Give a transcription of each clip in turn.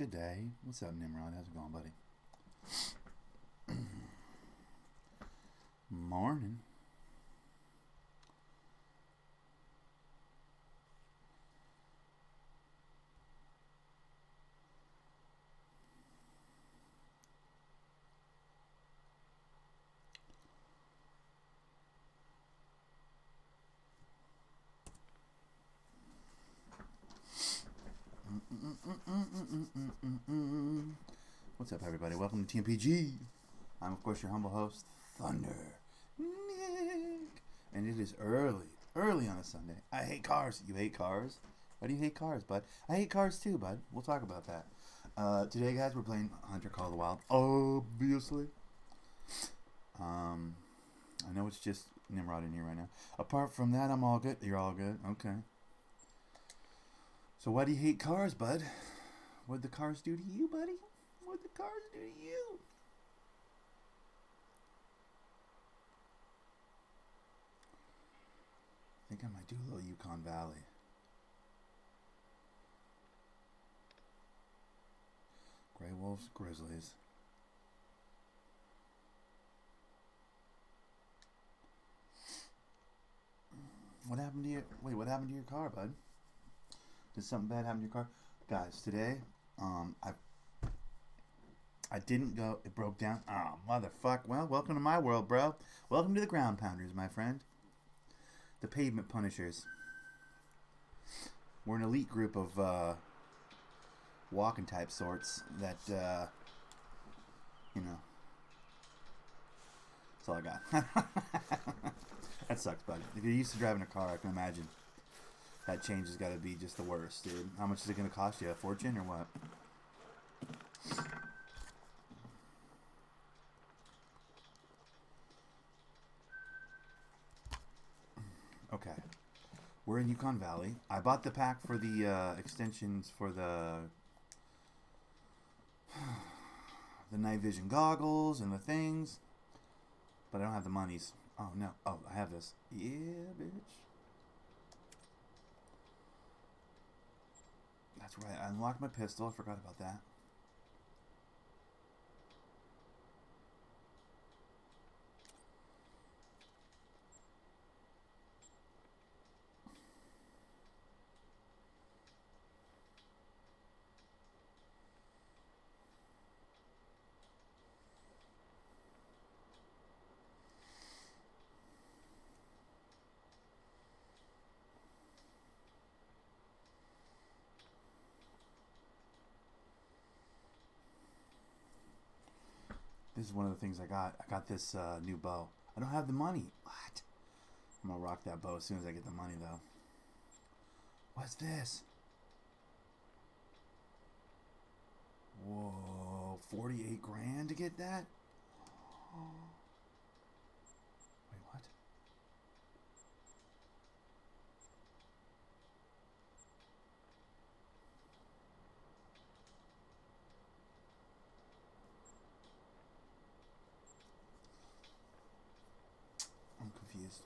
Good day. What's up, Nimrod? How's it going, buddy? Morning. What's up, everybody? Welcome to TMPG. I'm, of course, your humble host, Thundernick. And it is early on a Sunday. I hate cars. You hate cars? Why do you hate cars, bud? I hate cars too, bud. We'll talk about that. Today, guys, we're playing Hunter COTW, obviously. I know it's just Nimrod in here right now. Apart from that, I'm all good. You're all good? Okay. So why do you hate cars, bud? What'd the cars do to you, buddy? What'd the cars do to you? I think I might do a little Yukon Valley. Gray Wolves, Grizzlies. What happened to your... Wait, what happened to your car, bud? Did something bad happen to your car? Guys, today, I didn't go... It broke down. Oh, motherfuck. Well, welcome to my world, bro. Welcome to the Ground Pounders, my friend. The Pavement Punishers. We're an elite group of, walking type sorts that, you know. That's all I got. That sucks, buddy. If you're used to driving a car, I can imagine that change has got to be just the worst, dude. How much is it going to cost you? A fortune or what? Okay. We're in Yukon Valley. I bought the pack for the extensions for the night vision goggles and the things, but I don't have the monies. Oh, no. Oh, I have this. Yeah, bitch. That's right. I unlocked my pistol. I forgot about that. This is one of the things I got. I got this new bow. I don't have the money. What? I'm going to rock that bow as soon as I get the money, though. What's this? Whoa. 48 grand to get that? Wait, what? I'm confused.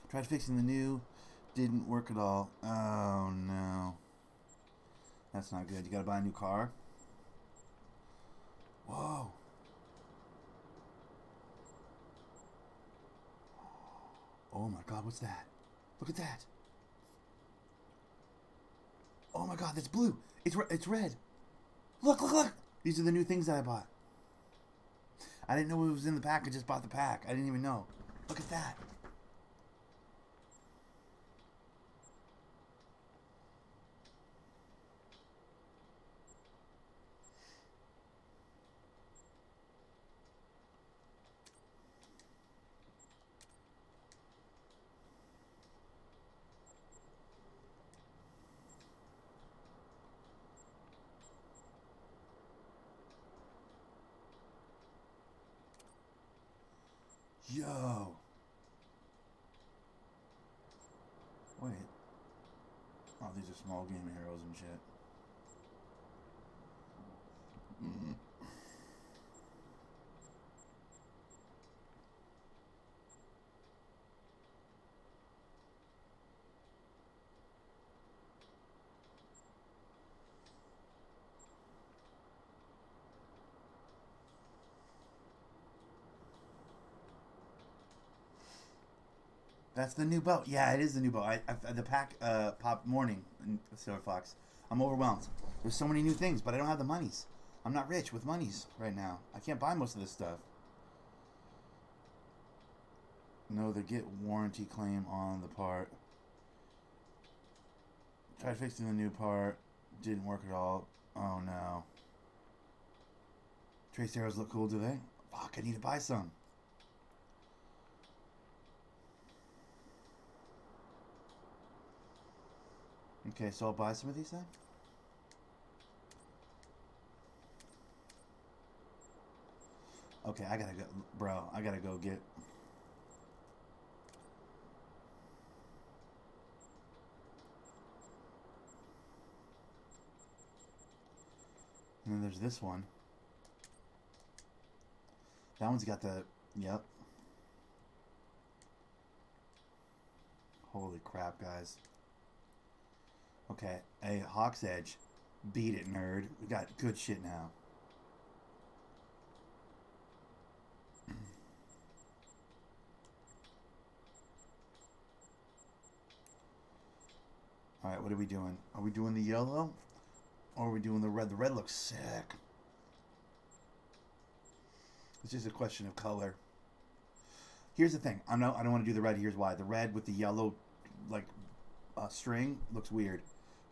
Tried fixing the new. Didn't work at all. Oh, no. That's not good. You gotta buy a new car? Whoa. Oh my god, what's that? Look at that. Oh my god, that's blue. It's red. Look. These are the new things that I bought. I didn't know it was in the pack. I just bought the pack. I didn't even know. Look at that. Yo. Wait. Oh, these are small game arrows and shit. That's the new boat. Yeah, it is the new boat. The pack pop morning, Silver Fox. I'm overwhelmed. There's so many new things, but I don't have the monies. I'm not rich with monies right now. I can't buy most of this stuff. No, they get warranty claim on the part. Tried fixing the new part. Didn't work at all. Oh no. Trace arrows look cool, do they? Fuck, I need to buy some. Okay, so I'll buy some of these then? Okay, I gotta go. Bro, I gotta go get... And then there's this one. That one's got the... Yep. Holy crap, guys. Okay, hey, Hawk's Edge. Beat it, nerd. We got good shit now. Alright, what are we doing? Are we doing the yellow? Or are we doing the red? The red looks sick. It's just a question of color. Here's the thing. I don't want to do the red. Here's why. The red with the yellow, like, string looks weird.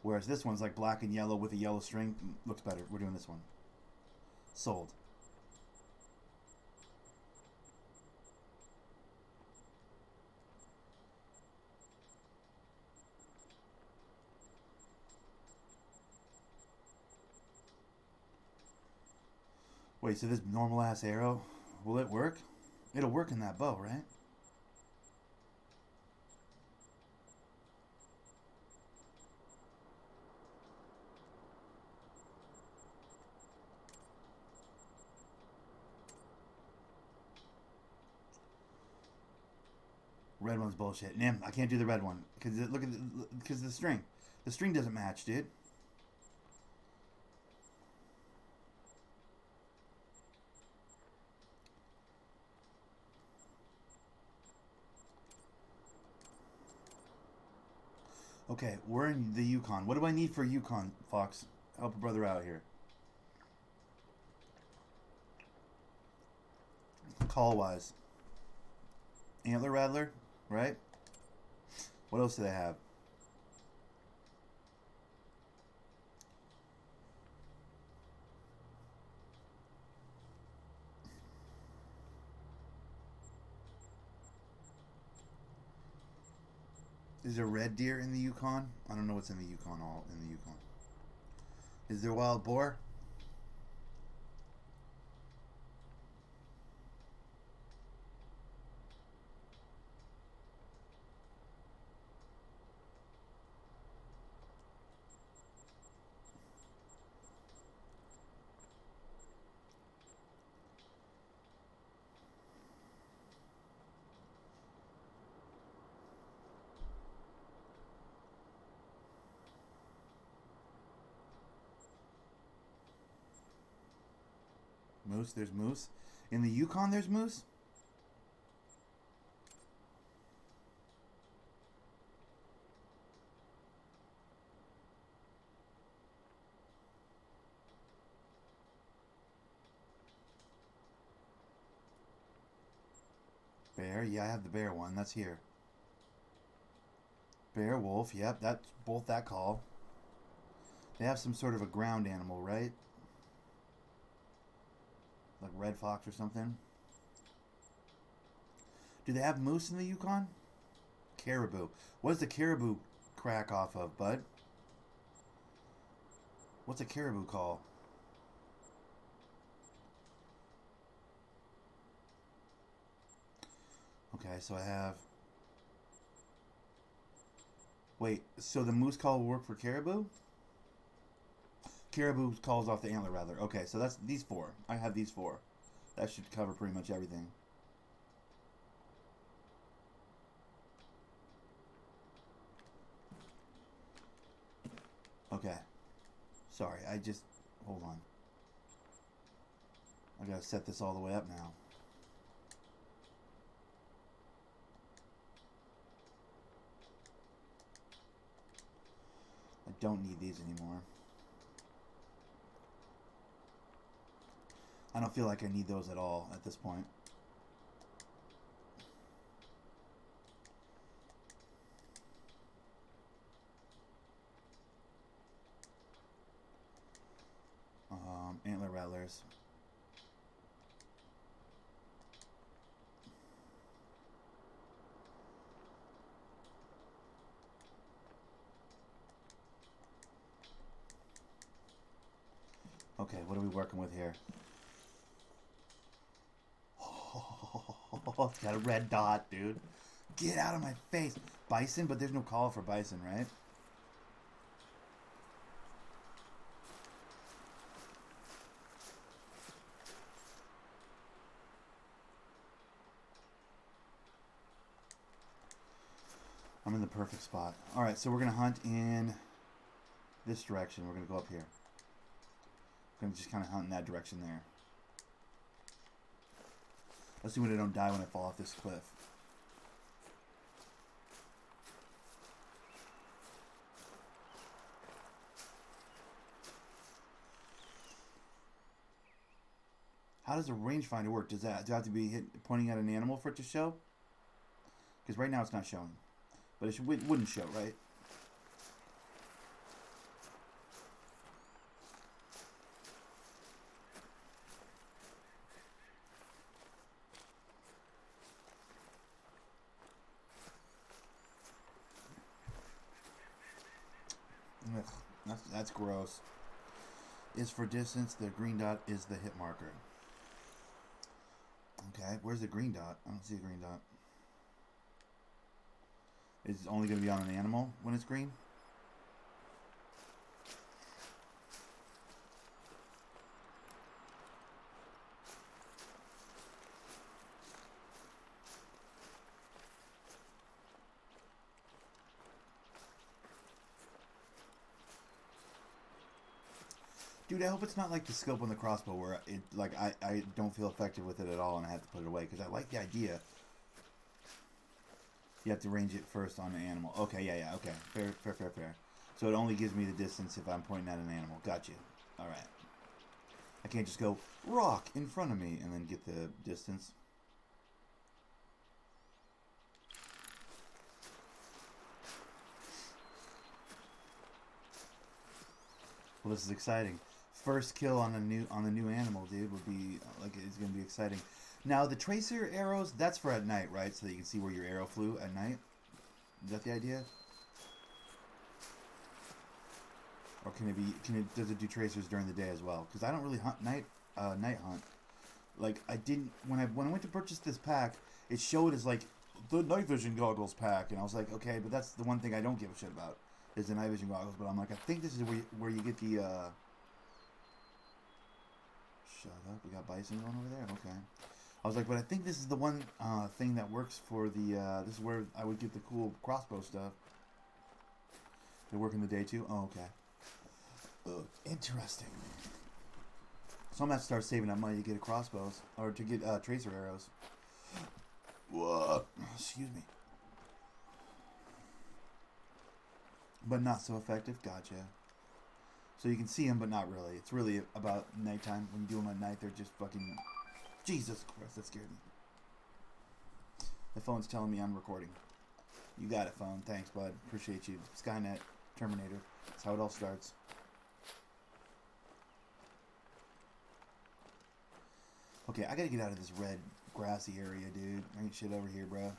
Whereas this one's like black and yellow with a yellow string. Looks better. We're doing this one. Sold. Wait, so this normal ass arrow, will it work? It'll work in that bow, right? Red one's bullshit. Nim, I can't do the red one because look at because the string. The string doesn't match, dude. Okay, we're in the Yukon. What do I need for Yukon, Fox? Help a brother out here. Call wise. Antler Rattler, right? What else do they have? Is there red deer in the Yukon? I don't know what's in the Yukon. All in the Yukon. Is there wild boar? Moose, there's moose. In the Yukon, there's moose? Bear, yeah, I have the bear one. That's here. Bear, wolf, yep, that's both that call. They have some sort of a ground animal, right? Like red fox or something. Do they have moose in the Yukon? Caribou. What does the caribou crack off of, bud? What's a caribou call? Okay, so I have... Wait, so the moose call will work for caribou? Caribou calls off the antler rattler. Okay, so that's these four. I have these four. That should cover pretty much everything. Okay. Sorry, I just... Hold on. I gotta set this all the way up now. don't need these anymore. I don't feel like I need those at all at this point. Antler rattlers. Okay, what are we working with here? Oh, it's got a red dot, dude. Get out of my face. Bison, but there's no call for bison, right? I'm in the perfect spot. Alright, so we're going to hunt in this direction. We're going to go up here. We're going to just kind of hunt in that direction there. Let's see when I don't die when I fall off this cliff. How does a rangefinder work? Do I have to be pointing at an animal for it to show? Because right now it's not showing. But it wouldn't show, right? Ugh, that's gross. Is for distance, the green dot is the hit marker. Okay, where's the green dot? I don't see a green dot. Is it only going to be on an animal when it's green? Dude, I hope it's not like the scope on the crossbow where it like I don't feel effective with it at all and I have to put it away because I like the idea. You have to range it first on an animal. Okay, yeah, okay. Fair. So it only gives me the distance if I'm pointing at an animal. Gotcha. Alright. I can't just go, rock, in front of me, and then get the distance. Well, this is exciting. First kill on the new animal, dude, would be, like, it's going to be exciting. Now, the tracer arrows, that's for at night, right? So that you can see where your arrow flew at night? Is that the idea? Or does it do tracers during the day as well? Because I don't really hunt night hunt. Like, I didn't, when I went to purchase this pack, it showed as, like, the night vision goggles pack. And I was like, okay, but that's the one thing I don't give a shit about, is the night vision goggles. But I'm like, I think this is where you get the, shut up, we got bison going over there? Okay. I was like, but I think this is the one thing that works for the, this is where I would get the cool crossbow stuff. They work in the day too? Oh, okay. Ugh, interesting. So I'm going to have to start saving up money to get a crossbows, or to get tracer arrows. Whoa. Excuse me. But not so effective? Gotcha. So you can see them, but not really. It's really about nighttime. When you do them at night, they're just fucking... Jesus Christ, that scared me. The phone's telling me I'm recording. You got it, phone. Thanks, bud. Appreciate you. Skynet, Terminator. That's how it all starts. Okay, I gotta get out of this red grassy area, dude. There ain't shit over here, bro.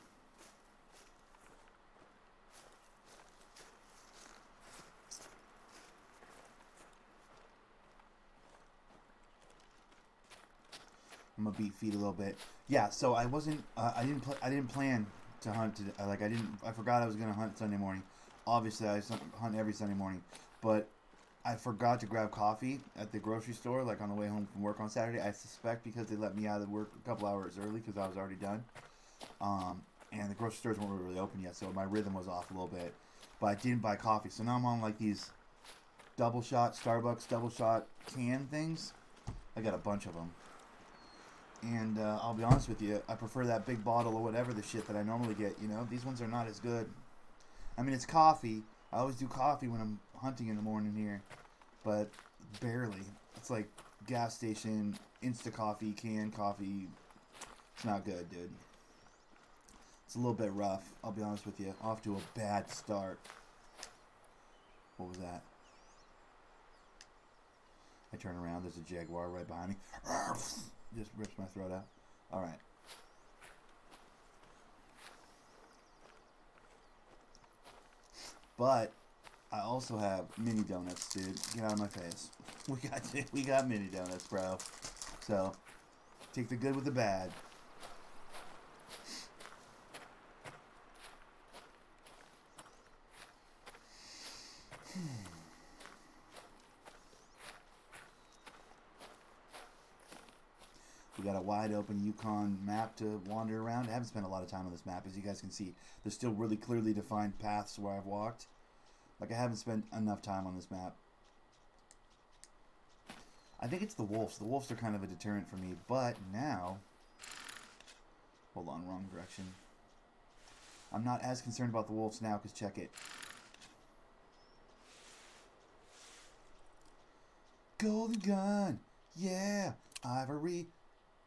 I'm gonna beat feet a little bit. Yeah, so I wasn't. I didn't plan to hunt today. I forgot I was gonna hunt Sunday morning. Obviously, I hunt every Sunday morning, but I forgot to grab coffee at the grocery store, like on the way home from work on Saturday. I suspect because they let me out of work a couple hours early because I was already done. And the grocery stores weren't really open yet, so my rhythm was off a little bit. But I didn't buy coffee, so now I'm on like these Starbucks double shot can things. I got a bunch of them. And I'll be honest with you, I prefer that big bottle or whatever the shit that I normally get, you know? These ones are not as good. I mean, it's coffee, I always do coffee when I'm hunting in the morning here, but barely. It's like gas station, Insta coffee, canned coffee. It's not good, dude. It's a little bit rough, I'll be honest with you. Off to a bad start. What was that? I turn around, there's a jaguar right behind me. Just rips my throat out. Alright. But I also have mini donuts, dude. Get out of my face. We got mini donuts, bro. So take the good with the bad. We got a wide open Yukon map to wander around. I haven't spent a lot of time on this map. As you guys can see, there's still really clearly defined paths where I've walked. Like, I haven't spent enough time on this map. I think it's the wolves. The wolves are kind of a deterrent for me. But now... Hold on, wrong direction. I'm not as concerned about the wolves now, because check it. Golden gun! Yeah! Ivory!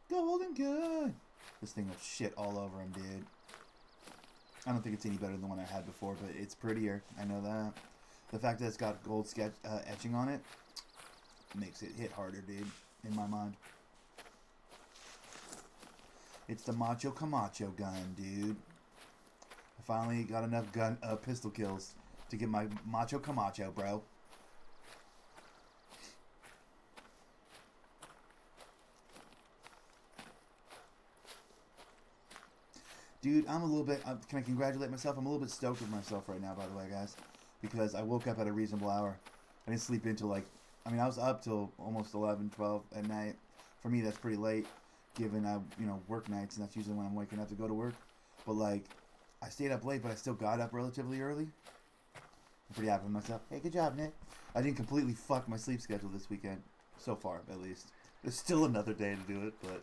Golden gun! This thing will shit all over him, dude. I don't think it's any better than the one I had before, but it's prettier. I know that. The fact that it's got gold sketch etching on it makes it hit harder, dude, in my mind. It's the Macho Camacho gun, dude. I finally got enough pistol kills to get my Macho Camacho, bro. Dude, I'm a little bit... can I congratulate myself? I'm a little bit stoked with myself right now, by the way, guys. Because I woke up at a reasonable hour. I didn't sleep until, like... I mean, I was up till almost 11, 12 at night. For me, that's pretty late, given I, work nights, and that's usually when I'm waking up to go to work. But, like, I stayed up late, but I still got up relatively early. I'm pretty happy with myself. Hey, good job, Nick. I didn't completely fuck my sleep schedule this weekend. So far, at least. There's still another day to do it, but...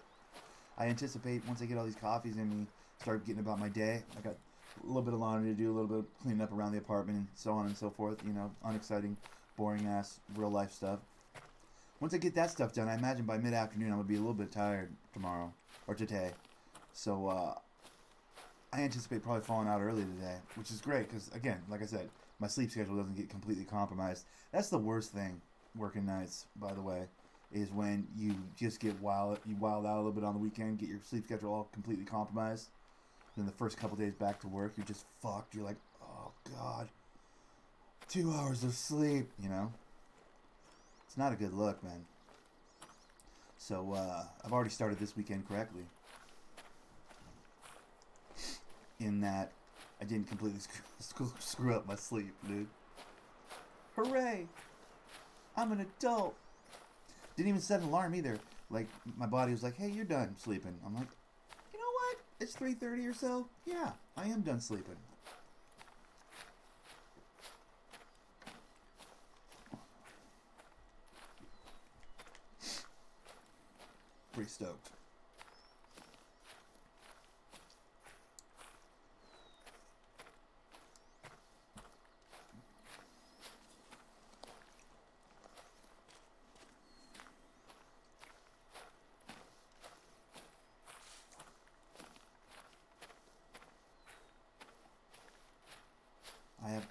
I anticipate, once I get all these coffees in me... Start getting about my day. I got a little bit of laundry to do, a little bit of cleaning up around the apartment, and so on and so forth. Unexciting, boring ass real life stuff. Once I get that stuff done, I imagine by mid-afternoon I'm gonna be a little bit tired tomorrow or today. So I anticipate probably falling out early today, which is great because, again, like I said, my sleep schedule doesn't get completely compromised. That's the worst thing working nights, by the way, is when you just get wild out a little bit on the weekend, get your sleep schedule all completely compromised. Then the first couple days back to work, you're just fucked. You're like, oh, God. 2 hours of sleep, It's not a good look, man. So, I've already started this weekend correctly. In that, I didn't completely screw up my sleep, dude. Hooray! I'm an adult. Didn't even set an alarm either. Like, my body was like, hey, you're done sleeping. I'm like, you know what? It's 3:30 or so. Yeah, I am done sleeping. Pretty stoked.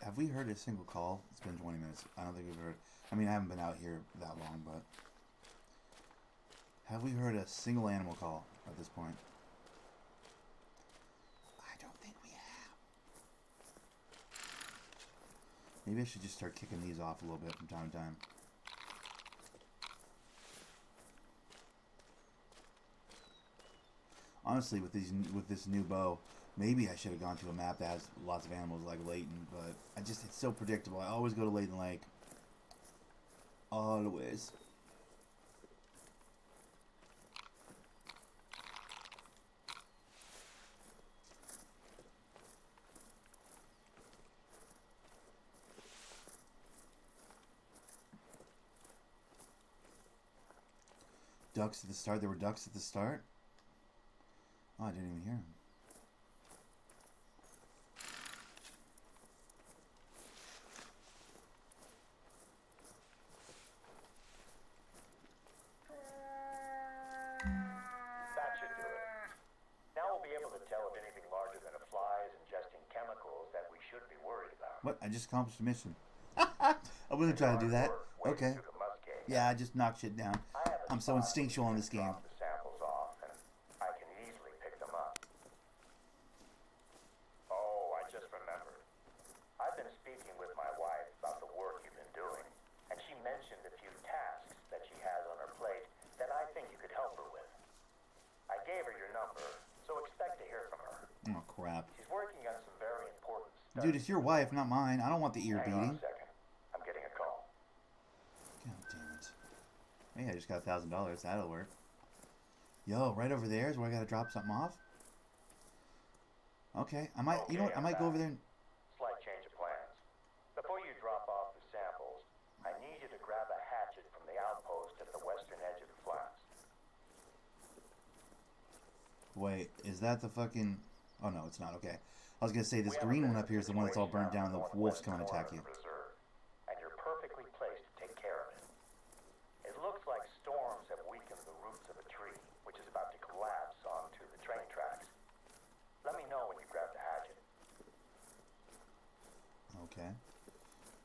Have we heard a single call? It's been 20 minutes. I don't think we've heard... I mean, I haven't been out here that long, but... Have we heard a single animal call at this point? I don't think we have. Maybe I should just start kicking these off a little bit from time to time. Honestly, with this new bow... Maybe I should have gone to a map that has lots of animals like Layton, but it's so predictable. I always go to Layton Lake. Always. Ducks at the start? There were ducks at the start? Oh, I didn't even hear them. What? I just accomplished a mission. I wasn't trying to do that. Okay. Yeah, I just knocked shit down. I'm so instinctual in this game. The samples off, and I can easily pick them up. Oh, I just remembered. I've been speaking with my wife about the work you've been doing, and she mentioned a few tasks that she has on her plate that I think you could help her with. I gave her your number, so expect to hear from her. Oh, crap. She's working on some very important stuff. Dude, it's your wife, not mine. I don't want the ear Hang on beating. a second. I'm getting a call. God damn it. Hey, I just got $1,000. That'll work. Yo, right over there is where I gotta drop something off. Okay, I might. You know what? I might go over there. And... Slight change of plans. Before you drop off the samples, I need you to grab a hatchet from the outpost at the western edge of the flats. Wait, is that the fucking... Oh, no, it's not. Okay. I was gonna say, this green one up here is the one that's all burnt down. The wolves come and attack you. And you're perfectly placed to take care of it. It looks like storms have weakened the roots of a tree, which is about to collapse onto the train tracks. Let me know when you grab the hatchet. Okay.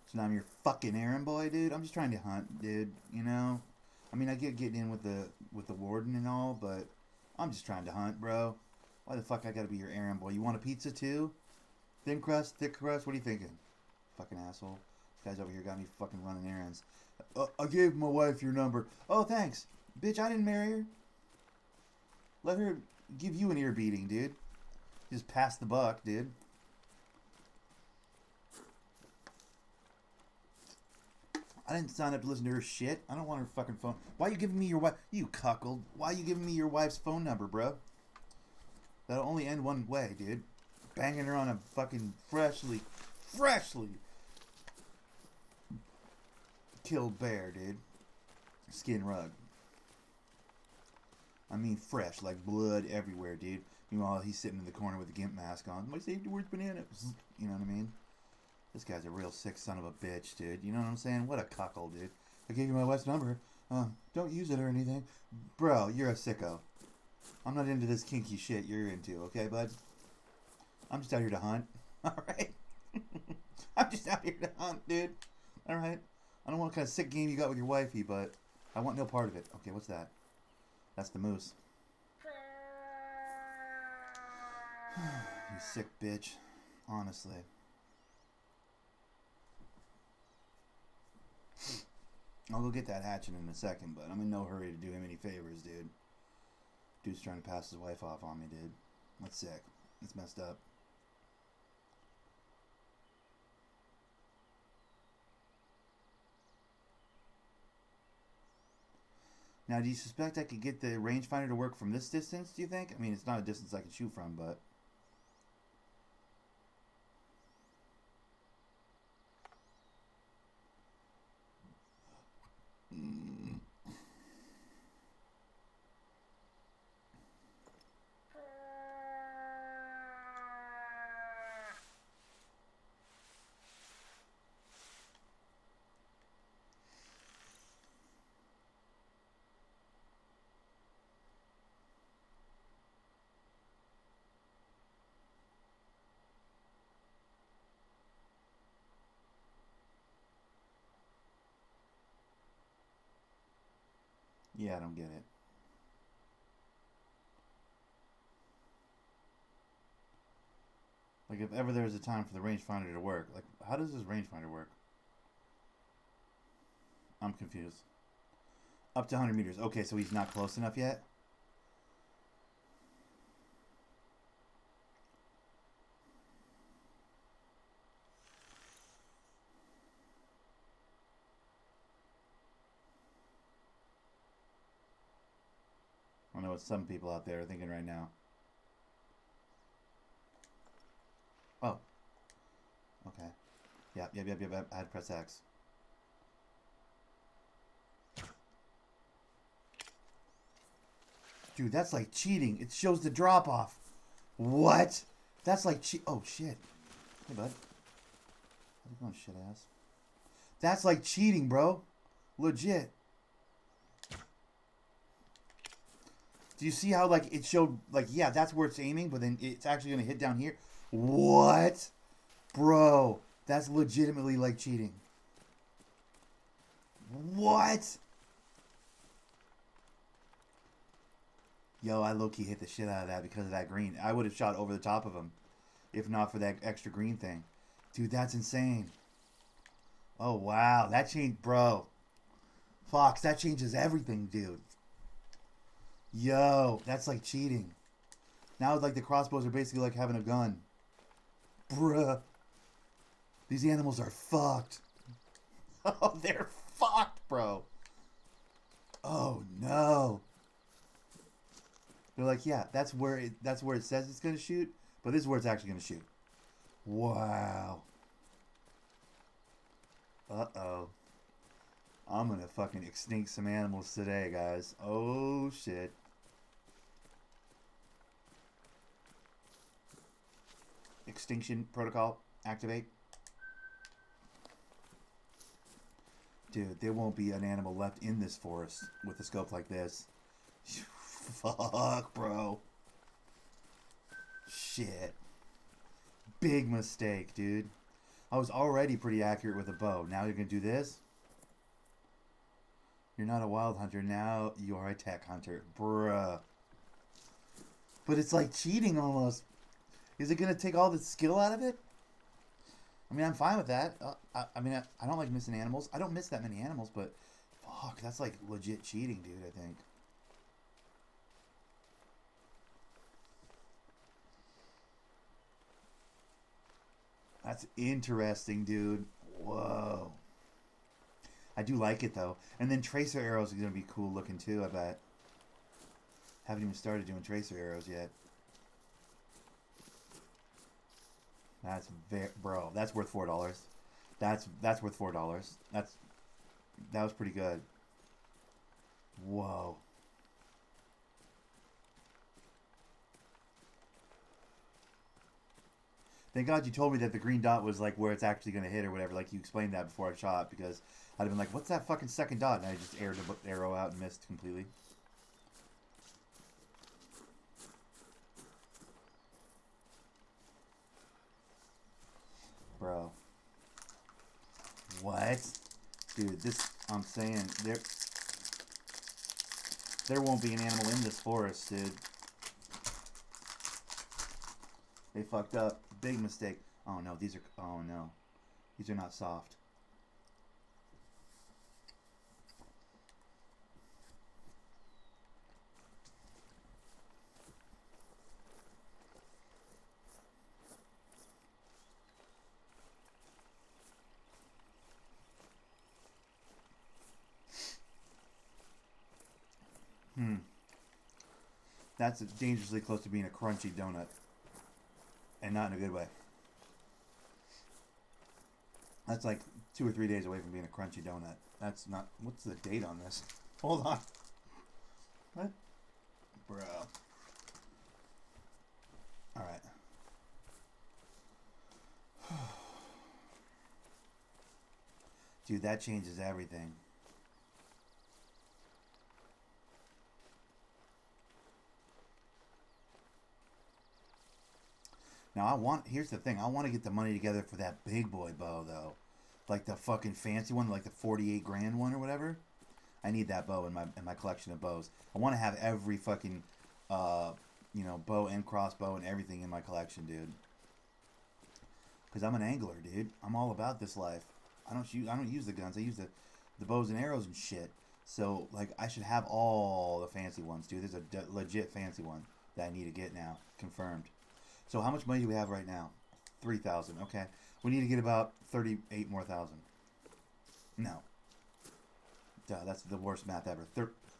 So now I'm your fucking errand boy, dude? I'm just trying to hunt, dude. You know? I mean, I get getting in with the warden and all, but I'm just trying to hunt, bro. Why the fuck I gotta be your errand boy? You want a pizza too? Thin crust, thick crust? What are you thinking? Fucking asshole. This guy's over here got me fucking running errands. I gave my wife your number. Oh, thanks. Bitch, I didn't marry her. Let her give you an ear beating, dude. Just pass the buck, dude. I didn't sign up to listen to her shit. I don't want her fucking phone. Why are you giving me your wife? You cuckold. Why are you giving me your wife's phone number, bro? That'll only end one way, dude. Banging her on a fucking freshly killed bear, dude. Skin rug. I mean fresh, like blood everywhere, dude. Meanwhile, he's sitting in the corner with a gimp mask on. My safety word's banana. You know what I mean? This guy's a real sick son of a bitch, dude. You know what I'm saying? What a cuckold, dude. I gave you my wife's number. Don't use it or anything. Bro, you're a sicko. I'm not into this kinky shit you're into, okay, bud? I'm just out here to hunt. Alright? I'm just out here to hunt, dude. Alright? I don't know what kind of sick game you got with your wifey, but I want no part of it. Okay, what's that? That's the moose. You sick bitch. Honestly. I'll go get that hatchet in a second, but I'm in no hurry to do him any favors, dude. Dude's trying to pass his wife off on me, dude. That's sick. That's messed up. Now, do you suspect I could get the rangefinder to work from this distance, do you think? I mean, it's not a distance I can shoot from, but... Yeah, I don't get it. Like, if ever there's a time for the rangefinder to work, like, how does this rangefinder work? I'm confused. Up to 100 meters. Okay, so he's not close enough yet? I know what some people out there are thinking right now. Oh. Okay. Yep. I had to press X. Dude, that's like cheating. It shows the drop off. What? That's like oh, shit. Hey, bud. How's it going, shit ass? That's like cheating, bro. Legit. Do you see how, like, it showed, like, yeah, that's where it's aiming, but then it's actually going to hit down here? What? Bro. That's legitimately like cheating. What? Yo, I low-key hit the shit out of that because of that green. I would have shot over the top of him if not for that extra green thing. Dude, that's insane. Oh, wow. That changed, bro. Fox, that changes everything, dude. Yo, that's like cheating. Now, like, the crossbows are basically like having a gun. Bruh. These animals are fucked. Oh, they're fucked, bro. Oh, no. They're like, yeah, that's where it says it's gonna shoot, but this is where it's actually gonna shoot. Wow. Uh-oh. I'm gonna fucking extinct some animals today, guys. Oh, shit. Extinction protocol activate. Dude, there won't be an animal left in this forest with a scope like this. Fuck, bro. Shit. Big mistake, dude. I was already pretty accurate with a bow. Now you're gonna do this? You're not a wild hunter. Now you are a tech hunter. Bruh. But it's like cheating almost. Is it gonna take all the skill out of it? I mean, I'm fine with that. I mean, I don't like missing animals. I don't miss that many animals, but fuck, that's like legit cheating, dude, I think. That's interesting, dude. Whoa. I do like it, though. And then tracer arrows are going to be cool looking, too, I bet. Haven't even started doing tracer arrows yet. That's bro, that's worth $4. That's worth $4. That was pretty good. Whoa. Thank God you told me that the green dot was like where it's actually going to hit or whatever. Like you explained that before I shot, because I'd have been like, what's that fucking second dot? And I just aired the arrow out and missed completely. Bro. What? Dude, this, I'm saying, there won't be an animal in this forest, dude. They fucked up. Big mistake. Oh no, these are, oh no. These are not soft. That's dangerously close to being a crunchy donut. And not in a good way. That's like 2 or 3 days away from being a crunchy donut. That's not... What's the date on this? Hold on. What? Bro. Alright. Dude, that changes everything. Now, here's the thing. I want to get the money together for that big boy bow, though. Like the fucking fancy one, like the 48 grand one or whatever. I need that bow in my collection of bows. I want to have every fucking, you know, bow and crossbow and everything in my collection, dude. Because I'm an angler, dude. I'm all about this life. I don't use the guns. I use the bows and arrows and shit. So, like, I should have all the fancy ones, dude. There's a legit fancy one that I need to get now. Confirmed. So how much money do we have right now? 3,000. Okay. We need to get about 38 more thousand. No. Duh, that's the worst math ever.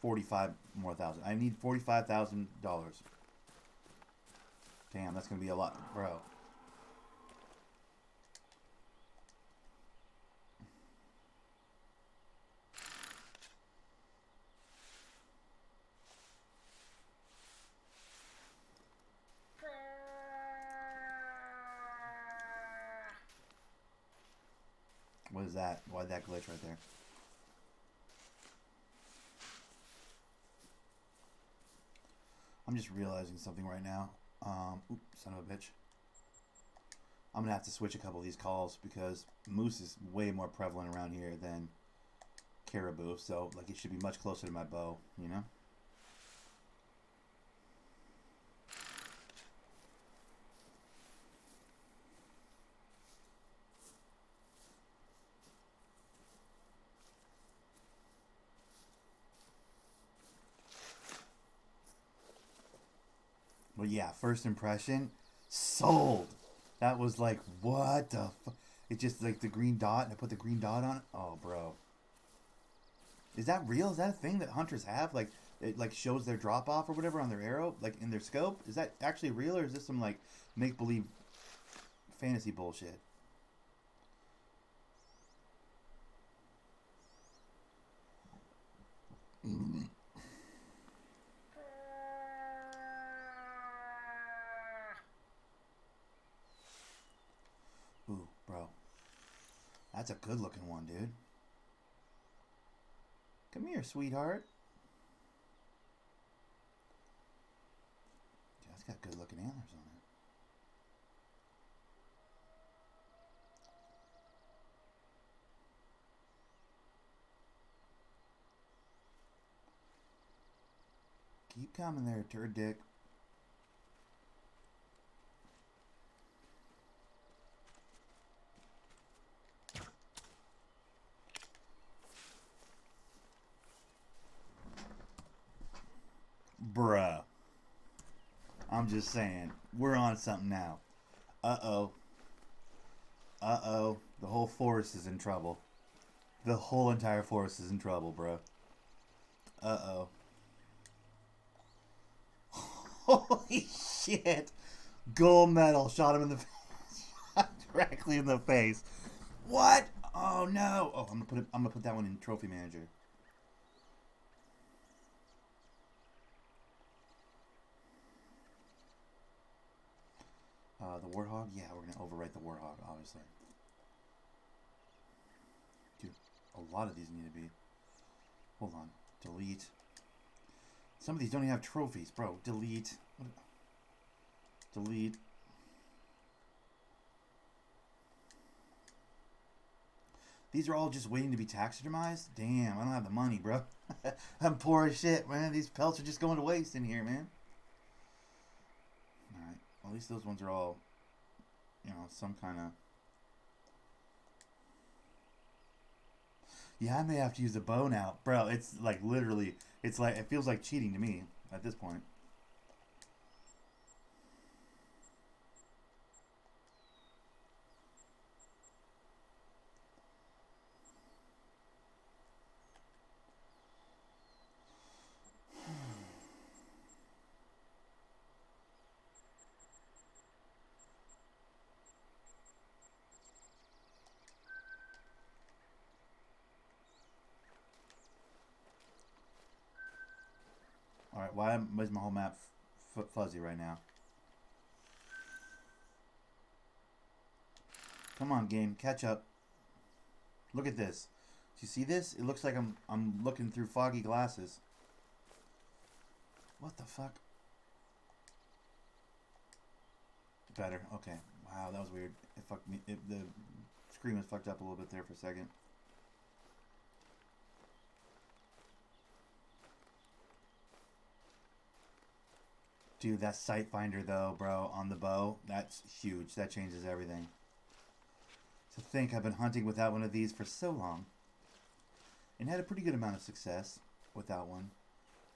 45 more thousand. I need $45,000. Damn, that's going to be a lot, bro. What is that? Why'd that glitch right there? I'm just realizing something right now. Oops, son of a bitch. I'm going to have to switch a couple of these calls because moose is way more prevalent around here than caribou. So, like, it should be much closer to my bow, you know? But yeah, first impression, sold. That was like, what the fuck? It's just like the green dot, and I put the green dot on it. Oh, bro. Is that real? Is that a thing that hunters have? Like, it like shows their drop off or whatever on their arrow, like in their scope? Is that actually real, or is this some like make believe fantasy bullshit? Ooh, bro. That's a good looking one, dude. Come here, sweetheart. Yeah, it's got good looking antlers on it. Keep coming there, turd dick. Bruh. I'm just saying. We're on something now. Uh-oh. Uh-oh. The whole forest is in trouble. The whole entire forest is in trouble, bro. Uh-oh. Holy shit. Gold medal. Shot him in the face. Directly in the face. What? Oh, no. Oh, I'm gonna put that one in Trophy Manager. The Warthog? Yeah, we're going to overwrite the Warthog, obviously. Dude, a lot of these need to be... Hold on. Delete. Some of these don't even have trophies, bro. Delete. Delete. These are all just waiting to be taxidermized? Damn, I don't have the money, bro. I'm poor as shit, man. These pelts are just going to waste in here, man. Alright. Well, at least those ones are all... You know, some kind of... Yeah, I may have to use a bow now. Bro, it's like literally... It's like... It feels like cheating to me at this point. Alright, why is my whole map fuzzy right now? Come on, game. Catch up. Look at this. Do you see this? It looks like I'm looking through foggy glasses. What the fuck? Better. Okay. Wow, that was weird. It fucked me. The screen was fucked up a little bit there for a second. Dude, that sight finder though, bro, on the bow, that's huge. That changes everything. To think I've been hunting without one of these for so long. And had a pretty good amount of success without one.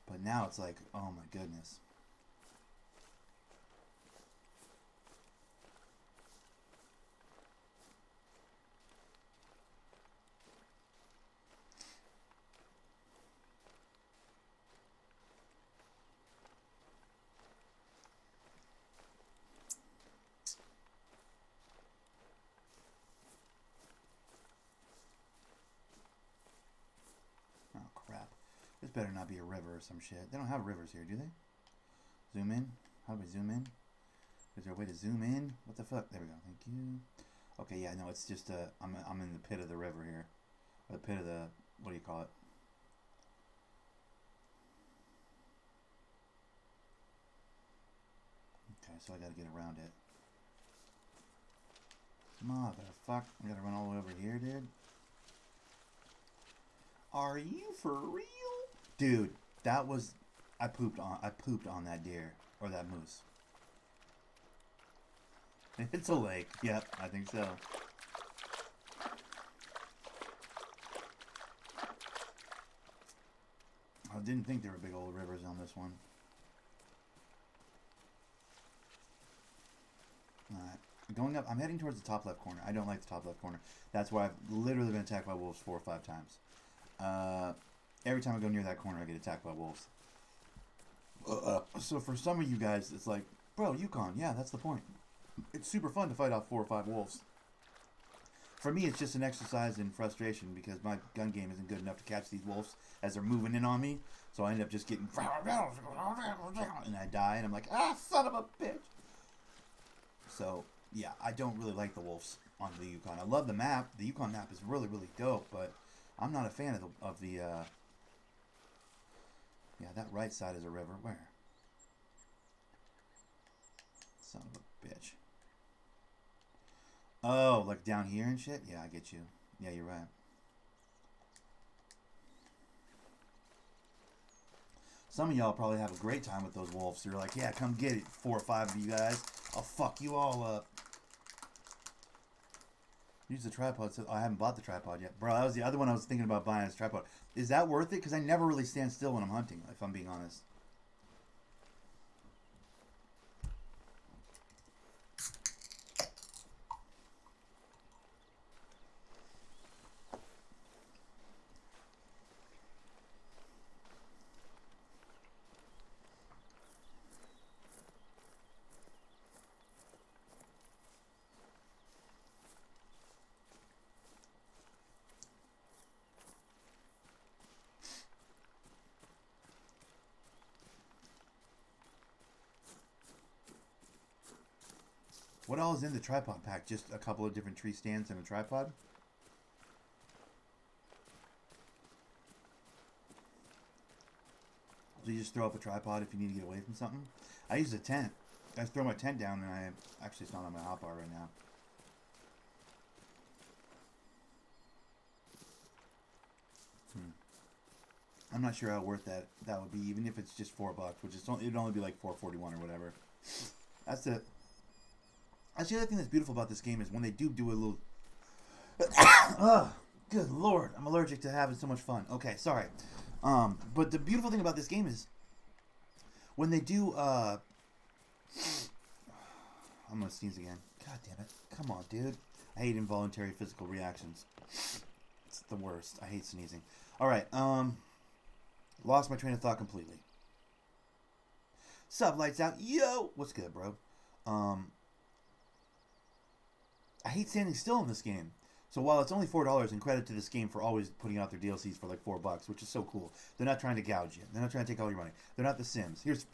But now it's like, oh my goodness. Oh crap. This better not be a river or some shit. They don't have rivers here, do they? Zoom in. How do we zoom in? Is there a way to zoom in? What the fuck? There we go. Thank you. Okay, yeah, no, it's just I'm in the pit of the river here. Or the pit of the, what do you call it? Okay, so I gotta get around it. Motherfucker. I gotta run all the way over here, dude. Are you for real? Dude, that was... I pooped on that deer. Or that moose. It's a lake. Yep, I think so. I didn't think there were big old rivers on this one. Alright. Going up, I'm heading towards the top left corner. I don't like the top left corner. That's why I've literally been attacked by wolves 4 or 5 times. Every time I go near that corner, I get attacked by wolves. So for some of you guys, it's like, bro, Yukon, yeah, that's the point. It's super fun to fight off 4 or 5 wolves. For me, it's just an exercise in frustration because my gun game isn't good enough to catch these wolves as they're moving in on me. So I end up just getting... And I die, and I'm like, ah, son of a bitch. So, yeah, I don't really like the wolves on the Yukon. I love the map. The Yukon map is really, really dope, but I'm not a fan of the yeah, that right side is a river. Where? Son of a bitch. Oh, like down here and shit? Yeah, I get you. Yeah, you're right. Some of y'all probably have a great time with those wolves. You're like, yeah, come get it, 4 or 5 of you guys. I'll fuck you all up. Use the tripod. So I haven't bought the tripod yet. Bro, that was the other one I was thinking about buying as a tripod. Is that worth it? Because I never really stand still when I'm hunting, if I'm being honest. What all is in the tripod pack? Just a couple of different tree stands and a tripod? So you just throw up a tripod if you need to get away from something? I use a tent. I throw my tent down and I... Actually, it's not on my hotbar right now. I'm not sure how worth that would be, even if it's just $4, which is it'd only be like $4.41 or whatever. That's it. That's the other thing that's beautiful about this game is when they do a little... Oh, good lord. I'm allergic to having so much fun. Okay, sorry. But the beautiful thing about this game is when they do... I'm going to sneeze again. God damn it. Come on, dude. I hate involuntary physical reactions. It's the worst. I hate sneezing. Alright, lost my train of thought completely. Sup, lights out. Yo! What's good, bro? I hate standing still in this game. So while it's only $4, and credit to this game for always putting out their DLCs for like $4, which is so cool. They're not trying to gouge you. They're not trying to take all your money. They're not The Sims. Here's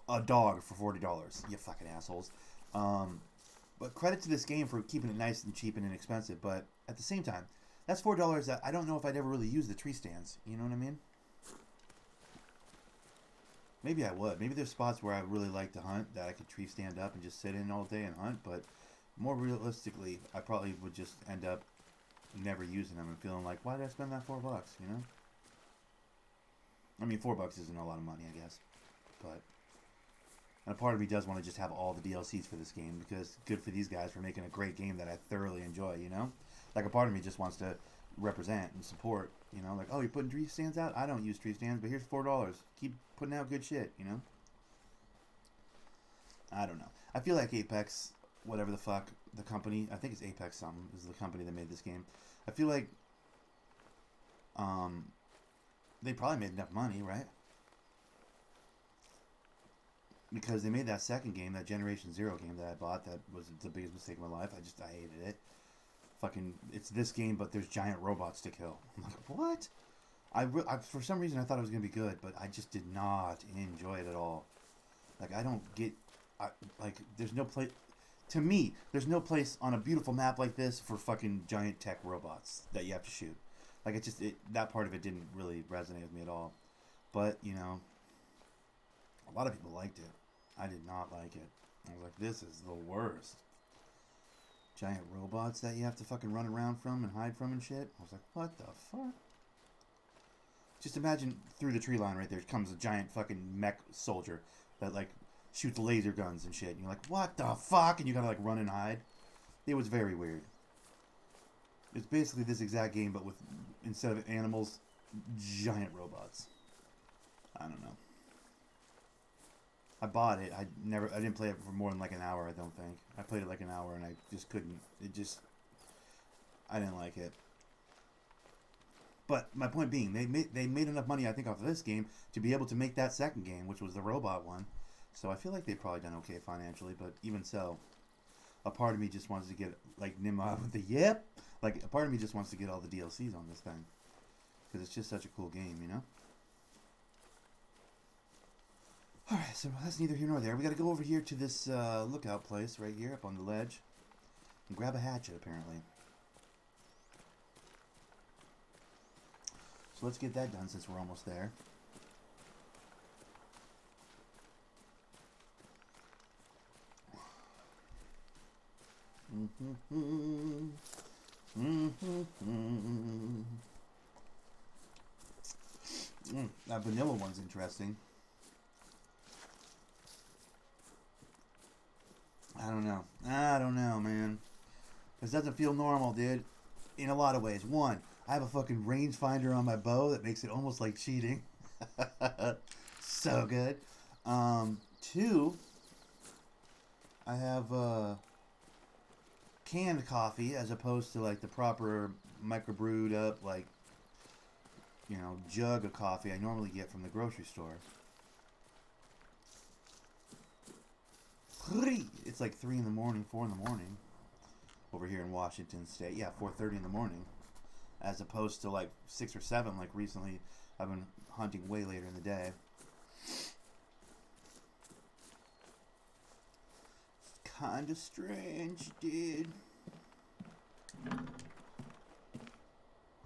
a dog for $40. You fucking assholes. But credit to this game for keeping it nice and cheap and inexpensive. But at the same time, that's $4 that I don't know if I'd ever really use the tree stands. You know what I mean? Maybe I would. Maybe there's spots where I really like to hunt that I could tree stand up and just sit in all day and hunt. But more realistically, I probably would just end up never using them and feeling like, why did I spend that $4? You know? I mean, $4 isn't a lot of money, I guess. But and a part of me does want to just have all the DLCs for this game because good for these guys for making a great game that I thoroughly enjoy. You know? Like a part of me just wants to represent and support. You know? Like, oh, you're putting tree stands out? I don't use tree stands, but here's $4. Keep putting out good shit. You know? I don't know. I feel like Apex, whatever the fuck, the company, I think it's Apex something, is the company that made this game. I feel like they probably made enough money, right? Because they made that second game, that Generation Zero game that I bought, that was the biggest mistake of my life. I hated it. Fucking, it's this game, but there's giant robots to kill. I'm like, what? I for some reason, I thought it was going to be good, but I just did not enjoy it at all. Like, I don't get, like, there's no place... To me, there's no place on a beautiful map like this for fucking giant tech robots that you have to shoot. Like, that part of it didn't really resonate with me at all. But, you know, a lot of people liked it. I did not like it. I was like, this is the worst. giant robots that you have to fucking run around from and hide from and shit. I was like, what the fuck? Just imagine through the tree line right there comes a giant fucking mech soldier that like shoots laser guns and shit. And you're like, what the fuck? And you gotta like run and hide. It was very weird. It's basically this exact game, but with, instead of animals, giant robots. I don't know. I bought it. I didn't play it for more than like an hour, I don't think. I played it like an hour and I just couldn't. I didn't like it. But my point being, they made enough money, I think, off of this game to be able to make that second game, which was the robot one. So I feel like they've probably done okay financially, but even so, a part of me just wants to get, like, Nimrod with the yep. Like, a part of me just wants to get all the DLCs on this thing. Because it's just such a cool game, you know? Alright, so that's neither here nor there. We gotta go over here to this lookout place right here up on the ledge. And grab a hatchet, apparently. So let's get that done since we're almost there. That vanilla one's interesting. I don't know, man. This doesn't feel normal, dude. In a lot of ways. One, I have a fucking rangefinder on my bow that makes it almost like cheating. So good. Two, I have canned coffee as opposed to like the proper microbrewed up, like, you know, jug of coffee I normally get from the grocery store. It's like 3 in the morning, 4 in the morning over here in Washington State. Yeah, 4:30 in the morning, as opposed to like 6 or 7 like recently. I've been hunting way later in the day. Kind of strange, dude.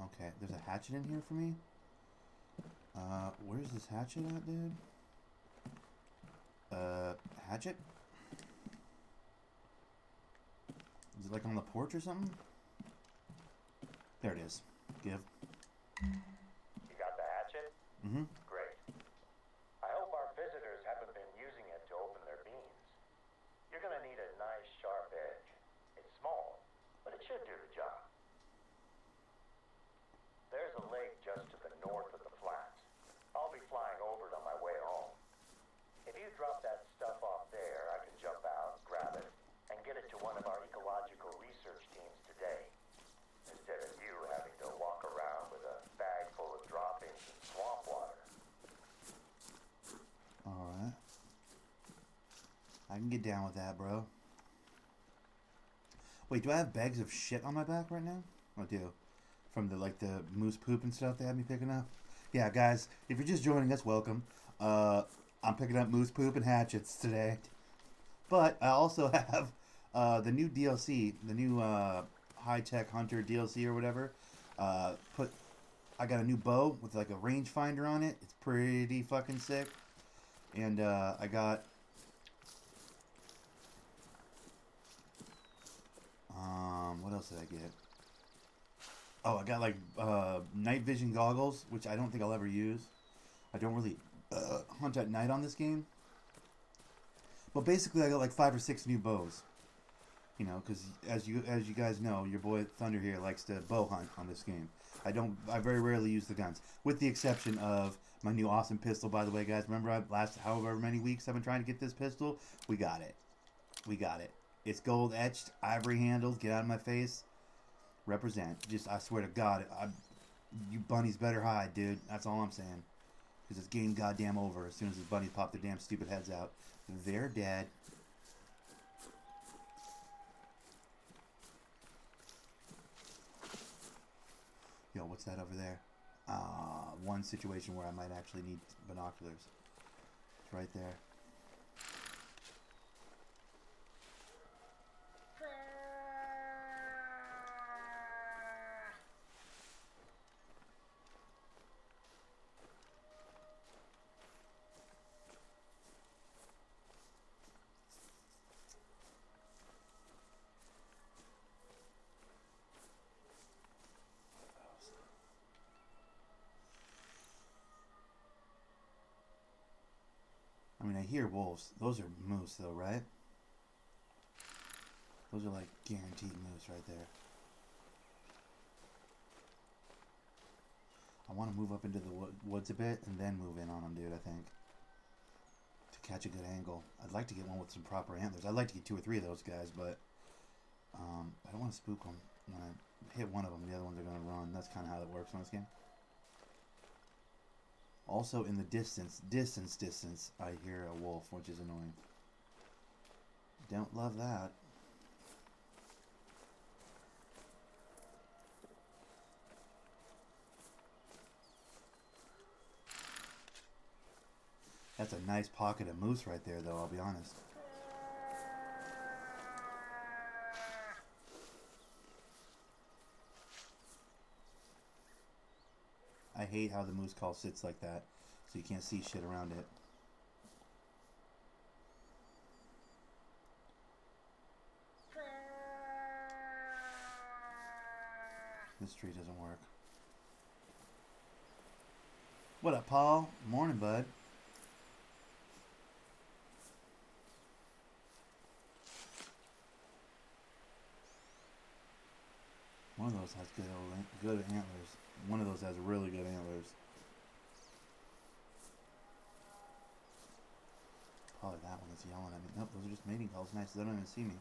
Okay, there's a hatchet in here for me. Where's this hatchet at, dude? Hatchet? Is it like on the porch or something? There it is. Give. You got the hatchet? Mm-hmm. Great. I hope our visitors haven't been using it to open their beans. You're gonna need a nice sharp edge. It's small, but it should do the job. There's a lake just to the north of the flats. I'll be flying over it on my way home. If you drop that stuff off there, I can jump out, grab it, and get it to one of our ecological research teams today. Instead of you having to walk around with a bag full of droppings and swamp water. Alright. I can get down with that, bro. Wait, do I have bags of shit on my back right now? I do. From the moose poop and stuff they had me picking up. Yeah, guys, if you're just joining us, welcome. I'm picking up moose poop and hatchets today. But I also have the new DLC, the new high-tech Hunter DLC or whatever. I got a new bow with like a rangefinder on it. It's pretty fucking sick. And I got what else did I get? Oh, I got like night vision goggles, which I don't think I'll ever use. I don't really hunt at night on this game. But basically, I got like 5 or 6 new bows. You know, because as you guys know, your boy Thunder here likes to bow hunt on this game. I very rarely use the guns, with the exception of my new awesome pistol. By the way, guys, remember however many weeks I've been trying to get this pistol? We got it. We got it. It's gold etched, ivory handled. Get out of my face. Represent. Just, I swear to God, you bunnies better hide, dude. That's all I'm saying. Because this game goddamn over as soon as these bunnies pop their damn stupid heads out. They're dead. Yo, what's that over there? One situation where I might actually need binoculars. It's right there. hear wolves. Those are moose, though, right? Those are like guaranteed moose right there. I want to move up into the woods a bit and then move in on them, dude, I think. To catch a good angle. I'd like to get one with some proper antlers. I'd like to get 2 or 3 of those guys, but I don't want to spook them. When I hit one of them, the other ones are going to run. That's kind of how it works in this game. Also, in the distance, I hear a wolf, which is annoying. Don't love that. That's a nice pocket of moose right there, though, I'll be honest. I hate how the moose call sits like that, so you can't see shit around it. This tree doesn't work. What up, Paul? Morning, bud. One of those has good antlers. One of those has really good antlers. Probably that one that's yelling at me. Nope, those are just mating calls. Nice. They don't even see me.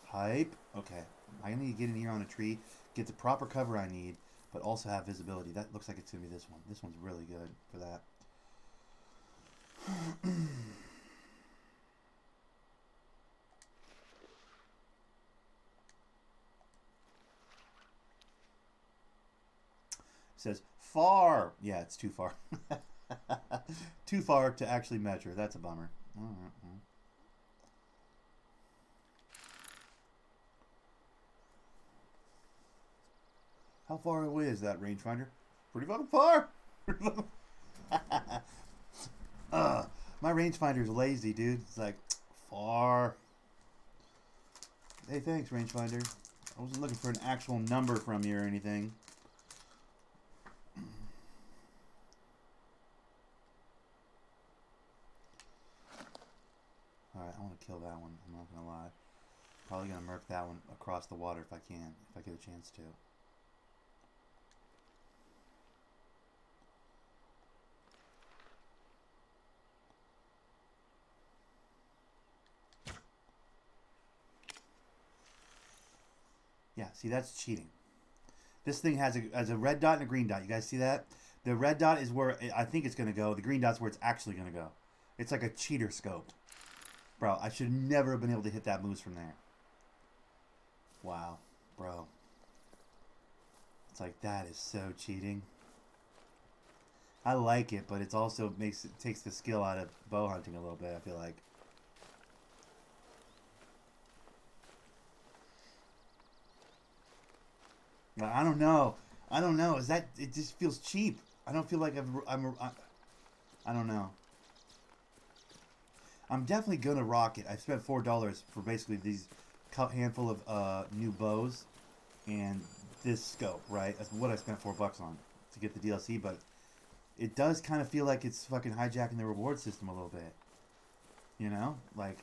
Hype. Okay. I need to get in here on a tree, get the proper cover I need, but also have visibility. That looks like it's going to be this one. This one's really good for that. It says far. Yeah, it's too far. Too far to actually measure. That's a bummer. All right. How far away is that rangefinder? Pretty fucking far. My rangefinder's lazy, dude. It's like far. Hey, thanks, rangefinder. I wasn't looking for an actual number from you or anything. Alright, I want to kill that one. I'm not going to lie. Probably going to murk that one across the water if I can. If I get a chance to. Yeah, see, that's cheating. This thing has a red dot and a green dot. You guys see that? The red dot is where I think it's going to go. The green dot's where it's actually going to go. It's like a cheater scoped. Bro, I should never have been able to hit that moose from there. Wow, bro. It's like, that is so cheating. I like it, but it's also takes the skill out of bow hunting a little bit, I feel like. I don't know. Is that, it just feels cheap. I don't feel like I don't know. I'm definitely gonna rock it. I spent $4 for basically these handful of new bows and this scope, right? That's what I spent $4 on to get the DLC, but it does kind of feel like it's fucking hijacking the reward system a little bit. You know? Like,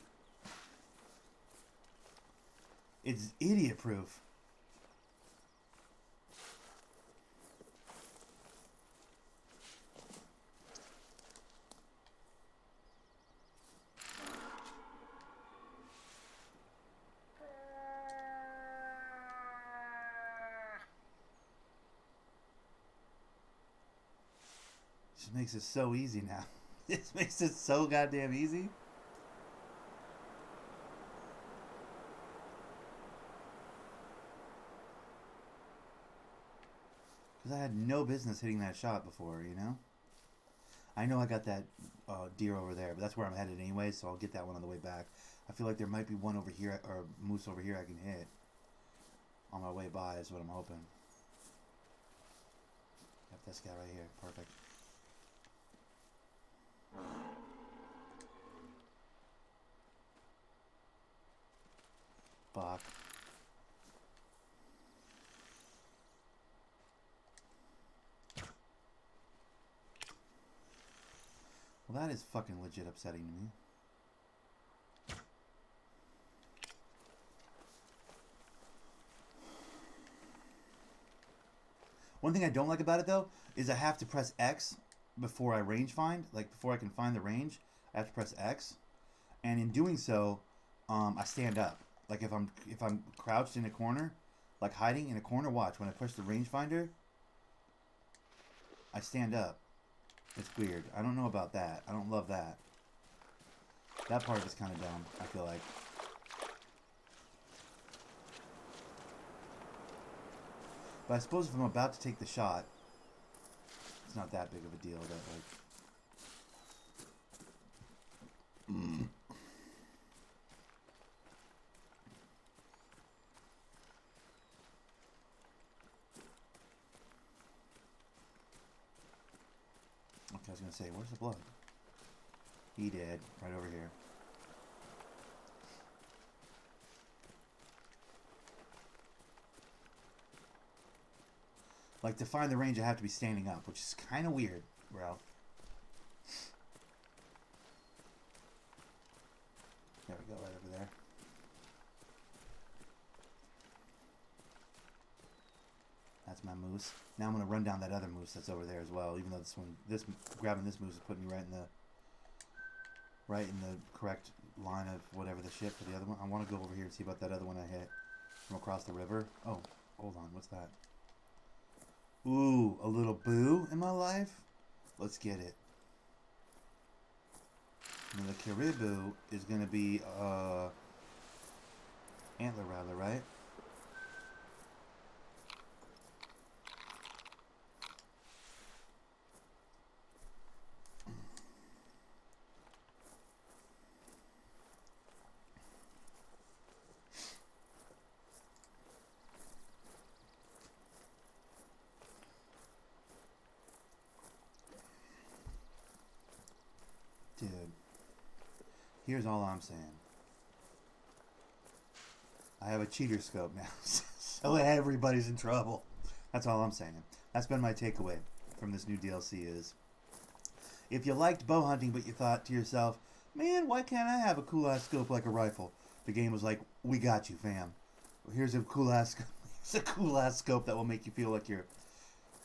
it's idiot proof. This makes it so easy now. This makes it so goddamn easy. Because I had no business hitting that shot before, you know? I know I got that deer over there, but that's where I'm headed anyway, so I'll get that one on the way back. I feel like there might be one over here, or a moose over here I can hit on my way by, is what I'm hoping. Yep, this guy right here. Perfect. Fuck. Well, that is fucking legit upsetting to me. One thing I don't like about it, though, is I have to press X before I range find. Like, before I can find the range, I have to press X. And in doing so, I stand up. Like, if I'm crouched in a corner, like hiding in a corner, watch. When I push the rangefinder, I stand up. It's weird. I don't know about that. I don't love that. That part is kind of dumb, I feel like. But I suppose if I'm about to take the shot, it's not that big of a deal that, like... Okay, I was going to say, where's the blood? He did. Right over here. Like, to find the range, I have to be standing up, which is kind of weird, bro. There we go, right over there. That's my moose. Now I'm going to run down that other moose that's over there as well, even though grabbing this moose is putting me right in the correct line of whatever the shit for the other one. I want to go over here and see about that other one I hit from across the river. Oh, hold on, what's that? Ooh, a little boo in my life? Let's get it. Now the caribou is going to be antler rattler, right? Dude, here's all I'm saying. I have a cheater scope now, so everybody's in trouble. That's all I'm saying. That's been my takeaway from this new DLC is, if you liked bow hunting but you thought to yourself, man, why can't I have a cool-ass scope like a rifle? The game was like, we got you, fam. Here's a cool-ass scope that will make you feel like you're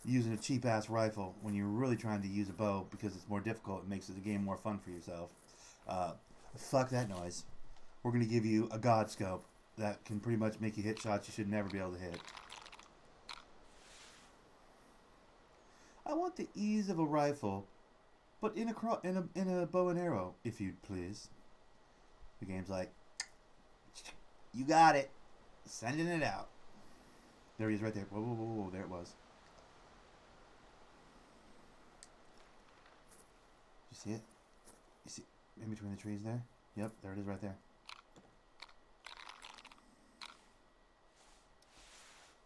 using a cheap-ass rifle when you're really trying to use a bow because it's more difficult. It makes the game more fun for yourself. Fuck that noise. We're going to give you a god scope that can pretty much make you hit shots you should never be able to hit. I want the ease of a rifle, but in a bow and arrow, if you'd please. The game's like, you got it. Sending it out. There he is right there. Whoa, whoa, whoa, whoa. There it was. You see it? You see in between the trees there? Yep, there it is right there.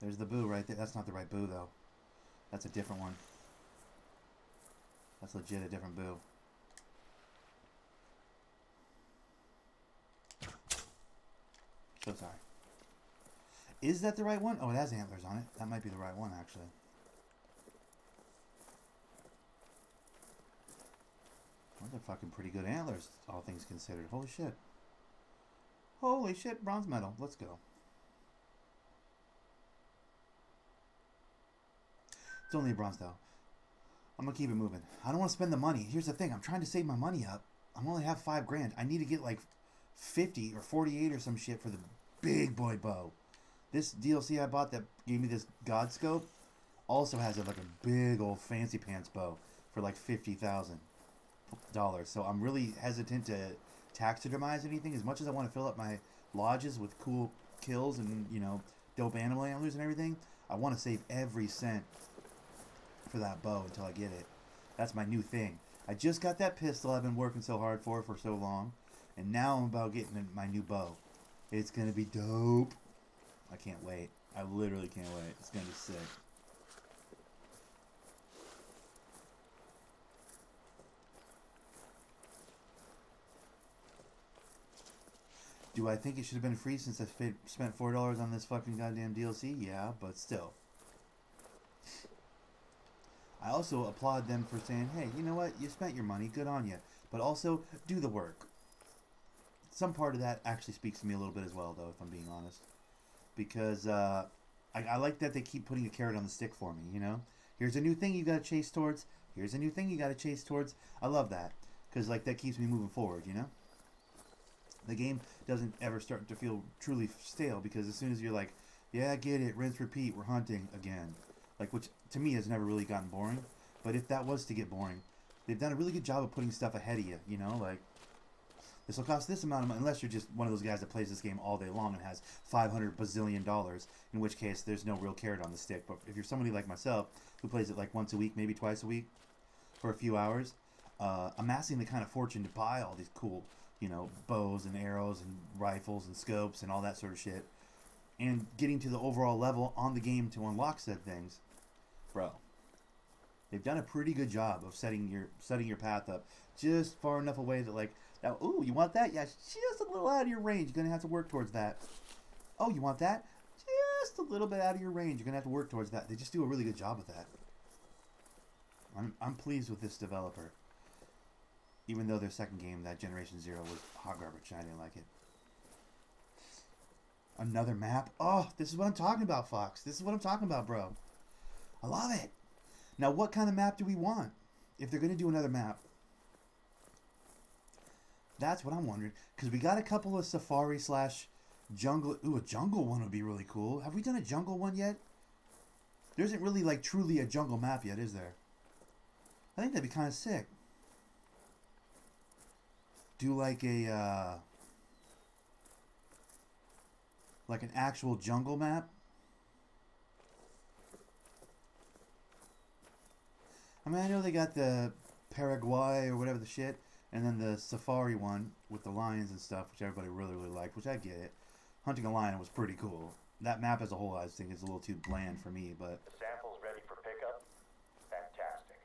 There's the boo right there. That's not the right boo, though. That's a different one. That's legit a different boo. So sorry. Is that the right one? Oh, it has antlers on it. That might be the right one, actually. Those are fucking pretty good antlers, all things considered. Holy shit. Holy shit, bronze medal. Let's go. It's only a bronze, though. I'm going to keep it moving. I don't want to spend the money. Here's the thing. I'm trying to save my money up. I only have $5 grand. I need to get like 50 or 48 or some shit for the big boy bow. This DLC I bought that gave me this god scope also has like a big old fancy pants bow for like $50,000. So I'm really hesitant to taxidermize anything. As much as I want to fill up my lodges with cool kills and, you know, dope animal antlers and everything, I want to save every cent for that bow until I get it. That's my new thing. I just got that pistol I've been working so hard for so long, and now I'm about getting my new bow. It's gonna be dope. I can't wait. I literally can't wait. It's gonna be sick. Do I think it should have been free since I spent $4 on this fucking goddamn DLC? Yeah, but still. I also applaud them for saying, hey, you know what? You spent your money. Good on you. But also, do the work. Some part of that actually speaks to me a little bit as well, though, if I'm being honest. Because I like that they keep putting a carrot on the stick for me, you know? Here's a new thing you gotta chase towards. Here's a new thing you gotta chase towards. I love that. Because, like, that keeps me moving forward, you know? The game doesn't ever start to feel truly stale because as soon as you're like, yeah, I get it, rinse, repeat, we're hunting again. Like, which to me has never really gotten boring. But if that was to get boring, they've done a really good job of putting stuff ahead of you, you know? Like, this will cost this amount of money, unless you're just one of those guys that plays this game all day long and has $500 bazillion, in which case there's no real carrot on the stick. But if you're somebody like myself who plays it like once a week, maybe twice a week, for a few hours, amassing the kind of fortune to buy all these cool, you know, bows and arrows and rifles and scopes and all that sort of shit, and getting to the overall level on the game to unlock said things, bro, they've done a pretty good job of setting your path up just far enough away that, like, now, ooh, you want that? Yeah, just a little out of your range. You're gonna have to work towards that. Oh, you want that? Just a little bit out of your range. You're gonna have to work towards that. They just do a really good job with that. I'm pleased with this developer. Even though their second game, that Generation Zero, was hot garbage. I didn't like it. Another map? Oh, this is what I'm talking about, Fox. This is what I'm talking about, bro. I love it. Now, what kind of map do we want? If they're going to do another map. That's what I'm wondering. Because we got a couple of safari / jungle. Ooh, a jungle one would be really cool. Have we done a jungle one yet? There isn't really, like, truly a jungle map yet, is there? I think that'd be kind of sick. Do like a like an actual jungle map. I mean, I know they got the Paraguay or whatever the shit, and then the safari one with the lions and stuff, which everybody really, really liked, which I get it. Hunting a lion was pretty cool. That map as a whole, I just think, is a little too bland for me, but... The sample's ready for pickup? Fantastic.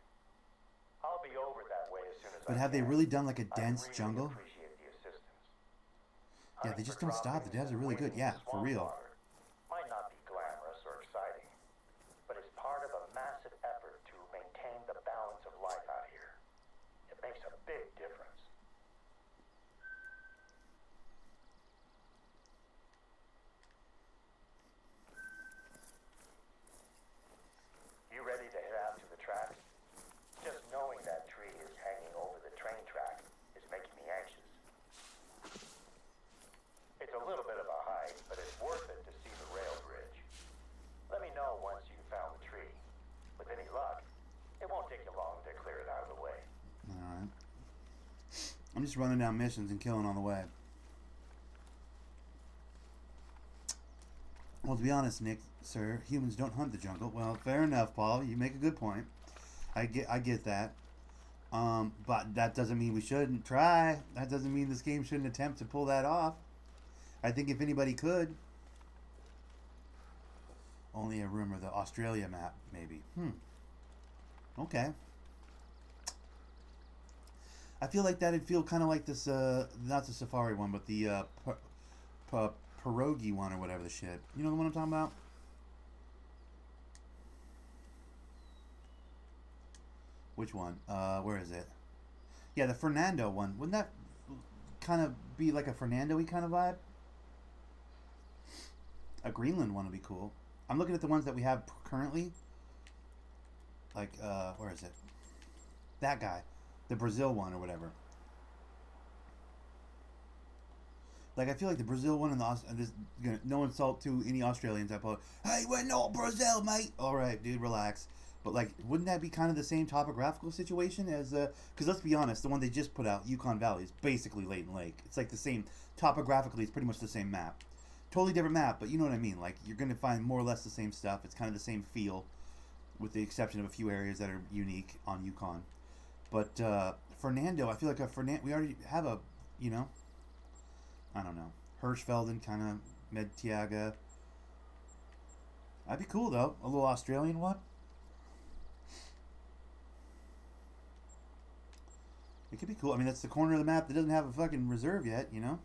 I'll be over that way as soon as But have they really done, like, a dense jungle? Appreciate the assistance. Yeah, they just don't stop. The devs are really good. Yeah, for real. Might not be glamorous or exciting, but it's part of a massive effort to maintain the balance of life out here. It makes a big difference. You ready to head out to the tracks? Just knowing that tree is hanging over the train track is making me anxious. It's a little bit of a hike, but it's worth it to see the rail bridge. Let me know once you've found the tree. With any luck, it won't take you long to clear it out of the way. Alright. I'm just running down missions and killing on the way. Well, to be honest, Nick, sir, humans don't hunt the jungle. Well, fair enough, Paul. You make a good point. I get that. But that doesn't mean we shouldn't try. That doesn't mean this game shouldn't attempt to pull that off. I think if anybody could. Only a rumor, the Australia map, maybe. Okay. I feel like that'd feel kind of like this, not the Safari one, but the pierogi one or whatever the shit. You know the one I'm talking about? Which one? Where is it? Yeah, the Fernando one. Wouldn't that kind of be like a Fernando-y kind of vibe? A Greenland one would be cool. I'm looking at the ones that we have currently. Like, where is it? That guy. The Brazil one or whatever. Like, I feel like the Brazil one and this, no insult to any Australians. I put, hey, we're not Brazil, mate. All right, dude, relax. But, like, wouldn't that be kind of the same topographical situation as, because let's be honest, the one they just put out, Yukon Valley, is basically Leighton Lake. It's like the same, topographically, it's pretty much the same map. Totally different map, but you know what I mean. Like, you're going to find more or less the same stuff. It's kind of the same feel, with the exception of a few areas that are unique on Yukon. But, Fernando, I feel like we already have a, you know, I don't know, Hirschfelden, kind of, Medtiaga. That'd be cool, though. A little Australian one. It could be cool. I mean, that's the corner of the map that doesn't have a fucking reserve yet, you know?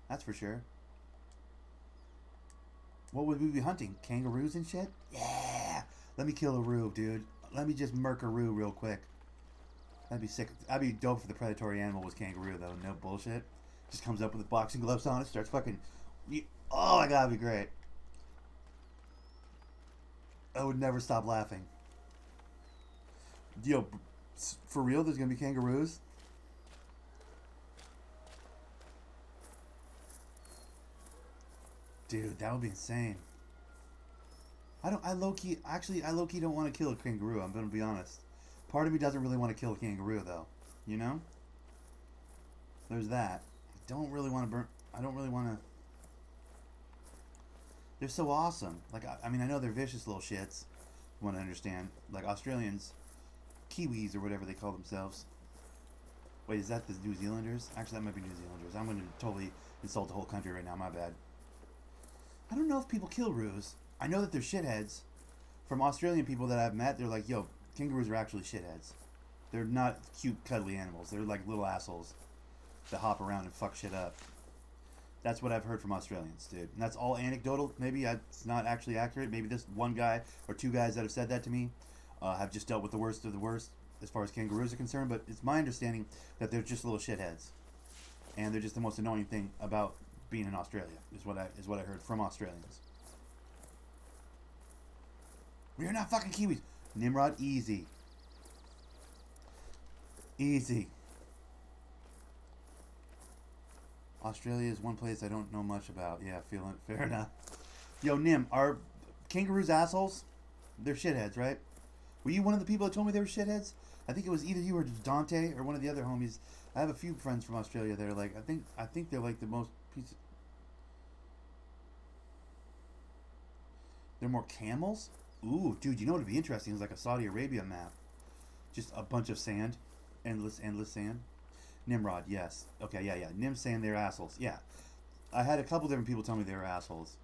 That's for sure. What would we be hunting? Kangaroos and shit? Yeah! Let me kill a roo, dude. Let me just murk a roo real quick. That'd be sick. That'd be dope for the predatory animal was kangaroo, though. No bullshit. Just comes up with boxing gloves on it, starts fucking... Oh my god, that'd be great. I would never stop laughing. Yo, for real, there's gonna be kangaroos? Dude, that would be insane. I low key don't want to kill a kangaroo. I'm gonna be honest. Part of me doesn't really want to kill a kangaroo though. You know? There's that. I don't really want to. They're so awesome. Like I mean, I know they're vicious little shits. You want to understand? Like Australians, Kiwis or whatever they call themselves. Wait, is that the New Zealanders? Actually, that might be New Zealanders. I'm gonna totally insult the whole country right now. My bad. I don't know if people kill roos. I know that they're shitheads. From Australian people that I've met, they're like, yo, kangaroos are actually shitheads. They're not cute, cuddly animals. They're like little assholes that hop around and fuck shit up. That's what I've heard from Australians, dude. And that's all anecdotal. Maybe it's not actually accurate. Maybe this one guy or two guys that have said that to me have just dealt with the worst of the worst as far as kangaroos are concerned. But it's my understanding that they're just little shitheads. And they're just the most annoying thing about being in Australia, is what I heard from Australians. We're not fucking Kiwis. Nimrod, easy. Easy. Australia is one place I don't know much about. Yeah, feeling fair enough. Yo, Nim, are kangaroos assholes? They're shitheads, right? Were you one of the people that told me they were shitheads? I think it was either you or Dante or one of the other homies. I have a few friends from Australia that are like, I think they're like the most piece. They're more camels? Ooh, dude, you know what would be interesting is like a Saudi Arabia map. Just a bunch of sand. Endless sand. Nimrod, yes. Okay, yeah. Nim's saying they're assholes. Yeah. I had a couple different people tell me they were assholes.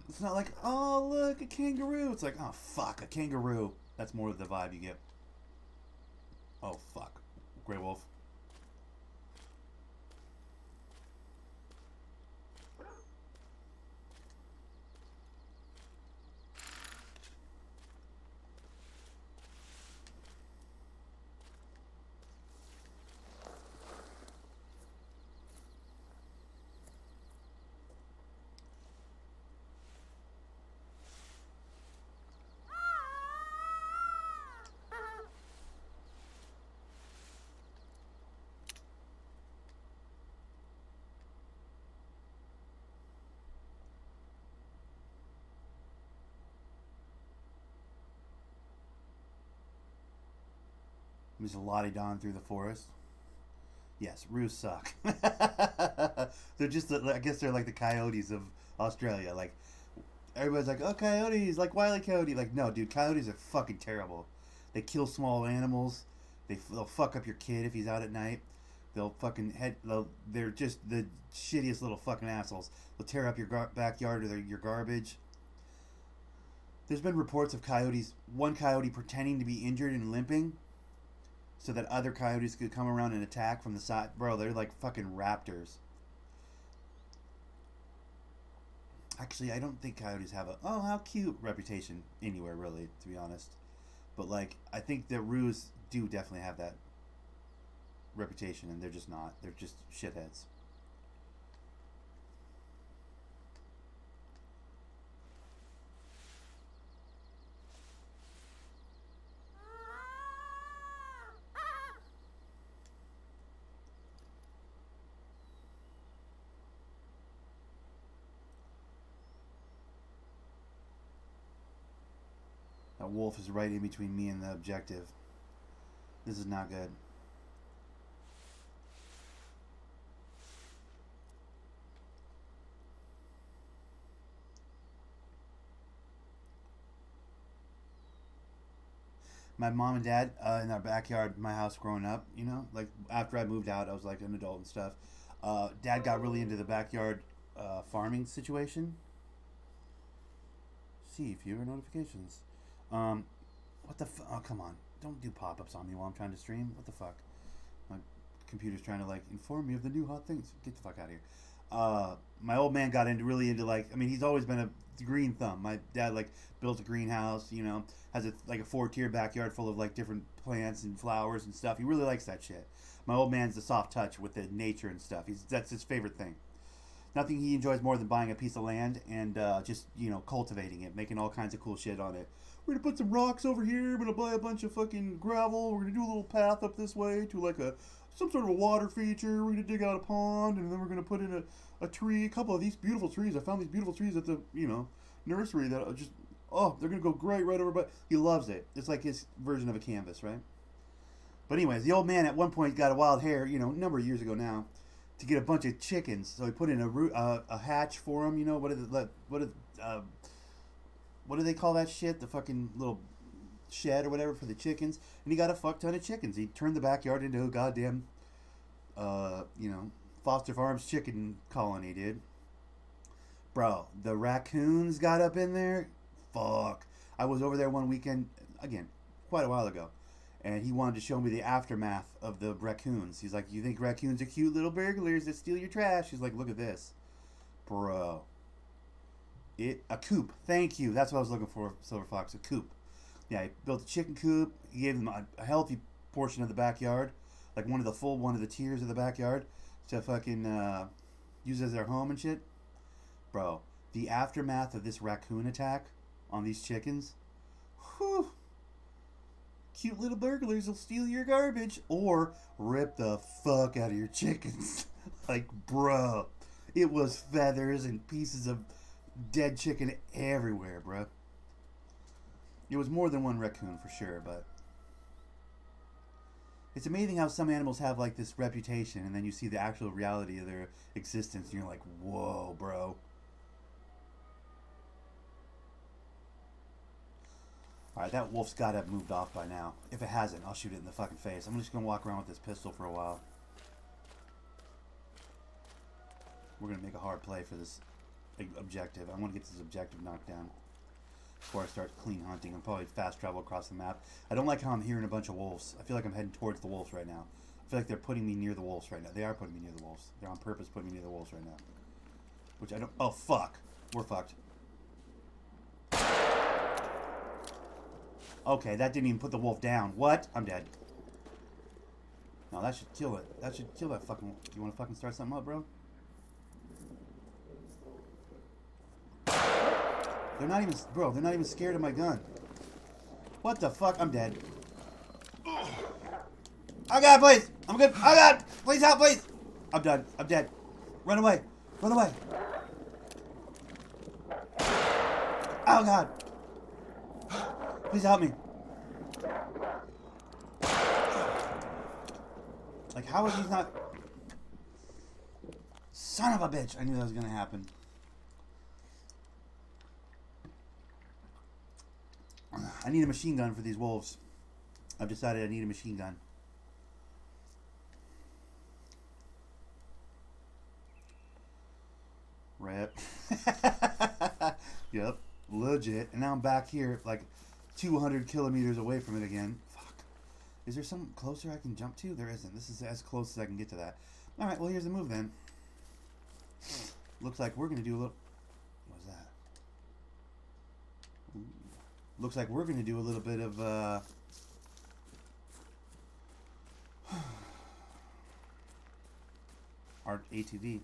It's not like, oh, look, a kangaroo. It's like, oh, fuck, a kangaroo. That's more of the vibe you get. Oh, fuck. Grey Wolf. There's a Lottie-Don through the forest. Yes, roos suck. They're just, I guess they're like the coyotes of Australia. Like, everybody's like, oh, coyotes, like Wile E. Coyote. Like, no, dude, coyotes are fucking terrible. They kill small animals. They'll fuck up your kid if he's out at night. They're just the shittiest little fucking assholes. They'll tear up your backyard or your garbage. There's been reports of one coyote pretending to be injured and limping so that other coyotes could come around and attack from the side. Bro, they're like fucking raptors. Actually, I don't think coyotes have a, oh, how cute reputation anywhere, really, to be honest. But, like, I think that roos do definitely have that reputation, and they're just not. They're just shitheads. That wolf is right in between me and the objective. This is not good. My mom and dad in our backyard, my house growing up, you know, like after I moved out, I was like an adult and stuff. Dad got really into the backyard farming situation. See fewer notifications. What the oh, come on. Don't do pop-ups on me while I'm trying to stream. What the fuck? My computer's trying to, like, inform me of the new hot things. Get the fuck out of here. My old man got really into, like, I mean, he's always been a green thumb. My dad, like, built a greenhouse, you know, has a 4-tier backyard full of, like, different plants and flowers and stuff. He really likes that shit. My old man's the soft touch with the nature and stuff. That's his favorite thing. Nothing he enjoys more than buying a piece of land and just, you know, cultivating it, making all kinds of cool shit on it. We're gonna put some rocks over here. We're gonna buy a bunch of fucking gravel. We're gonna do a little path up this way to like some sort of a water feature. We're gonna dig out a pond, and then we're gonna put in a tree. A couple of these beautiful trees. I found these beautiful trees at the, you know, nursery that are just, oh, they're gonna go great right over. But he loves it. It's like his version of a canvas, right? But anyways, the old man at one point got a wild hair, you know, a number of years ago now, to get a bunch of chickens. So he put in a hatch for them. You know, what do they call that shit? The fucking little shed or whatever for the chickens. And he got a fuck ton of chickens. He turned the backyard into a goddamn, you know, Foster Farms chicken colony, dude. Bro, the raccoons got up in there. Fuck. I was over there one weekend, again, quite a while ago. And he wanted to show me the aftermath of the raccoons. He's like, you think raccoons are cute little burglars that steal your trash? He's like, look at this. Bro. A coop. Thank you. That's what I was looking for, Silver Fox. A coop. Yeah, he built a chicken coop. He gave them a healthy portion of the backyard. Like one of the tiers of the backyard. To fucking use as their home and shit. Bro, the aftermath of this raccoon attack on these chickens. Whew. Cute little burglars will steal your garbage or rip the fuck out of your chickens. Like, bro, it was feathers and pieces of dead chicken everywhere, bro. It was more than one raccoon for sure, but it's amazing how some animals have like this reputation and then you see the actual reality of their existence and you're like, whoa, bro. Alright, that wolf's got to have moved off by now. If it hasn't, I'll shoot it in the fucking face. I'm just going to walk around with this pistol for a while. We're going to make a hard play for this objective. I want to get this objective knocked down before I start clean hunting. I'm probably fast travel across the map. I don't like how I'm hearing a bunch of wolves. I feel like I'm heading towards the wolves right now. I feel like they're putting me near the wolves right now. They are putting me near the wolves. They're on purpose putting me near the wolves right now. Which I don't... Oh, fuck. We're fucked. Okay, that didn't even put the wolf down. What? I'm dead. No, that should kill it. That should kill that fucking... You want to fucking start something up, bro? They're not even... Bro, they're not even scared of my gun. What the fuck? I'm dead. Oh, God, please! I'm good. Oh, God! Please help, please! I'm done. I'm dead. Run away. Run away. Oh, God. Please help me. Like, how is he not... Son of a bitch. I knew that was going to happen. I need a machine gun for these wolves. I've decided I need a machine gun. Rip. Yep. Legit. And now I'm back here, like 200 kilometers away from it again. Fuck. Is there something closer I can jump to? There isn't. This is as close as I can get to that. Alright, well, here's the move then. Looks like we're going to do a little... What was that? Ooh. Looks like we're going to do a little bit of... our ATV.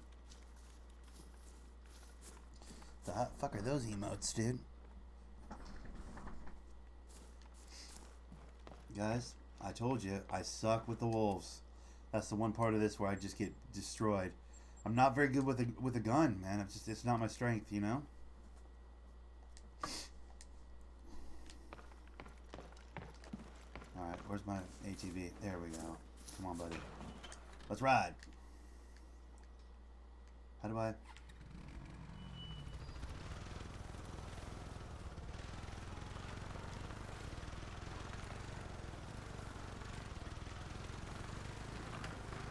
The hot fuck are those emotes, dude? Guys, I told you, I suck with the wolves. That's the one part of this where I just get destroyed. I'm not very good with a gun, man. It's not my strength, you know? Alright, where's my ATV? There we go. Come on, buddy. Let's ride. How do I...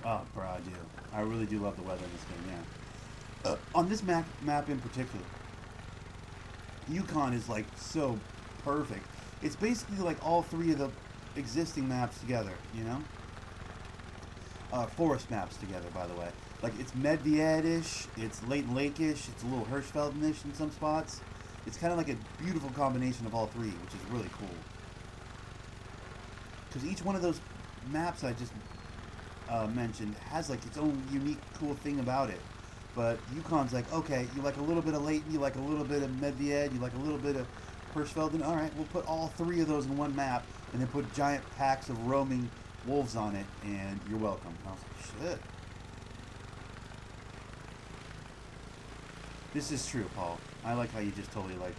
Oh, bro, I do. I really do love the weather in this game, yeah. On this map in particular, Yukon is, like, so perfect. It's basically like all three of the existing maps together, you know? Forest maps together, by the way. Like, it's Medveded-ish, it's Leighton Lake-ish, it's a little Hirschfelden-ish in some spots. It's kind of like a beautiful combination of all three, which is really cool. Because each one of those maps I just... mentioned has like its own unique cool thing about it. But Yukon's like, okay, you like a little bit of Leighton, you like a little bit of Medved, you like a little bit of Hirschfelden. All right, we'll put all three of those in one map, and then put giant packs of roaming wolves on it, and you're welcome. And I was like, shit. This is true, Paul. I like how you just totally, like,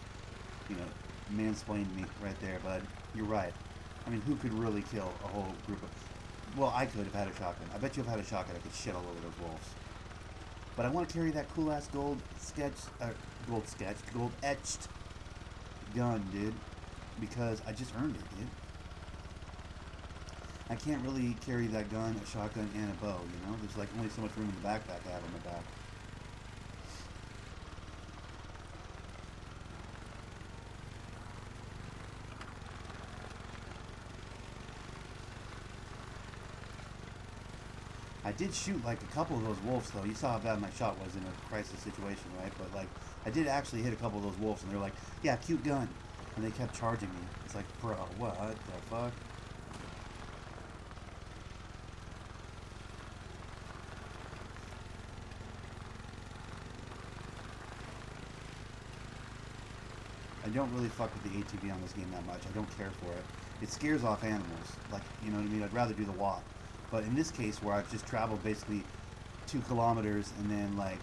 you know, mansplained me right there, but you're right. I mean, who could really kill a whole group of... Well, I could have had a shotgun. I bet you if I had a shotgun, I could shit all over those wolves. But I want to carry that cool-ass gold etched gun, dude. Because I just earned it, dude. I can't really carry that gun, a shotgun, and a bow, you know? There's, like, only so much room in the backpack I have on my back. I did shoot like a couple of those wolves though. You saw how bad my shot was in a crisis situation, right? But like, I did actually hit a couple of those wolves, and they're like, "Yeah, cute gun," and they kept charging me. It's like, bro, what the fuck? I don't really fuck with the ATV on this game that much. I don't care for it. It scares off animals. Like, you know what I mean? I'd rather do the walk. But in this case, where I've just traveled basically 2 kilometers and then, like,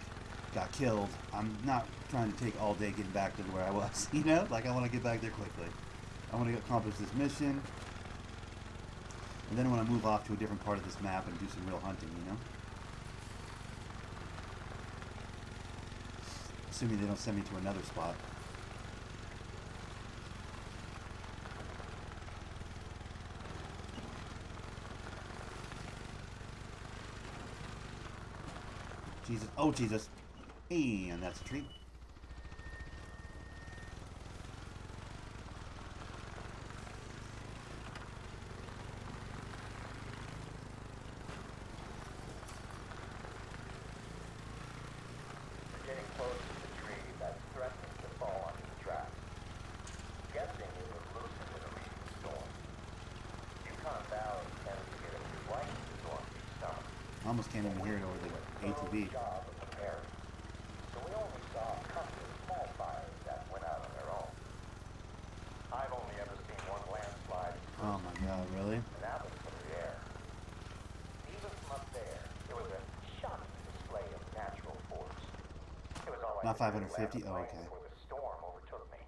got killed, I'm not trying to take all day getting back to where I was, you know? Like, I want to get back there quickly. I want to accomplish this mission. And then I want to move off to a different part of this map and do some real hunting, you know? Assuming they don't send me to another spot. Jesus. Oh, Jesus. And that's a tree. We're getting close to the tree that's threatening to fall onto the tracks. Guessing it was loosened in a recent storm. Yukon Valley tends to get a few lightning storms each summer. Almost can't even hear it over the ATV. Job of preparing. So we only saw a couple of small fires that went out on their own. I've only ever seen one landslide. Oh my god, really? And that was from the air. Even from up there, it was a shocking display of natural force. It was all I Not could do to 550? land Oh, the plane okay. before the storm overtook me.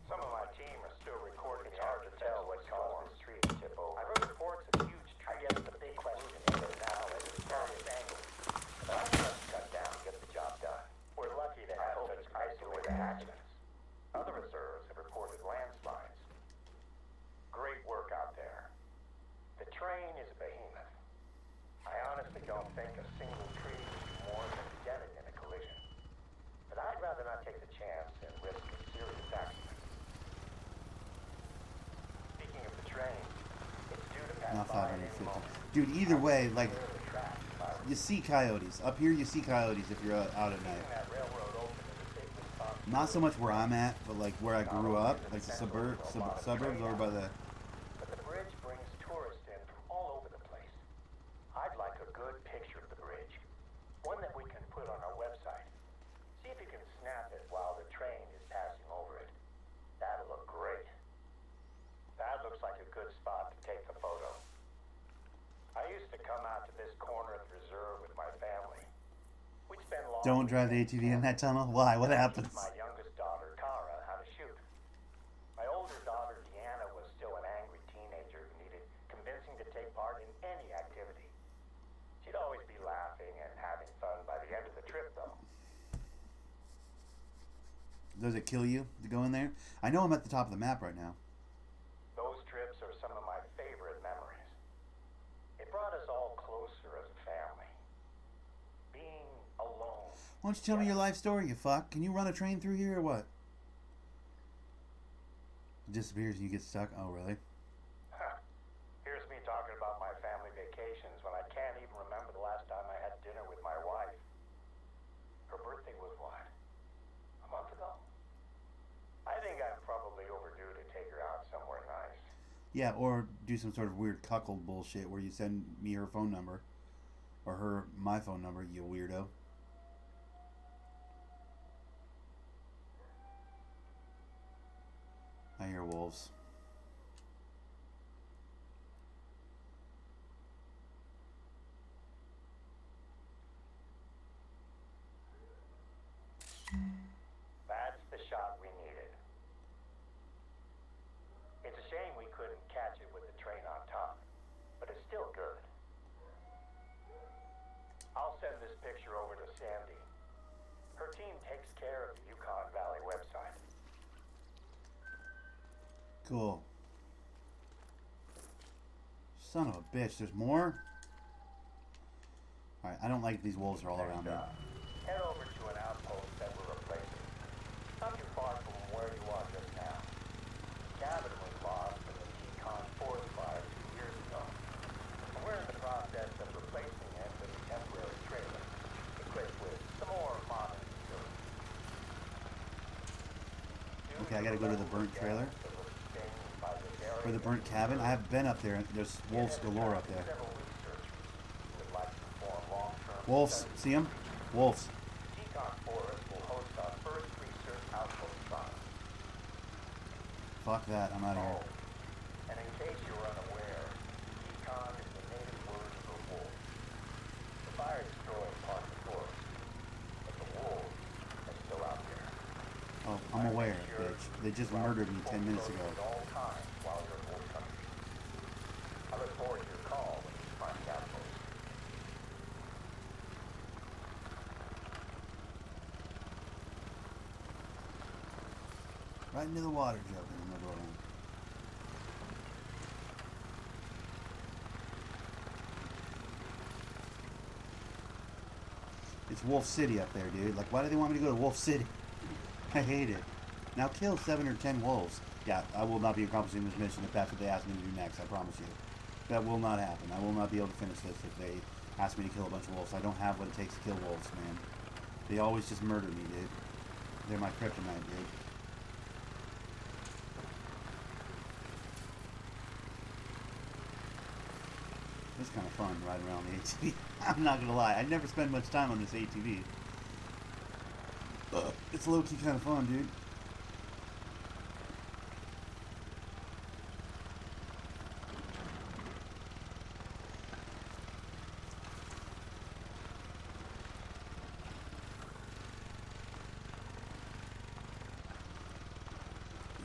Some of my team are still recording. It's hard to tell what caused this tree to tip over. I heard reports of huge trees. I guess the big question is now is the farthest angle. But I must cut down to get the job done. We're lucky to have such isolated accidents. Other reserves have reported landslides. Great work out there. The train is a behemoth. I honestly don't think a single tree would do more than dent it in a collision. But I'd rather not take the chance and risk a serious accident. Speaking of the train, it's due to pass Not by at any 550. moment. Dude, either way, like, Clear the track by you see coyotes. Up here, you see coyotes if you're out at night. keeping that railroad open is a big responsibility. Not so much where I'm at, but like where I grew up, like the suburbs over by the... But the bridge brings tourists in from all over the place. I'd like a good picture of the bridge. One that we can put on our website. See if you can snap it while the train is passing over it. That'll look great. That looks like a good spot to take the photo. I used to come out to this corner of the reserve with my family. We'd spend long Don't drive the ATV in that tunnel? Why? What happens? my youngest daughter, Kara, how to shoot. My older daughter, Deanna, was still an angry teenager who needed convincing to take part in any activity. She'd always be laughing and having fun by the end of the trip, though. Does it kill you to go in there? I know I'm at the top of the map right now. Those trips are some of my favorite memories. It brought us all closer as a family. Being alone. Why don't you tell me your life story, you fuck? Can you run a train through here or what? It disappears and you get stuck? Oh, really? Huh. Here's me talking about my family vacations when I can't even remember the last time I had dinner with my wife. Her birthday was what? A month ago? I think I'm probably overdue to take her out somewhere nice. Yeah, or do some sort of weird cuckold bullshit where you send me her phone number. Or her, my phone number, you weirdo. I hear wolves. That's the shot we needed. It's a shame we couldn't catch it with the train on top, but it's still good. I'll send this picture over to Sandy. Her team takes care of the Yukon Valley website. Cool. Son of a bitch, there's more? Alright, I don't like these wolves are all around me. Head over to an outpost that we're replacing. Not too far from where you are just now. The cabin was lost in the Yukon forest fire 2 years ago. And we're in the process of replacing it with a temporary trailer, equipped with some more modern facilities. Okay, I gotta go to the burnt trailer. Or the burnt cabin. I have been up there. There's wolves galore up there. Wolves. See them? Wolves. Yukon Forest will host our first research outpost trial. Fuck that. I'm out of here. And in case you're unaware, Yukon is the native word for wolf. The fire destroyed part of the forest, but the wolves are still out there. Oh, I'm aware, bitch. They just murdered me 10 minutes ago. At all times while you're in wolf country. I look forward to your call when you find the outpost. Right into the water, Joe. I'm gonna go around. It's Wolf City up there, dude. Like, why do they want me to go to Wolf City? I hate it. Now kill 7 or 10 wolves. Yeah, I will not be accomplishing this mission if that's what they ask me to do next, I promise you. That will not happen. I will not be able to finish this if they ask me to kill a bunch of wolves. I don't have what it takes to kill wolves, man. They always just murder me, dude. They're my kryptonite, dude. It's kind of fun riding around the ATV. I'm not gonna lie, I never spend much time on this ATV. It's low-key kind of fun, dude.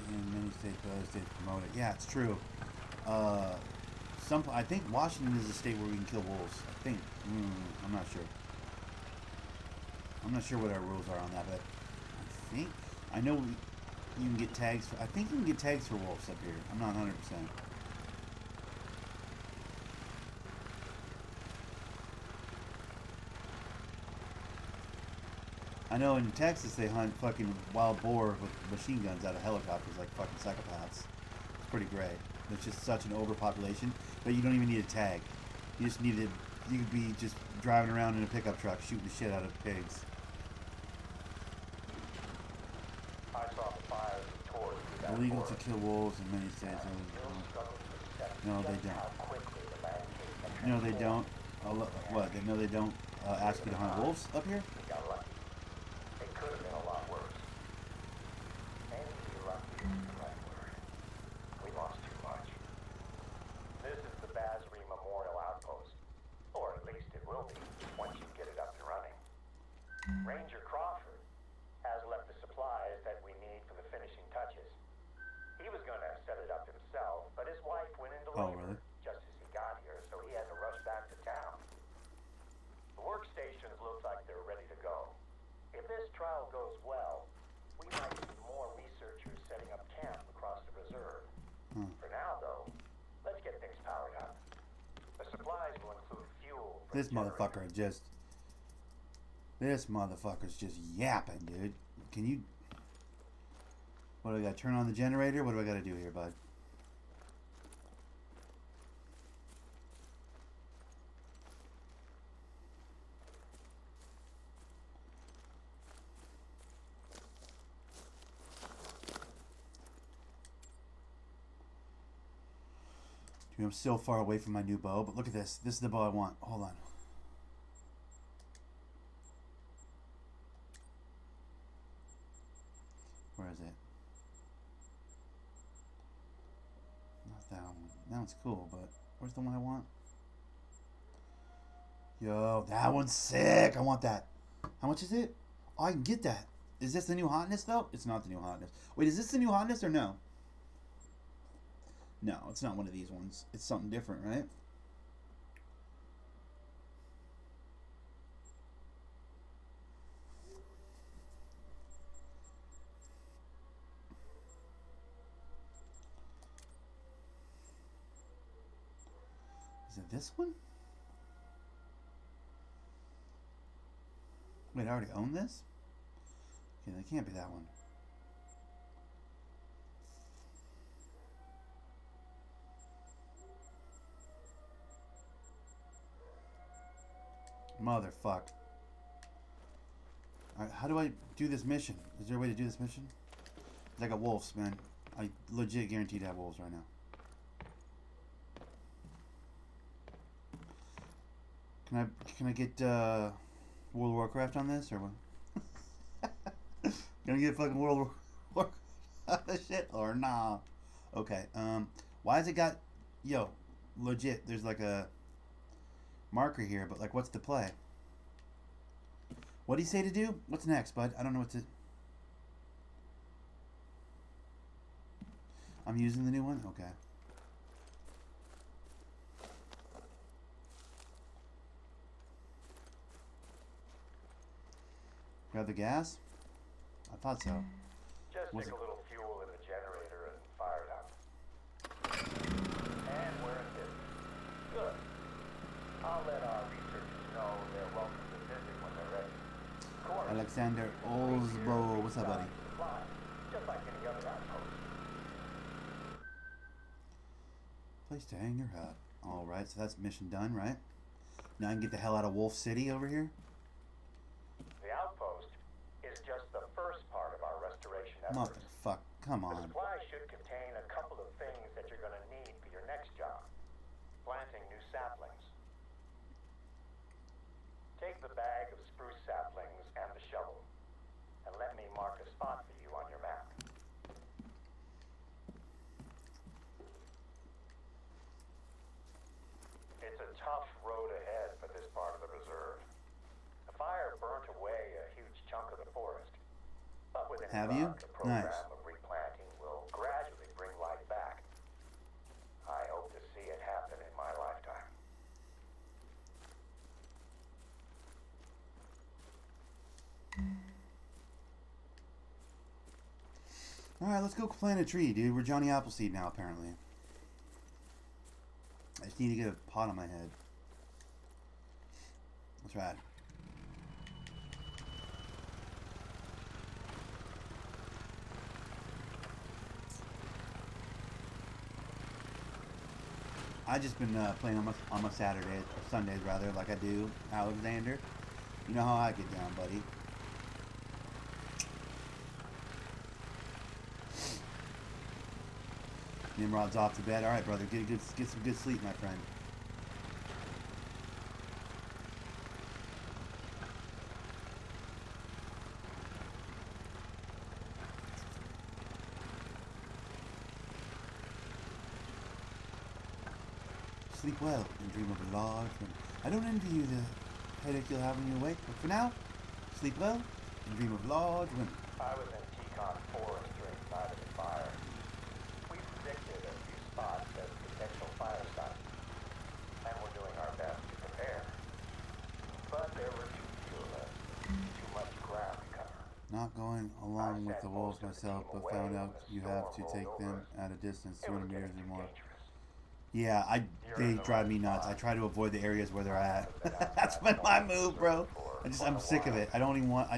And many states, other states promote it. Yeah, it's true. I think Washington is a state where we can kill wolves. I think. I'm not sure. I'm not sure what our rules are on that, but I know you can get tags. I think you can get tags for wolves up here. I'm not 100%. I know in Texas they hunt fucking wild boar with machine guns out of helicopters like fucking psychopaths. It's pretty great. There's just such an overpopulation, but you don't even need a tag. You just need to. You could be just driving around in a pickup truck shooting the shit out of pigs. I saw the fires and tore through that Illegal forest. to kill wolves in many states. No, they don't. No, they don't. What? No, they don't ask you to hunt wolves up here? We got lucky. It could have been a lot worse. Maybe lucky is the right word. We lost too much. This is the Basri Memorial Outpost. Or at least it will be, once you get it up and running. Ranger Crawford has left the supplies that we need for the finishing touches. He was going to set it up himself, but his wife went into labor really? just as he got here, so he had to rush back to town. The workstations look like they're ready to go. If this trial goes well, we might see more researchers setting up camp across the reserve. For now, though, let's get things powered up. The supplies will include fuel. For This the generator. This motherfucker's just yapping, dude. Can you... What do I got? Turn on the generator? What do I got to do here, bud? Dude, I'm so far away from my new bow, but look at this. This is the bow I want. Hold on. Where is it? That one's cool, but where's the one I want? Yo, that one's sick. I want that. How much is it? Oh, I can get that. Is this the new hotness, though? It's not the new hotness. Wait, is this the new hotness or no? No, it's not one of these ones. It's something different, right? Is it this one? Wait, I already own this? Okay, that can't be that one. Motherfuck. Alright, how do I do this mission? Is there a way to do this mission? I got wolves, man. I legit guarantee to have wolves right now. Can I get World of Warcraft on this or what? Can I get fucking World of Warcraft on this shit or nah? Okay. Why has it got legit? There's like a marker here, but like, what's the play? What do you say to do? What's next, bud? I don't know what to. I'm using the new one? Okay. Grab the gas? I thought so. Just stick a little fuel in the generator and fire it up. And we're in business. Good. I'll let our researchers know they're welcome to visit when they're ready. Of course, Alexander Olsbo. What's up, buddy? Just like any other outpost. Place to hang your hat. Alright, so that's mission done, right? Now I can get the hell out of Wolf City over here? The outpost is just the first part of our restoration efforts. Motherfuck, come The on. supply should contain a couple of things that you're going to need for your next job. Planting new saplings. Take the bag of spruce saplings and the shovel, and let me mark a spot for you on your map. It's a tough road ahead for this part of the reserve. The fire burnt away a huge chunk of the forest, but within Have you? the program Nice. of replanting will gradually bring life back. I hope to see it happen in my lifetime. Alright, let's go plant a tree, dude. We're Johnny Appleseed now, apparently. I just need to get a pot on my head. That's right. I just been playing on my Saturdays, or Sundays rather, like I do, Alexander. You know how I get down, buddy. Nimrod's off to bed. All right, brother, get some good sleep, my friend. Sleep well and dream of a large one. I don't envy you the headache you'll have when you awake, but for now, sleep well and dream of large women. I was in Teton Forest during the night of the fire. We predicted a few spots as potential fire sites, and we're doing our best to prepare. But there were too few of us, too much ground to cover. Not going along with the wolves myself, but found out you have to take them at a distance, 200 meters or more. Yeah, they drive me nuts. I try to avoid the areas where they're at. That's been my move, bro. I'm sick of it. I don't even want.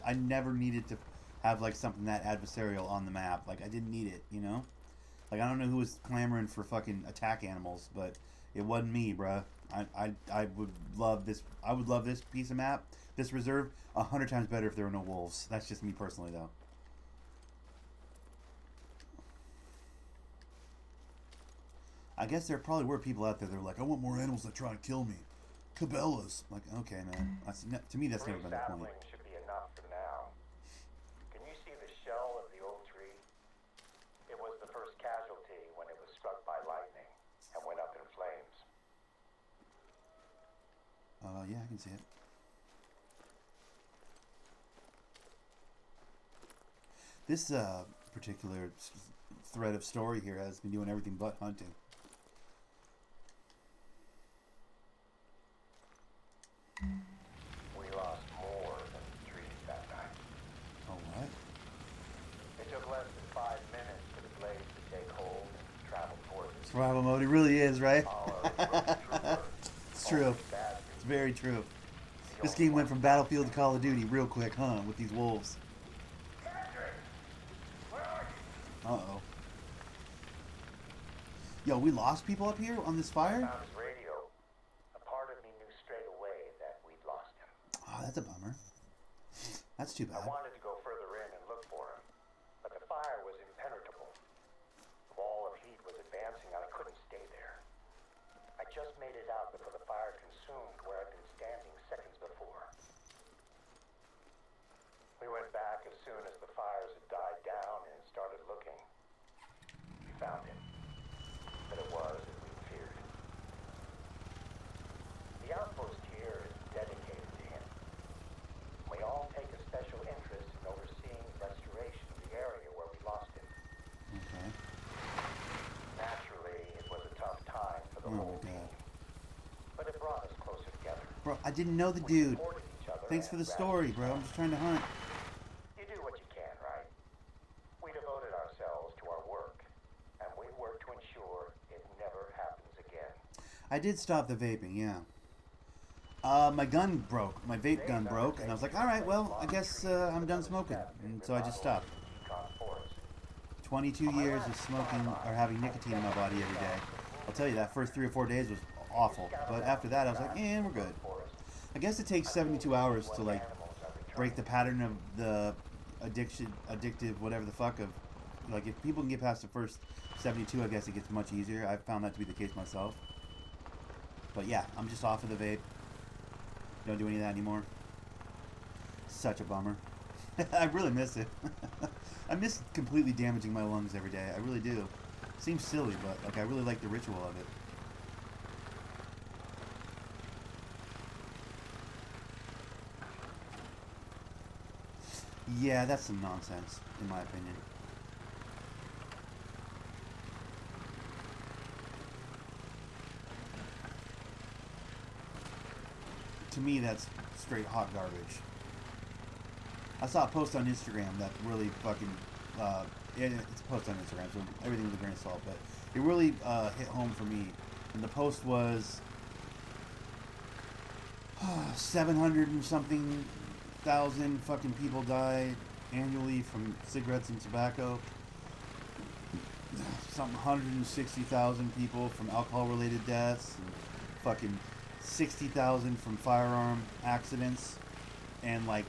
I never needed to have like something that adversarial on the map. Like I didn't need it, you know. Like I don't know who was clamoring for fucking attack animals, but it wasn't me, bro. I would love this. I would love this piece of map, this reserve, 100 times better if there were no wolves. That's just me personally, though. I guess there probably were people out there that were like, I want more animals that try to kill me. Cabela's. Like, okay, man. To me, that's never been the point. Sapling should be enough for now. Can you see the shell of the old tree? It was the first casualty when it was struck by lightning. Oh, yeah, I can see it. This particular thread of story here has been doing everything but hunting. We lost more than trees that night. Oh, what? It took less than 5 minutes for the blaze to take hold and travel towards us. Survival mode, it really is, right? It's true. It's very true. This game went from Battlefield to Call of Duty real quick, huh? With these wolves. Uh-oh. Yo, we lost people up here on this fire? Found his radio. A part of me knew straight away that we'd lost him. Oh, that's a bummer. That's too I bad. wanted to go further in and look for him, but the fire was impenetrable. The wall of heat was advancing and I couldn't stay there. I just made it out before the fire consumed where I'd been standing seconds before. We went back as soon as the fires had died down and started looking. We found him. But it was as we feared. The outpost here is dedicated to him. We all take a special interest in overseeing restoration of the area where we lost him. Okay. Naturally, it was a tough time for the Oh whole my team. god. But it brought us closer together. Bro, I didn't know the We dude. supported each other Thanks for and the story, bro. I'm just trying to hunt. You do what you can, right? We devoted ourselves to our work, and we work to ensure it never happens again. I did stop the vaping, yeah. My gun broke. My vape gun broke, and I was like, alright, well, I guess I'm done smoking. And so I just stopped. 22 years of smoking or having nicotine in my body every day. I'll tell you, that first 3 or 4 days was awful. But after that, I was like, we're good. I guess it takes 72 hours to, like, break the pattern of the addictive, whatever the fuck of, like, if people can get past the first 72, I guess it gets much easier. I've found that to be the case myself. But yeah, I'm just off of the vape. Don't do any of that anymore. Such a bummer. I really miss it. I miss completely damaging my lungs every day. I really do. Seems silly, but like I really like the ritual of it. Yeah, that's some nonsense, in my opinion. To me, that's straight hot garbage. I saw a post on Instagram that really fucking, it's a post on Instagram, so everything with a grain of salt, but it really hit home for me. And the post was 700 and something thousand fucking people die annually from cigarettes and tobacco. Something 160,000 people from alcohol-related deaths, and fucking 60,000 from firearm accidents, and like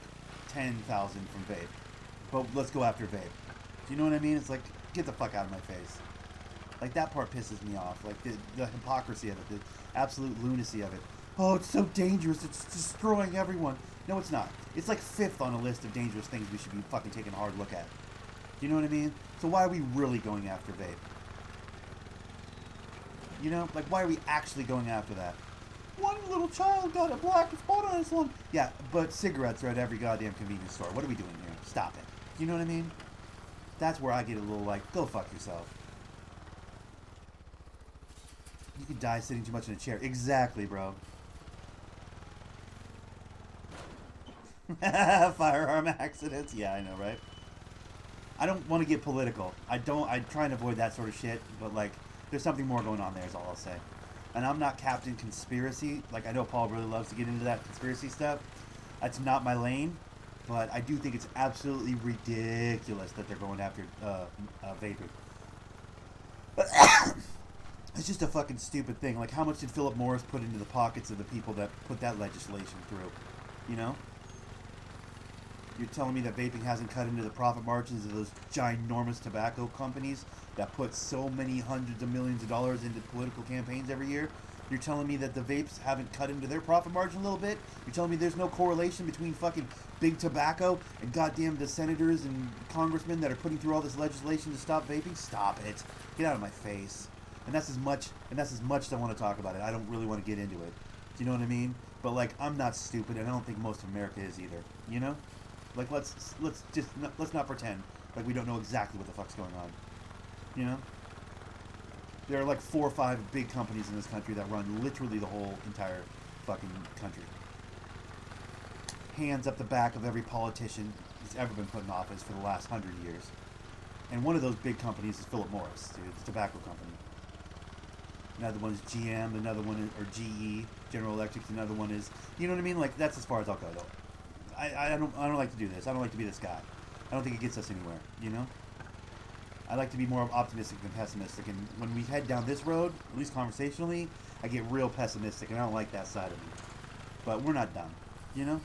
10,000 from vape. But let's go after vape. Do you know what I mean? It's like, get the fuck out of my face. Like, that part pisses me off. Like, the hypocrisy of it, the absolute lunacy of it. Oh, it's so dangerous, it's destroying everyone. No, it's not. It's like 5th on a list of dangerous things we should be fucking taking a hard look at. Do you know what I mean? So why are we really going after vape? You know? Like, why are we actually going after that? One little child got a black spot on his lung. Yeah, but cigarettes are at every goddamn convenience store. What are we doing here? Stop it. You know what I mean? That's where I get a little like, go fuck yourself. You could die sitting too much in a chair. Exactly, bro. Firearm accidents. Yeah, I know, right? I don't want to get political. I try and avoid that sort of shit, but like, there's something more going on there is all I'll say. And I'm not Captain Conspiracy. Like, I know Paul really loves to get into that conspiracy stuff. That's not my lane. But I do think it's absolutely ridiculous that they're going after vaping. It's just a fucking stupid thing. Like, how much did Philip Morris put into the pockets of the people that put that legislation through? You know? You're telling me that vaping hasn't cut into the profit margins of those ginormous tobacco companies that put so many hundreds of millions of dollars into political campaigns every year? You're telling me that the vapes haven't cut into their profit margin a little bit? You're telling me there's no correlation between fucking big tobacco and goddamn the senators and congressmen that are putting through all this legislation to stop vaping? Stop it. Get out of my face. And that's as much as I want to talk about it. I don't really want to get into it. Do you know what I mean? But like, I'm not stupid, and I don't think most of America is either. You know, like let's not pretend like we don't know exactly what the fuck's going on. You know, there are like 4 or 5 big companies in this country that run literally the whole entire fucking country. Hands up the back of every politician that's ever been put in office for the last 100 years. And one of those big companies is Philip Morris, dude, the tobacco company. Another one is GM, another one is, or GE, General Electric, another one is, you know what I mean? Like, that's as far as I'll go, though. I don't like to do this. I don't like to be this guy. I don't think it gets us anywhere, you know? I like to be more optimistic than pessimistic, and when we head down this road, at least conversationally, I get real pessimistic, and I don't like that side of me. But we're not done, you know?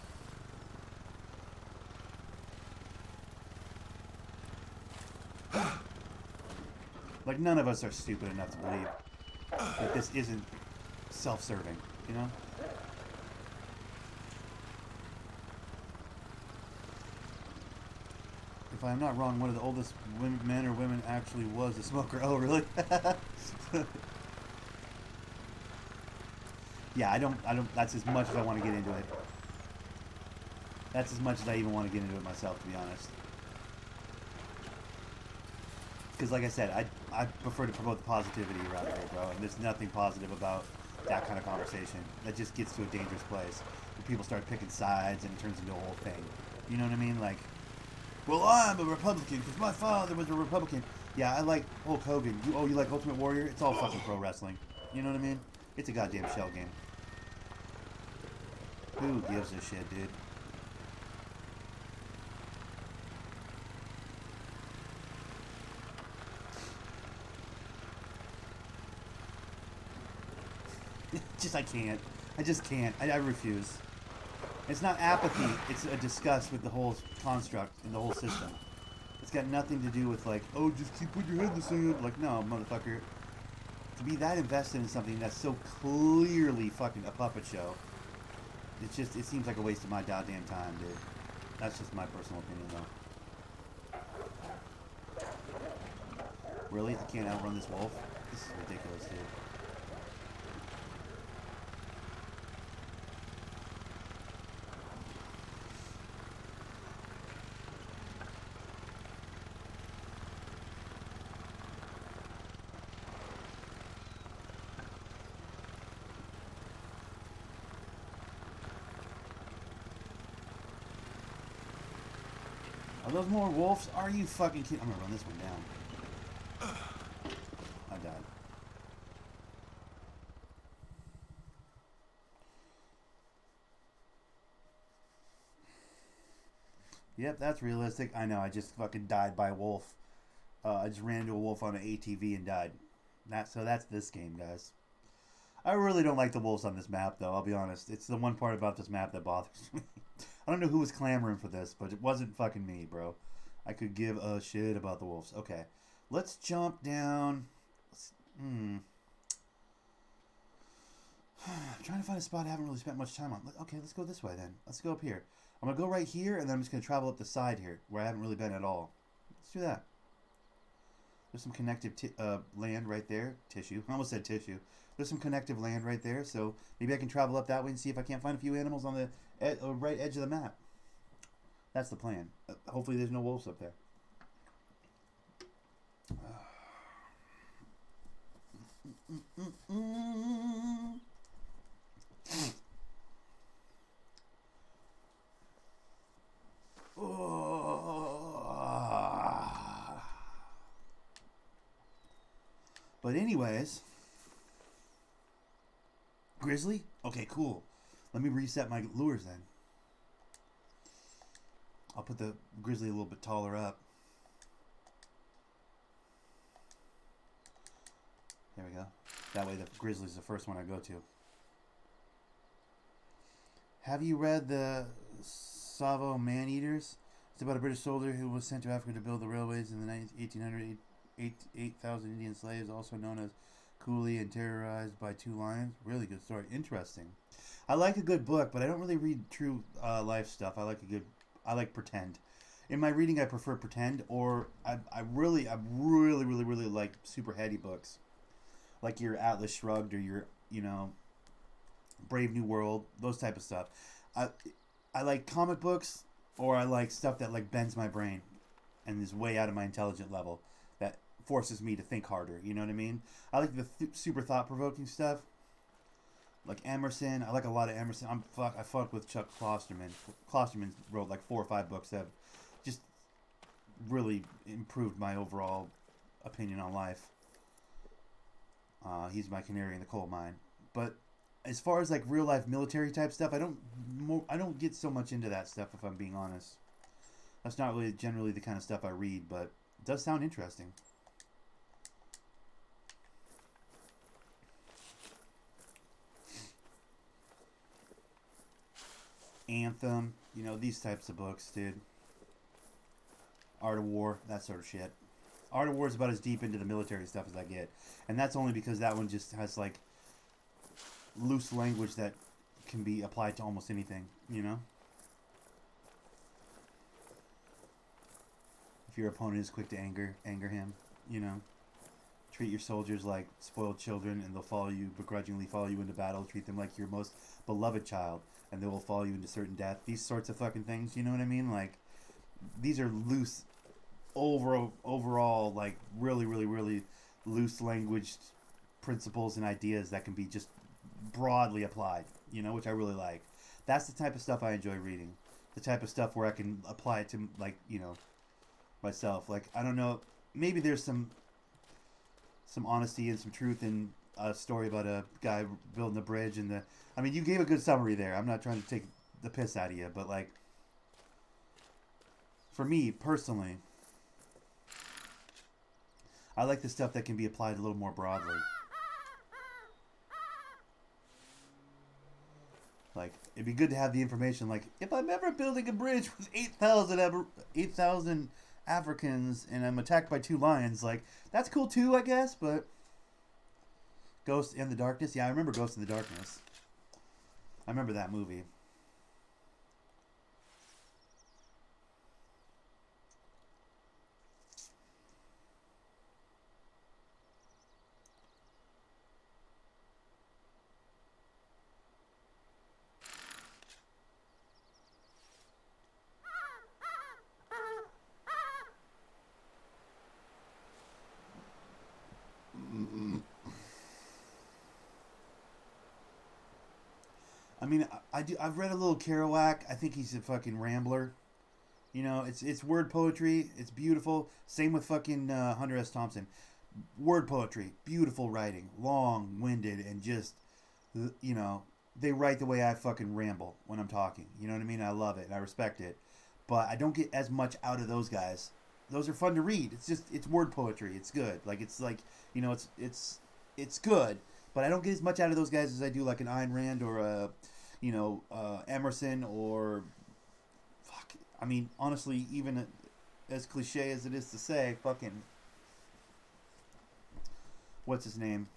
Like, none of us are stupid enough to believe that this isn't self-serving, you know? If I'm not wrong, one of the oldest men or women actually was a smoker. Oh, really? Yeah, I don't, that's as much as I want to get into it. That's as much as I even want to get into it myself, to be honest. Because like I said, I prefer to promote the positivity around here, bro. And there's nothing positive about that kind of conversation. That just gets to a dangerous place. Where people start picking sides and it turns into a whole thing. You know what I mean? Like, well, I'm a Republican because my father was a Republican. Yeah, I like Hulk Hogan. You like Ultimate Warrior? It's all fucking pro wrestling. You know what I mean? It's a goddamn shell game. Who gives a shit, dude? I can't. I just can't. I refuse. It's not apathy. It's a disgust with the whole construct and the whole system. It's got nothing to do with like, oh, just keep putting your head in the sand. Like, no, motherfucker. To be that invested in something that's so clearly fucking a puppet show, it seems like a waste of my goddamn time, dude. That's just my personal opinion, though. Really? I can't outrun this wolf? This is ridiculous, dude. Are those more wolves? Are you fucking kidding? I'm gonna run this one down. I died. Yep, that's realistic. I know, I just fucking died by a wolf. I just ran into a wolf on an ATV and died. So that's this game, guys. I really don't like the wolves on this map, though, I'll be honest. It's the one part about this map that bothers me. I don't know who was clamoring for this, but it wasn't fucking me, bro. I could give a shit about the wolves. Okay, let's jump down. I'm trying to find a spot I haven't really spent much time on. Okay, let's go this way then. Let's go up here. I'm going to go right here, and then I'm just going to travel up the side here, where I haven't really been at all. Let's do that. There's some connective land right there. Tissue. I almost said tissue. There's some connective land right there, so maybe I can travel up that way and see if I can't find a few animals on the right edge of the map. That's the plan. Hopefully there's no wolves up there. But anyways, grizzly? Okay, cool. Let me reset my lures then. I'll put the grizzly a little bit taller up. There we go. That way the grizzly's the first one I go to. Have you read the Savo Man-Eaters? It's about a British soldier who was sent to Africa to build the railways in the 1800s. 8,000 Indian slaves, also known as coolie, and terrorized by 2 lions. Really good story. Interesting. I like a good book, but I don't really read true life stuff. I like pretend. In my reading, I prefer pretend, or I really like super heady books, like your Atlas Shrugged or your Brave New World, those type of stuff. I I like comic books, or I like stuff that like bends my brain and is way out of my intelligent level, that forces me to think harder. You know what I mean? I like the super thought provoking stuff, like Emerson. I like a lot of Emerson. I fuck with Chuck Klosterman. Klosterman wrote like 4 or 5 books that have just really improved my overall opinion on life. He's my canary in the coal mine. But as far as like real life military type stuff, I don't get so much into that stuff, if I'm being honest. That's not really generally the kind of stuff I read, but it does sound interesting. Anthem, you know, these types of books, dude. Art of War, that sort of shit. Art of War is about as deep into the military stuff as I get. And that's only because that one just has like loose language that can be applied to almost anything, you know? If your opponent is quick to anger him, you know? Treat your soldiers like spoiled children, and they'll begrudgingly follow you into battle. Treat them like your most beloved child, and they will follow you into certain death. These sorts of fucking things, you know what I mean? Like, these are loose, overall, like, really, really, really loose language principles and ideas that can be just broadly applied, you know, which I really like. That's the type of stuff I enjoy reading. The type of stuff where I can apply it to, like, you know, myself. Like, I don't know, maybe there's some honesty and some truth in a story about a guy building a bridge, and I mean, you gave a good summary there. I'm not trying to take the piss out of you, but like, for me personally, I like the stuff that can be applied a little more broadly. Like, it'd be good to have the information, like, if I'm ever building a bridge with 8,000 Africans and I'm attacked by 2 lions, like, that's cool too, I guess, but Ghost in the Darkness, yeah, I remember Ghost in the Darkness. I remember that movie. I mean, I've read a little Kerouac. I think he's a fucking rambler. You know, it's word poetry. It's beautiful. Same with fucking Hunter S. Thompson. Word poetry, beautiful writing, long-winded, and just, you know, they write the way I fucking ramble when I'm talking. You know what I mean? I love it and I respect it, but I don't get as much out of those guys. Those are fun to read. It's word poetry. It's good. Like, you know, it's good, but I don't get as much out of those guys as I do like an Ayn Rand or a, you know, Emerson or, fuck. I mean, honestly, even as cliche as it is to say, fucking, what's his name?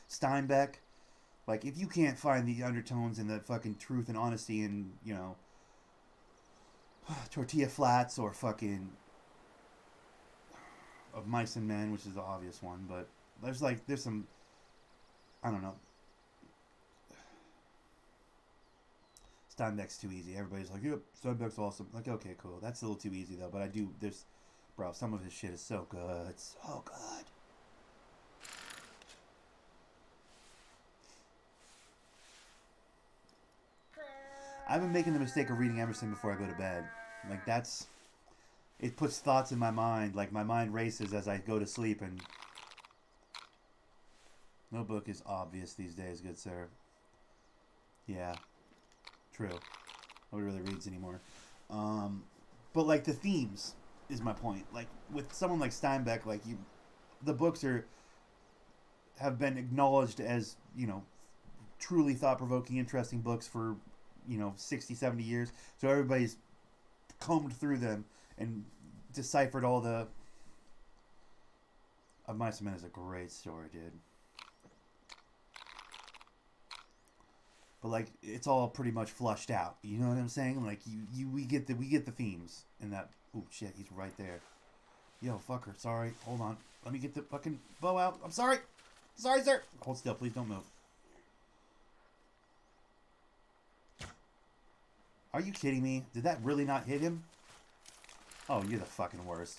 Steinbeck. Like, if you can't find the undertones and the fucking truth and honesty in, you know, Tortilla Flats or fucking Of Mice and Men, which is the obvious one, but there's some, I don't know. Steinbeck's too easy. Everybody's like, yep, Steinbeck's awesome. Like, okay, cool. That's a little too easy, though. But bro, some of his shit is so good. It's so good. I've been making the mistake of reading Emerson before I go to bed. Like, it puts thoughts in my mind. Like, my mind races as I go to sleep, and no book is obvious these days, good sir. Yeah. True. Nobody really reads anymore. But like the themes is my point. Like with someone like Steinbeck, like the books have been acknowledged as, you know, truly thought-provoking, interesting books for, you know, 60, 70 years. So everybody's combed through them and deciphered all the. Of Mice and Men is a great story, dude. But like, it's all pretty much flushed out. You know what I'm saying? Like, we get the themes in that. Oh shit, he's right there. Yo, fucker. Sorry. Hold on. Let me get the fucking bow out. I'm sorry. Sorry, sir. Hold still, please. Don't move. Are you kidding me? Did that really not hit him? Oh, you're the fucking worst.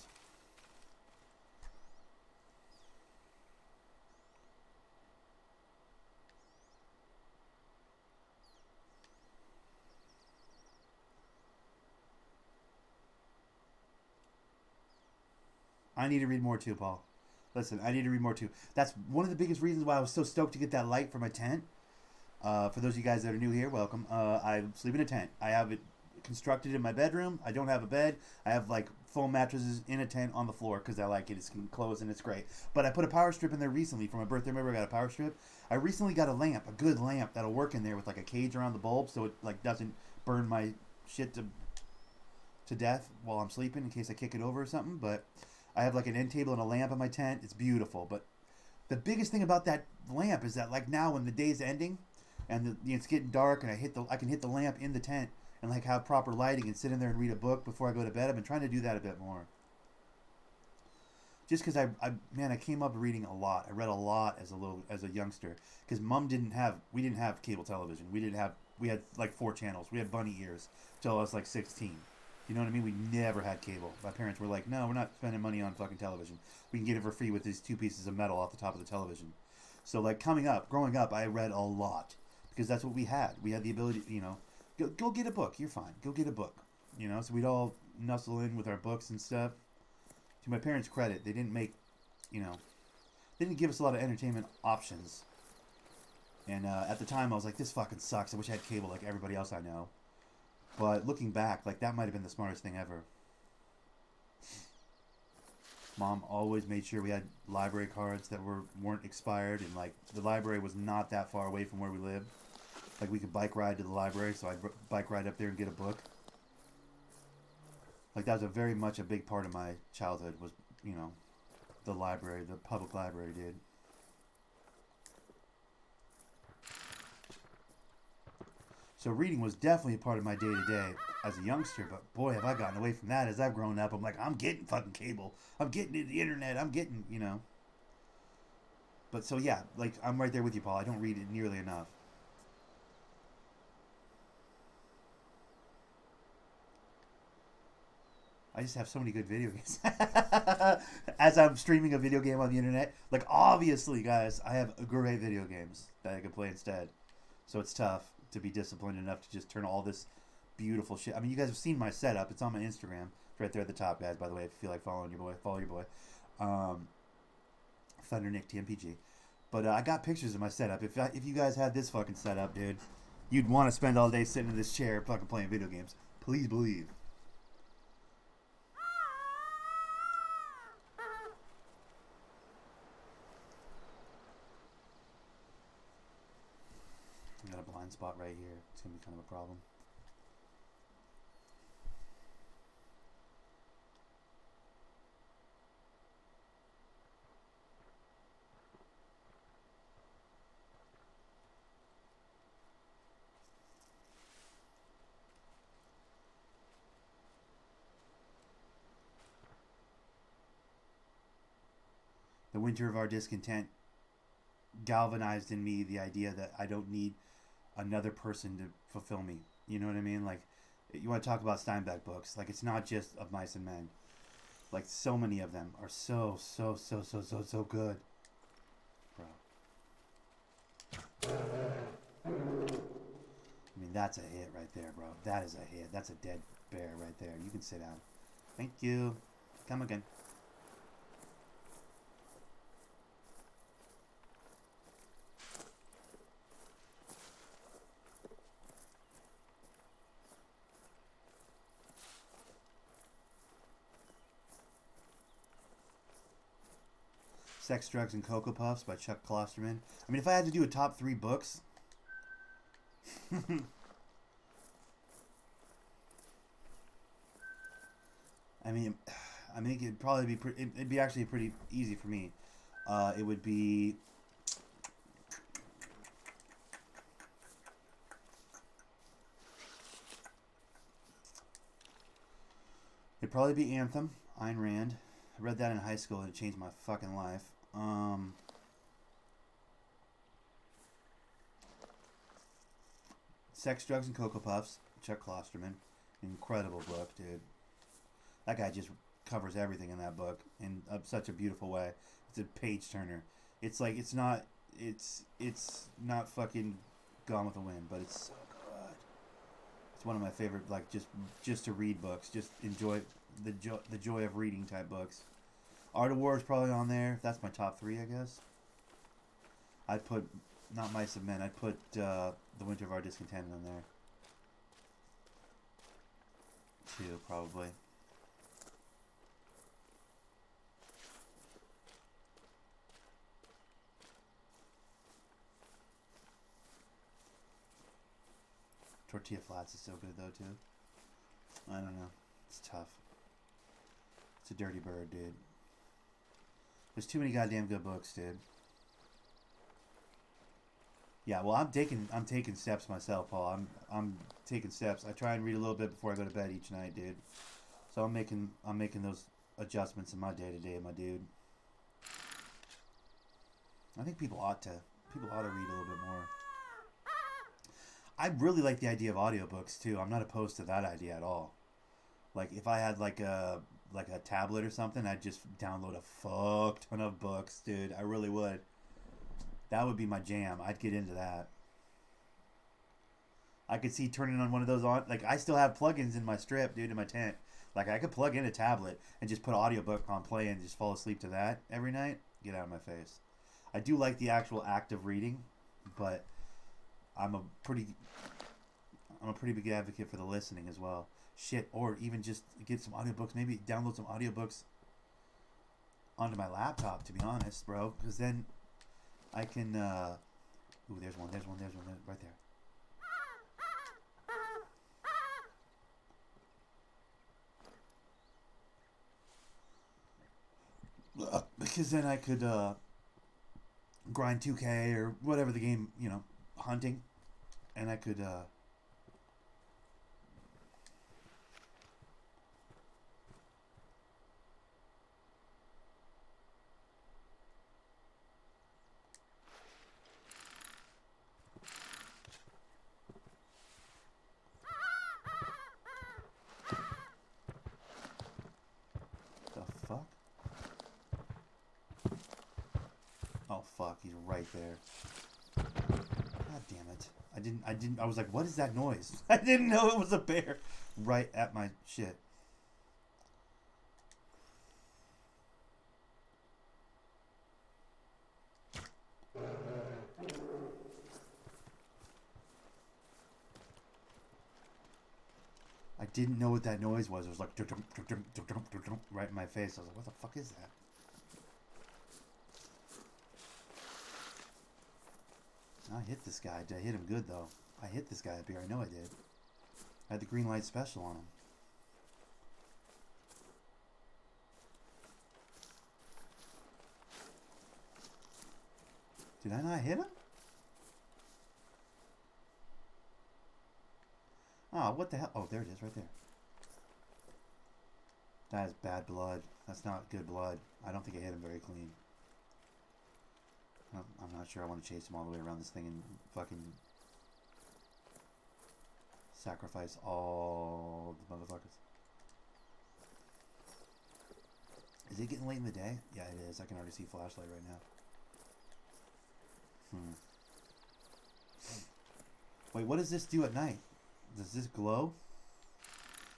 I need to read more too, Paul. Listen, I need to read more too. That's one of the biggest reasons why I was so stoked to get that light for my tent. For those of you guys that are new here, welcome. I sleep in a tent. I have it constructed in my bedroom. I don't have a bed. I have like foam mattresses in a tent on the floor because I like it. It's enclosed and it's great. But I put a power strip in there recently for my birthday. Remember, I got a power strip. I recently got a lamp, a good lamp that'll work in there with like a cage around the bulb, so it like doesn't burn my shit to death while I'm sleeping in case I kick it over or something. But I have like an end table and a lamp in my tent. It's beautiful. But the biggest thing about that lamp is that like now when the day's ending and it's getting dark and I can hit the lamp in the tent and like have proper lighting and sit in there and read a book before I go to bed. I've been trying to do that a bit more. Just because I came up reading a lot. I read a lot as a youngster because we didn't have cable television. We had like 4 channels. We had bunny ears till I was like 16. You know what I mean? We never had cable. My parents were like, no, we're not spending money on fucking television. We can get it for free with these 2 pieces of metal off the top of the television. So like growing up, I read a lot because that's what we had. We had the ability, go get a book. You're fine. Go get a book. So we'd all nuzzle in with our books and stuff. To my parents' credit, they didn't make, they didn't give us a lot of entertainment options. And at the time, I was like, this fucking sucks. I wish I had cable like everybody else I know. But looking back, like that might have been the smartest thing ever. Mom always made sure we had library cards that weren't expired, and like the library was not that far away from where we lived. Like we could bike ride to the library, so I'd bike ride up there and get a book. Like that was very much a big part of my childhood was, the library, the public library did. So reading was definitely a part of my day-to-day as a youngster, but boy, have I gotten away from that as I've grown up. I'm like, I'm getting fucking cable. I'm getting the internet. I'm getting, But so yeah, like I'm right there with you, Paul. I don't read it nearly enough. I just have so many good video games. As I'm streaming a video game on the internet, like obviously, guys, I have great video games that I can play instead. So it's tough to be disciplined enough to just turn all this beautiful shit. I mean, you guys have seen my setup. It's on my Instagram. It's right there at the top, guys. By the way, if you feel like following your boy, follow your boy. Thundernick TMPG. But I got pictures of my setup. If you guys had this fucking setup, dude, you'd want to spend all day sitting in this chair fucking playing video games. Please believe. I got a blind spot right here. It's going to be kind of a problem. The winter of our discontent galvanized in me the idea that I don't need another person to fulfill me. You know what I mean? Like, you want to talk about Steinbeck books. Like, it's not just Of Mice and Men. Like, so many of them are so good. Bro. I mean, that's a hit right there, bro. That is a hit. That's a dead bear right there. You can sit down. Thank you. Come again. Sex, Drugs, and Cocoa Puffs by Chuck Klosterman. I mean, if I had to do a top 3 books... I mean, it'd probably be... It'd be actually pretty easy for me. It would be... It'd probably be Anthem, Ayn Rand. I read that in high school and it changed my fucking life. Sex, Drugs, and Cocoa Puffs, Chuck Klosterman. Incredible book, dude. That guy just covers everything in that book in such a beautiful way. It's a page turner. It's like it's not fucking Gone with the Wind, but it's so good. It's one of my favorite, like just to read books. Just enjoy the joy of reading type books. Art of War is probably on there. That's my top 3, I guess. I'd put not Mice of Men. I'd put The Winter of Our Discontent on there. 2 probably. Tortilla Flats is so good though too. I don't know. It's tough. It's a dirty bird, dude. There's too many goddamn good books, dude. Yeah, well, I'm taking steps myself, Paul. I'm taking steps. I try and read a little bit before I go to bed each night, dude. So I'm making those adjustments in my day to day, my dude. I think people ought to read a little bit more. I really like the idea of audiobooks too. I'm not opposed to that idea at all. Like if I had like a tablet or something, I'd just download a fuck ton of books, dude. I really would. That would be my jam. I'd get into that. I could see turning on one of those on. Like I still have plugins in my strip, dude, in my tent. Like I could plug in a tablet and just put an audiobook on play and just fall asleep to that every night. Get out of my face. I do like the actual act of reading, but I'm a pretty big advocate for the listening as well. Shit, or even just get some audiobooks. Maybe download some audiobooks onto my laptop, to be honest, bro. Because then I can... Ooh, there's one right there. Because then I could grind 2K or whatever the game, hunting. And I could... Oh fuck, he's right there. God damn it. I was like, what is that noise? I didn't know it was a bear right at my shit. I didn't know what that noise was. It was like right in my face. I was like, what the fuck is that? I hit this guy. I hit him good, though. I hit this guy up here. I know I did. I had the green light special on him. Did I not hit him? Oh, what the hell? Oh, there it is, right there. That is bad blood. That's not good blood. I don't think I hit him very clean. I'm not sure I want to chase him all the way around this thing and fucking sacrifice all the motherfuckers. Is it getting late in the day? Yeah, it is. I can already see flashlight right now. Wait, what does this do at night? Does this glow?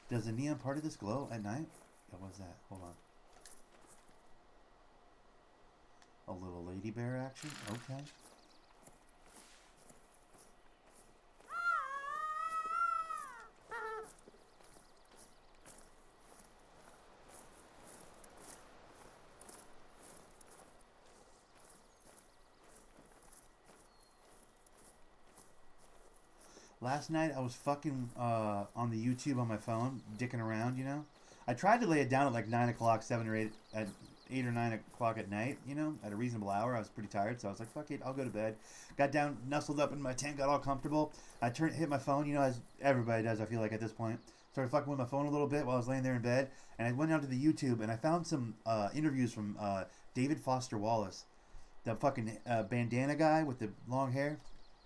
Does the neon part of this glow at night? Yeah, what's that? Hold on. A little lady bear action? Okay. Last night I was fucking on the YouTube on my phone, dicking around, I tried to lay it down at like 9 o'clock, 7 or 8, at 8 or 9 o'clock at night, at a reasonable hour. I was pretty tired, so I was like, fuck it, I'll go to bed. Got down, nestled up in my tent, got all comfortable. I hit my phone, as everybody does, I feel like, at this point. Started fucking with my phone a little bit while I was laying there in bed, and I went down to the YouTube, and I found some interviews from David Foster Wallace, the fucking bandana guy with the long hair.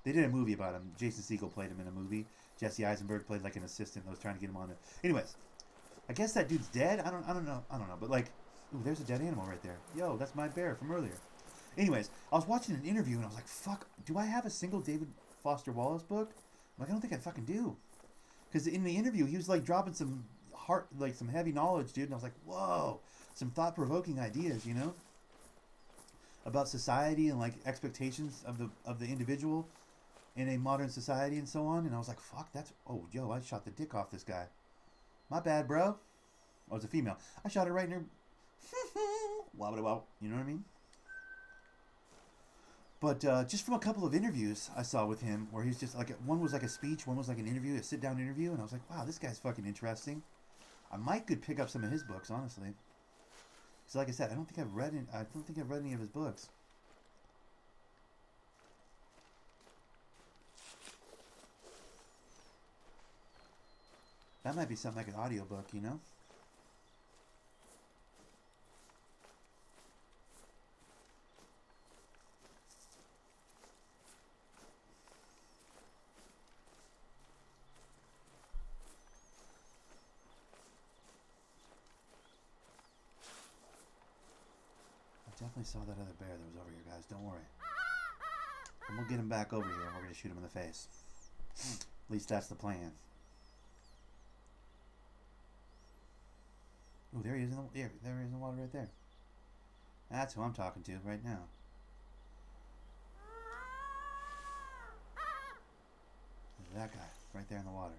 They did a movie about him. Jason Segel played him in a movie. Jesse Eisenberg played like an assistant that was trying to get him on it. Anyways, I guess that dude's dead. I don't know. But like, ooh, there's a dead animal right there. Yo, that's my bear from earlier. Anyways, I was watching an interview and I was like, fuck, do I have a single David Foster Wallace book? I'm like, I don't think I fucking do. Because in the interview, he was like dropping some some heavy knowledge, dude. And I was like, whoa, some thought-provoking ideas, you know, about society and like expectations of the individual in a modern society and so on. And I was like, fuck, that's, oh, yo, I shot the dick off this guy. My bad, bro. Oh, it's a female. I shot her right in her. Wow. You know what I mean? But just from a couple of interviews I saw with him, where he's just like, one was like a speech, one was like an interview, a sit-down interview, and I was like, wow, this guy's fucking interesting. I might could pick up some of his books, honestly. So, like I said, I don't think I've read any of his books. That might be something like an audiobook, you know? Definitely saw that other bear that was over here, guys. Don't worry. And we'll get him back over here and we're going to shoot him in the face. At least that's the plan. Ooh, there he is in the, there he is in the water right there. That's who I'm talking to right now. There's that guy right there in the water.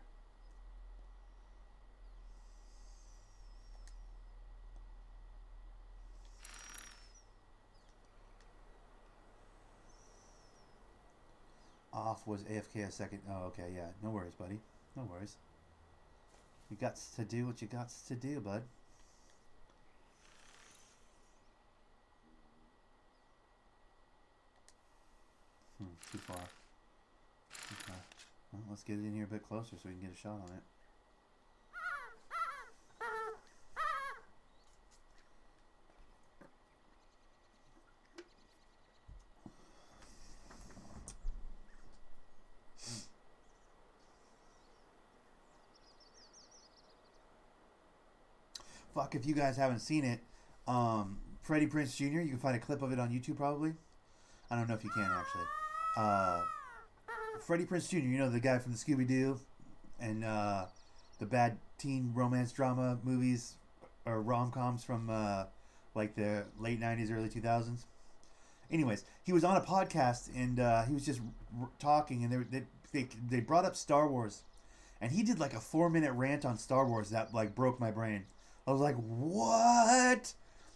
Off was AFK a second. Oh, okay, yeah. No worries, buddy. No worries. You got to do what you got to do, bud. Too far. Okay. Well, let's get it in here a bit closer so we can get a shot on it. Fuck, if you guys haven't seen it, Freddie Prinze Jr., you can find a clip of it on YouTube probably. I don't know if you can actually. Freddie Prinze Jr., you know, the guy from the Scooby-Doo and the bad teen romance drama movies or rom-coms from like the late 90s, early 2000s. Anyways, he was on a podcast and he was just talking and they brought up Star Wars. And he did like a 4-minute rant on Star Wars that like broke my brain. I was like, what?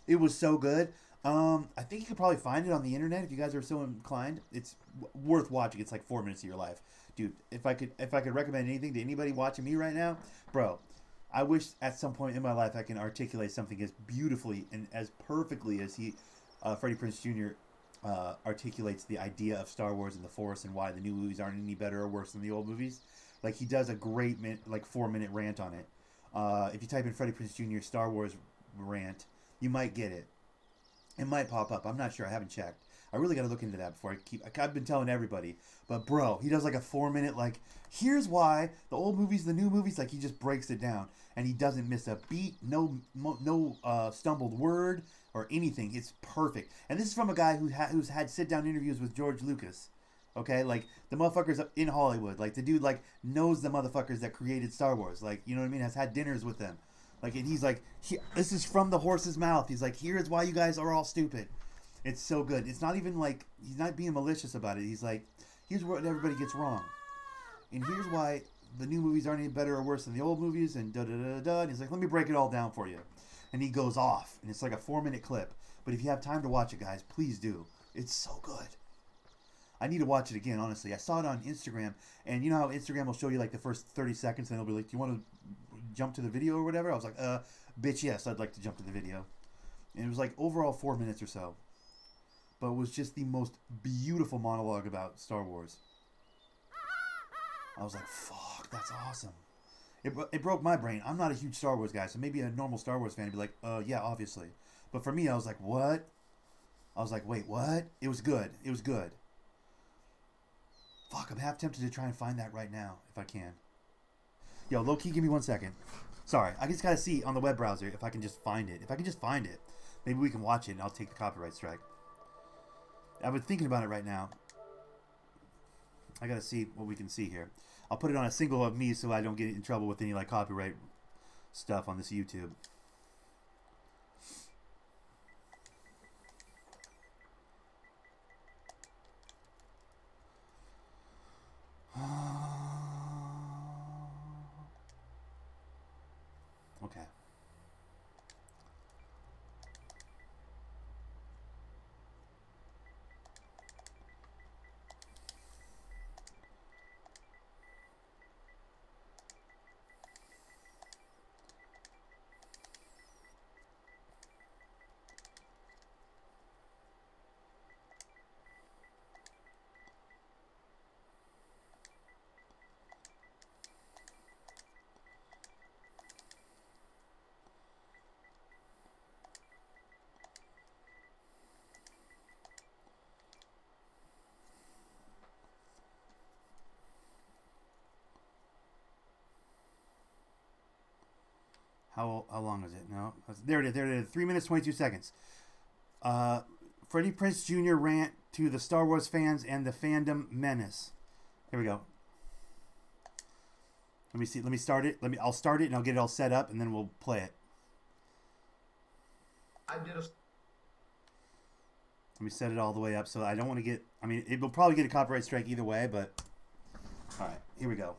It was so good. I think you could probably find it on the internet if you guys are so inclined. It's worth watching. It's like 4 minutes of your life. Dude, if I could recommend anything to anybody watching me right now, bro, I wish at some point in my life I can articulate something as beautifully and as perfectly as Freddie Prinze Jr. Articulates the idea of Star Wars and the Force and why the new movies aren't any better or worse than the old movies. Like, he does a great 4-minute rant on it. If you type in Freddie Prinze Jr. Star Wars rant, you might get it. It might pop up. I'm not sure. I haven't checked. I really got to look into that before I've been telling everybody. But, bro, he does like a 4-minute, like, here's why the old movies, the new movies, like, he just breaks it down. And he doesn't miss a beat, no stumbled word or anything. It's perfect. And this is from a guy who's had sit-down interviews with George Lucas. Okay, like, the motherfuckers in Hollywood. Like, the dude, like, knows the motherfuckers that created Star Wars. Like, you know what I mean? Has had dinners with them. Like, and he's like, this is from the horse's mouth. He's like, here's why you guys are all stupid. It's so good. It's not even like, he's not being malicious about it. He's like, here's what everybody gets wrong. And here's why the new movies aren't any better or worse than the old movies, and da-da-da-da. And he's like, let me break it all down for you. And he goes off. And it's like a 4-minute clip. But if you have time to watch it, guys, please do. It's so good. I need to watch it again, honestly. I saw it on Instagram, and you know how Instagram will show you like the first 30 seconds, and it'll be like, do you want to jump to the video or whatever? I was like, bitch, yes, I'd like to jump to the video. And it was like overall 4 minutes or so. But it was just the most beautiful monologue about Star Wars. I was like, fuck, that's awesome. It broke my brain. I'm not a huge Star Wars guy, so maybe a normal Star Wars fan would be like, yeah, obviously. But for me, I was like, what? I was like, wait, what? It was good. It was good. Fuck, I'm half tempted to try and find that right now, if I can. Yo, low key, give me 1 second. Sorry, I just gotta see on the web browser if I can just find it. If I can just find it, maybe we can watch it and I'll take the copyright strike. I've been thinking about it right now. I gotta see what we can see here. I'll put it on a single of me so I don't get in trouble with any like copyright stuff on this YouTube. Okay. How long is it? No, there it is. There it is. 3 minutes 22 seconds. Freddie Prinze Jr. rant to the Star Wars fans and the fandom menace. Here we go. Let me see. Let me start it. I'll start it and I'll get it all set up and then we'll play it. Let me set it all the way up so I don't want to get. I mean, it will probably get a copyright strike either way, but all right, here we go.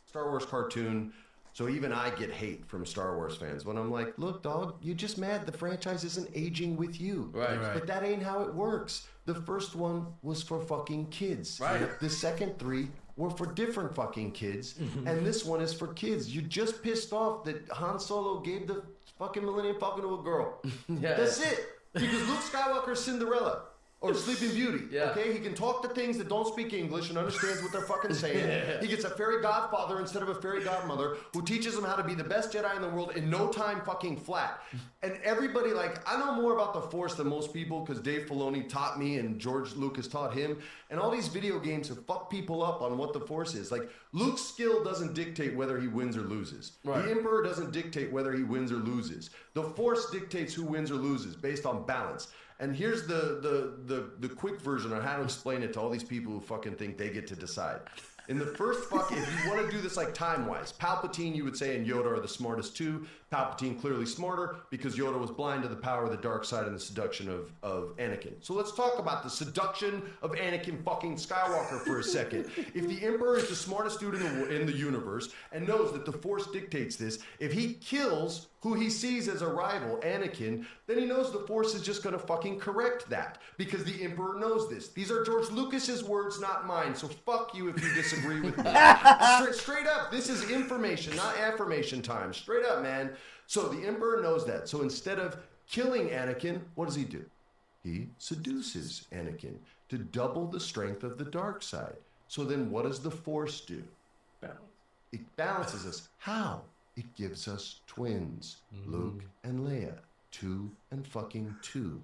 Star Wars cartoon, so even I get hate from Star Wars fans when I'm like, look, dog, you're just mad the franchise isn't aging with you. Right. But that ain't how it works. The first one was for fucking kids. Right. The second 3 were for different fucking kids, and this one is for kids. You just pissed off that Han Solo gave the fucking Millennium Falcon to a girl. Yeah. That's it. Because Luke Skywalker's Cinderella. Or Sleeping Beauty, yeah. Okay? He can talk to things that don't speak English and understands what they're fucking saying. He gets a fairy godfather instead of a fairy godmother who teaches him how to be the best Jedi in the world in no time fucking flat. And everybody, like, I know more about the Force than most people because Dave Filoni taught me and George Lucas taught him. And all these video games have fucked people up on what the Force is. Like, Luke's skill doesn't dictate whether he wins or loses. Right. The Emperor doesn't dictate whether he wins or loses. The Force dictates who wins or loses based on balance. And here's the quick version on how to explain it to all these people who fucking think they get to decide. In the first if you want to do this like time-wise, Palpatine, you would say, and Yoda are the smartest too. Palpatine clearly smarter because Yoda was blind to the power of the dark side and the seduction of Anakin. So let's talk about the seduction of Anakin fucking Skywalker for a second. If the Emperor is the smartest dude in the universe and knows that the Force dictates this, if he kills who he sees as a rival, Anakin, then he knows the Force is just going to fucking correct that because the Emperor knows this. These are George Lucas's words, not mine, so fuck you if you disagree with me. Straight up, this is information, not affirmation time. Straight up, man. So the Emperor knows that. So instead of killing Anakin, what does he do? He seduces Anakin to double the strength of the dark side. So then what does the Force do? Balance. It balances us. How? It gives us twins, Luke and Leia, 2 and fucking 2.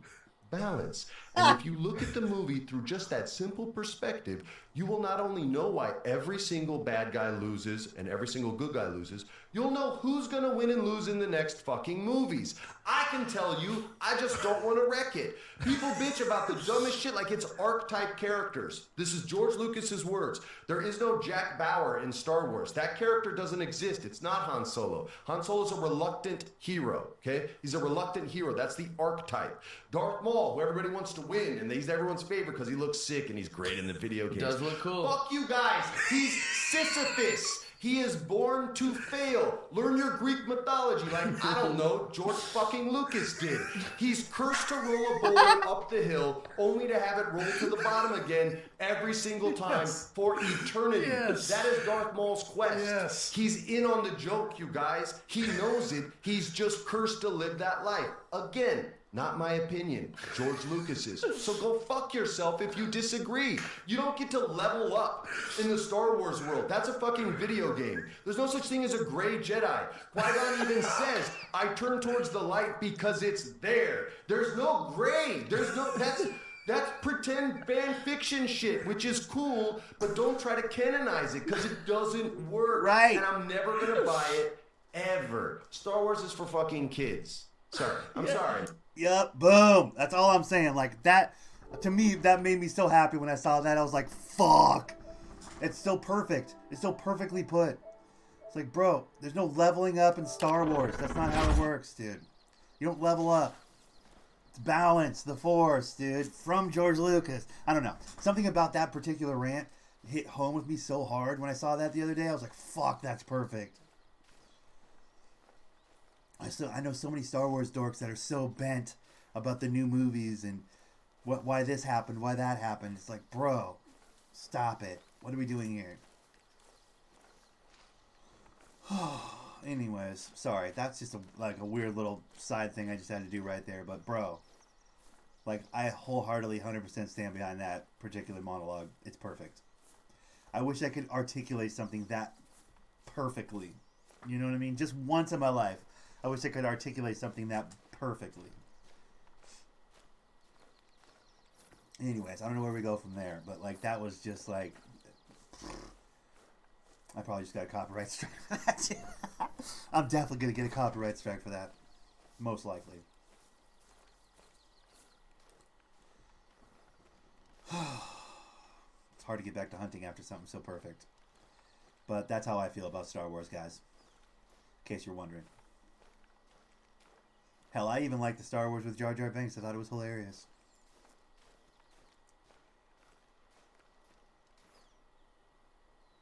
Balance. And if you look at the movie through just that simple perspective, you will not only know why every single bad guy loses and every single good guy loses, you'll know who's gonna win and lose in the next fucking movies. I can tell you, I just don't want to wreck it. People bitch about the dumbest shit like it's archetype characters. This is George Lucas's words. There is no Jack Bauer in Star Wars. That character doesn't exist. It's not Han Solo. Han Solo's a reluctant hero, okay? He's a reluctant hero. That's the archetype. Darth Maul, who everybody wants to win, and he's everyone's favorite because he looks sick and he's great in the video games. Does look cool. Fuck you guys. He's Sisyphus. He is born to fail. Learn your Greek mythology like, I don't know, George fucking Lucas did. He's cursed to roll a boulder up the hill only to have it roll to the bottom again every single time for eternity. Yes. That is Darth Maul's quest. Yes. He's in on the joke, you guys. He knows it. He's just cursed to live that life. Again, not my opinion, George Lucas's. So go fuck yourself if you disagree. You don't get to level up in the Star Wars world. That's a fucking video game. There's no such thing as a gray Jedi. Qui-Gon even says, I turn towards the light because it's there. There's no gray. That's pretend fan fiction shit, which is cool, but don't try to canonize it because it doesn't work. Right. And I'm never gonna buy it ever. Star Wars is for fucking kids. Sorry, I'm sorry. Yep, boom. That's all I'm saying. Like that, to me, that made me so happy when I saw that. I was like, fuck. It's so perfect. It's so perfectly put. It's like, bro, there's no leveling up in Star Wars. That's not how it works, dude. You don't level up. It's balance, the Force, dude. From George Lucas. I don't know. Something about that particular rant hit home with me so hard when I saw that the other day. I was like, fuck, that's perfect. I know so many Star Wars dorks that are so bent about the new movies and why this happened, why that happened. It's like, bro, stop it. What are we doing here? Anyways, sorry. That's just a weird little side thing I just had to do right there. But, bro, like, I wholeheartedly 100% stand behind that particular monologue. It's perfect. I wish I could articulate something that perfectly. You know what I mean? Just once in my life. I wish I could articulate something that perfectly. Anyways, I don't know where we go from there, but like that was just like I probably just got a copyright strike for that. I'm definitely gonna get a copyright strike for that. Most likely. It's hard to get back to hunting after something so perfect. But that's how I feel about Star Wars, guys. In case you're wondering. Hell, I even liked the Star Wars with Jar Jar Binks. I thought it was hilarious.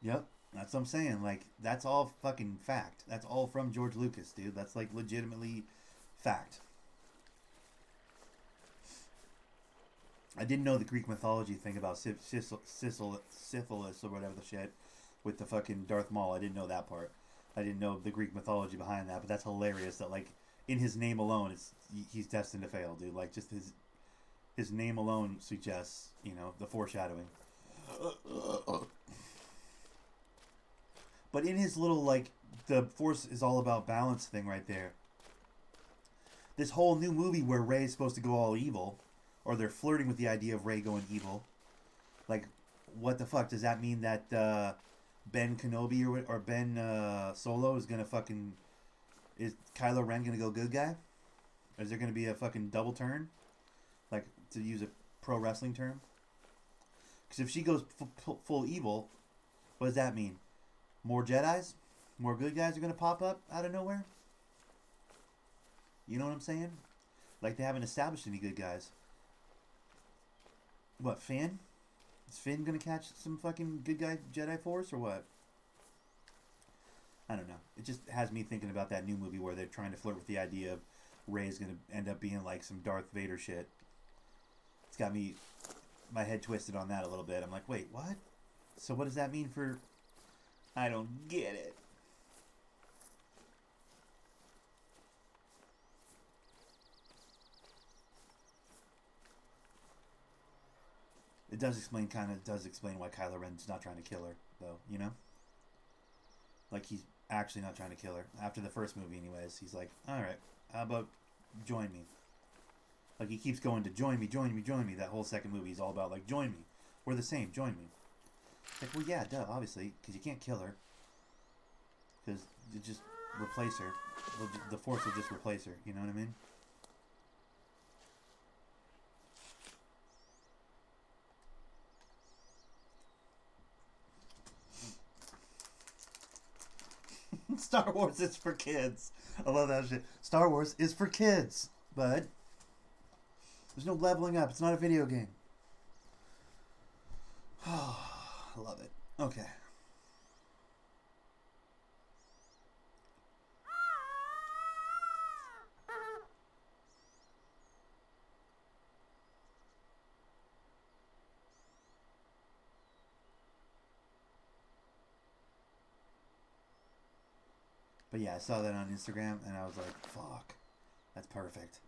Yep, that's what I'm saying. Like, that's all fucking fact. That's all from George Lucas, dude. That's, like, legitimately fact. I didn't know the Greek mythology thing about syphilis or whatever the shit with the fucking Darth Maul. I didn't know that part. I didn't know the Greek mythology behind that, but that's hilarious that, like, in his name alone, he's destined to fail, dude. Like, just his name alone suggests, you know, the foreshadowing. But in his little, like, the Force is all about balance thing right there. This whole new movie where Rey's supposed to go all evil, or they're flirting with the idea of Rey going evil. Like, what the fuck? Does that mean that Ben Kenobi or Ben Solo is gonna fucking... Is Kylo Ren gonna go good guy? Or is there gonna be a fucking double turn? Like, to use a pro wrestling term? Because if she goes full evil, what does that mean? More Jedis? More good guys are gonna pop up out of nowhere? You know what I'm saying? Like, they haven't established any good guys. What, Finn? Is Finn gonna catch some fucking good guy Jedi Force or what? I don't know. It just has me thinking about that new movie where they're trying to flirt with the idea of Rey's gonna end up being like some Darth Vader shit. It's got me, my head twisted on that a little bit. I'm like, wait, what? So what does that mean for... I don't get it. It does explain why Kylo Ren's not trying to kill her, though, you know? Like, he's actually not trying to kill her. After the first movie, anyways, he's like, alright, how about join me? Like, he keeps going to join me. That whole second movie is all about, like, join me. We're the same, join me. Like, well, yeah, duh, obviously, because you can't kill her. Because you just replace her. The Force will just replace her, you know what I mean? Star Wars is for kids. I love that shit. Star Wars is for kids, bud. There's no leveling up. It's not a video game. I love it. Okay. But yeah, I saw that on Instagram and I was like, fuck. That's perfect.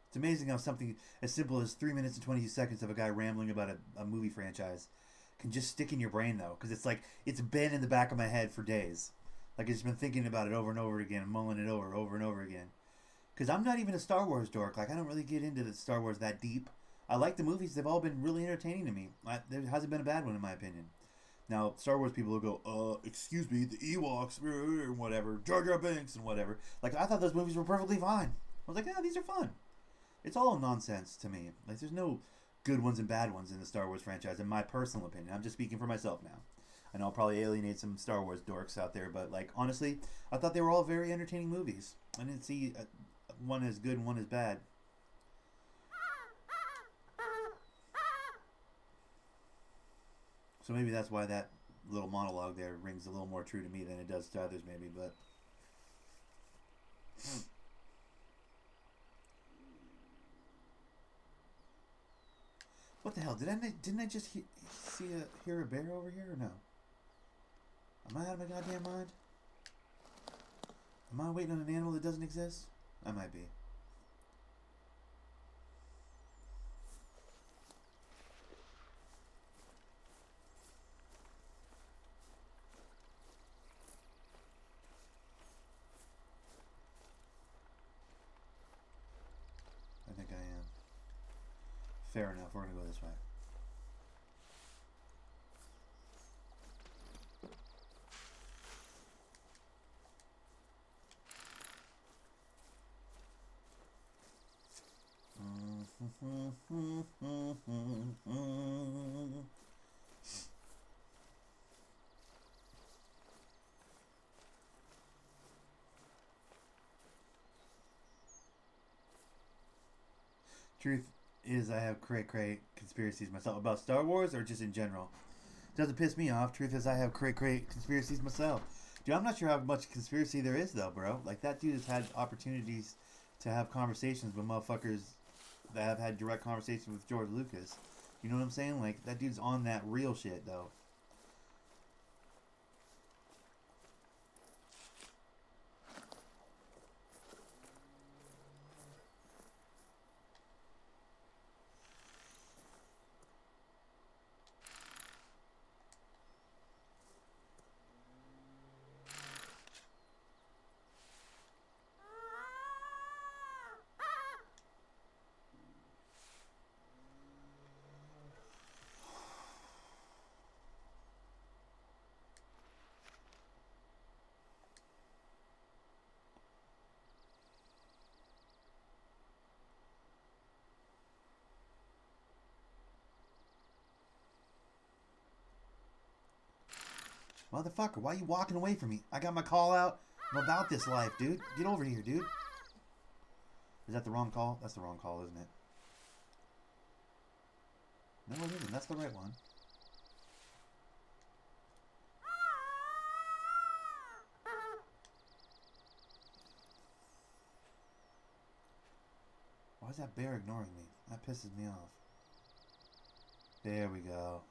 It's amazing how something as simple as 3 minutes and 22 seconds of a guy rambling about a movie franchise can just stick in your brain, though. Because it's like, it's been in the back of my head for days. Like, I've just been thinking about it over and over again, and mulling it over and over again. Because I'm not even a Star Wars dork. Like, I don't really get into the Star Wars that deep. I like the movies. They've all been really entertaining to me. There hasn't been a bad one, in my opinion. Now, Star Wars people will go, excuse me, the Ewoks, or whatever, Jar Jar Binks, and whatever. Like, I thought those movies were perfectly fine. I was like, yeah, these are fun. It's all nonsense to me. Like, there's no good ones and bad ones in the Star Wars franchise, in my personal opinion. I'm just speaking for myself now. I know I'll probably alienate some Star Wars dorks out there, but, like, honestly, I thought they were all very entertaining movies. I didn't see one as good and one as bad. So maybe that's why that little monologue there rings a little more true to me than it does to others, maybe, but... What the hell? Didn't I just hear a bear over here, or no? Am I out of my goddamn mind? Am I waiting on an animal that doesn't exist? I might be. I think I am. Fair enough, we're gonna go this way. Truth is, I have cray conspiracies myself about Star Wars or just in general. Doesn't piss me off. Truth is, I have cray conspiracies myself. Dude, I'm not sure how much conspiracy there is though, bro. Like, that dude has had opportunities to have conversations with motherfuckers that have had direct conversations with George Lucas. You know what I'm saying? Like, that dude's on that real shit though. Motherfucker, why are you walking away from me? I got my call out. I'm about this life, dude. Get over here, dude. Is that the wrong call? That's the wrong call, isn't it? No, it isn't. That's the right one. Why is that bear ignoring me? That pisses me off. There we go.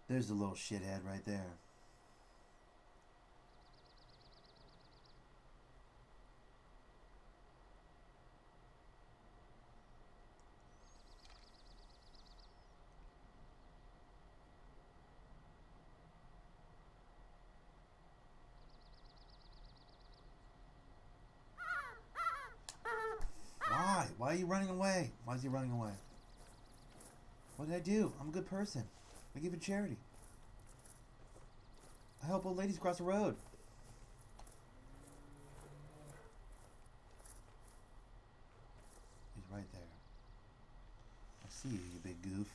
There's the little shithead right there. Why? Why are you running away? Why is he running away? What did I do? I'm a good person. I give to charity. I help old ladies cross the road. He's right there. I see you, you big goof.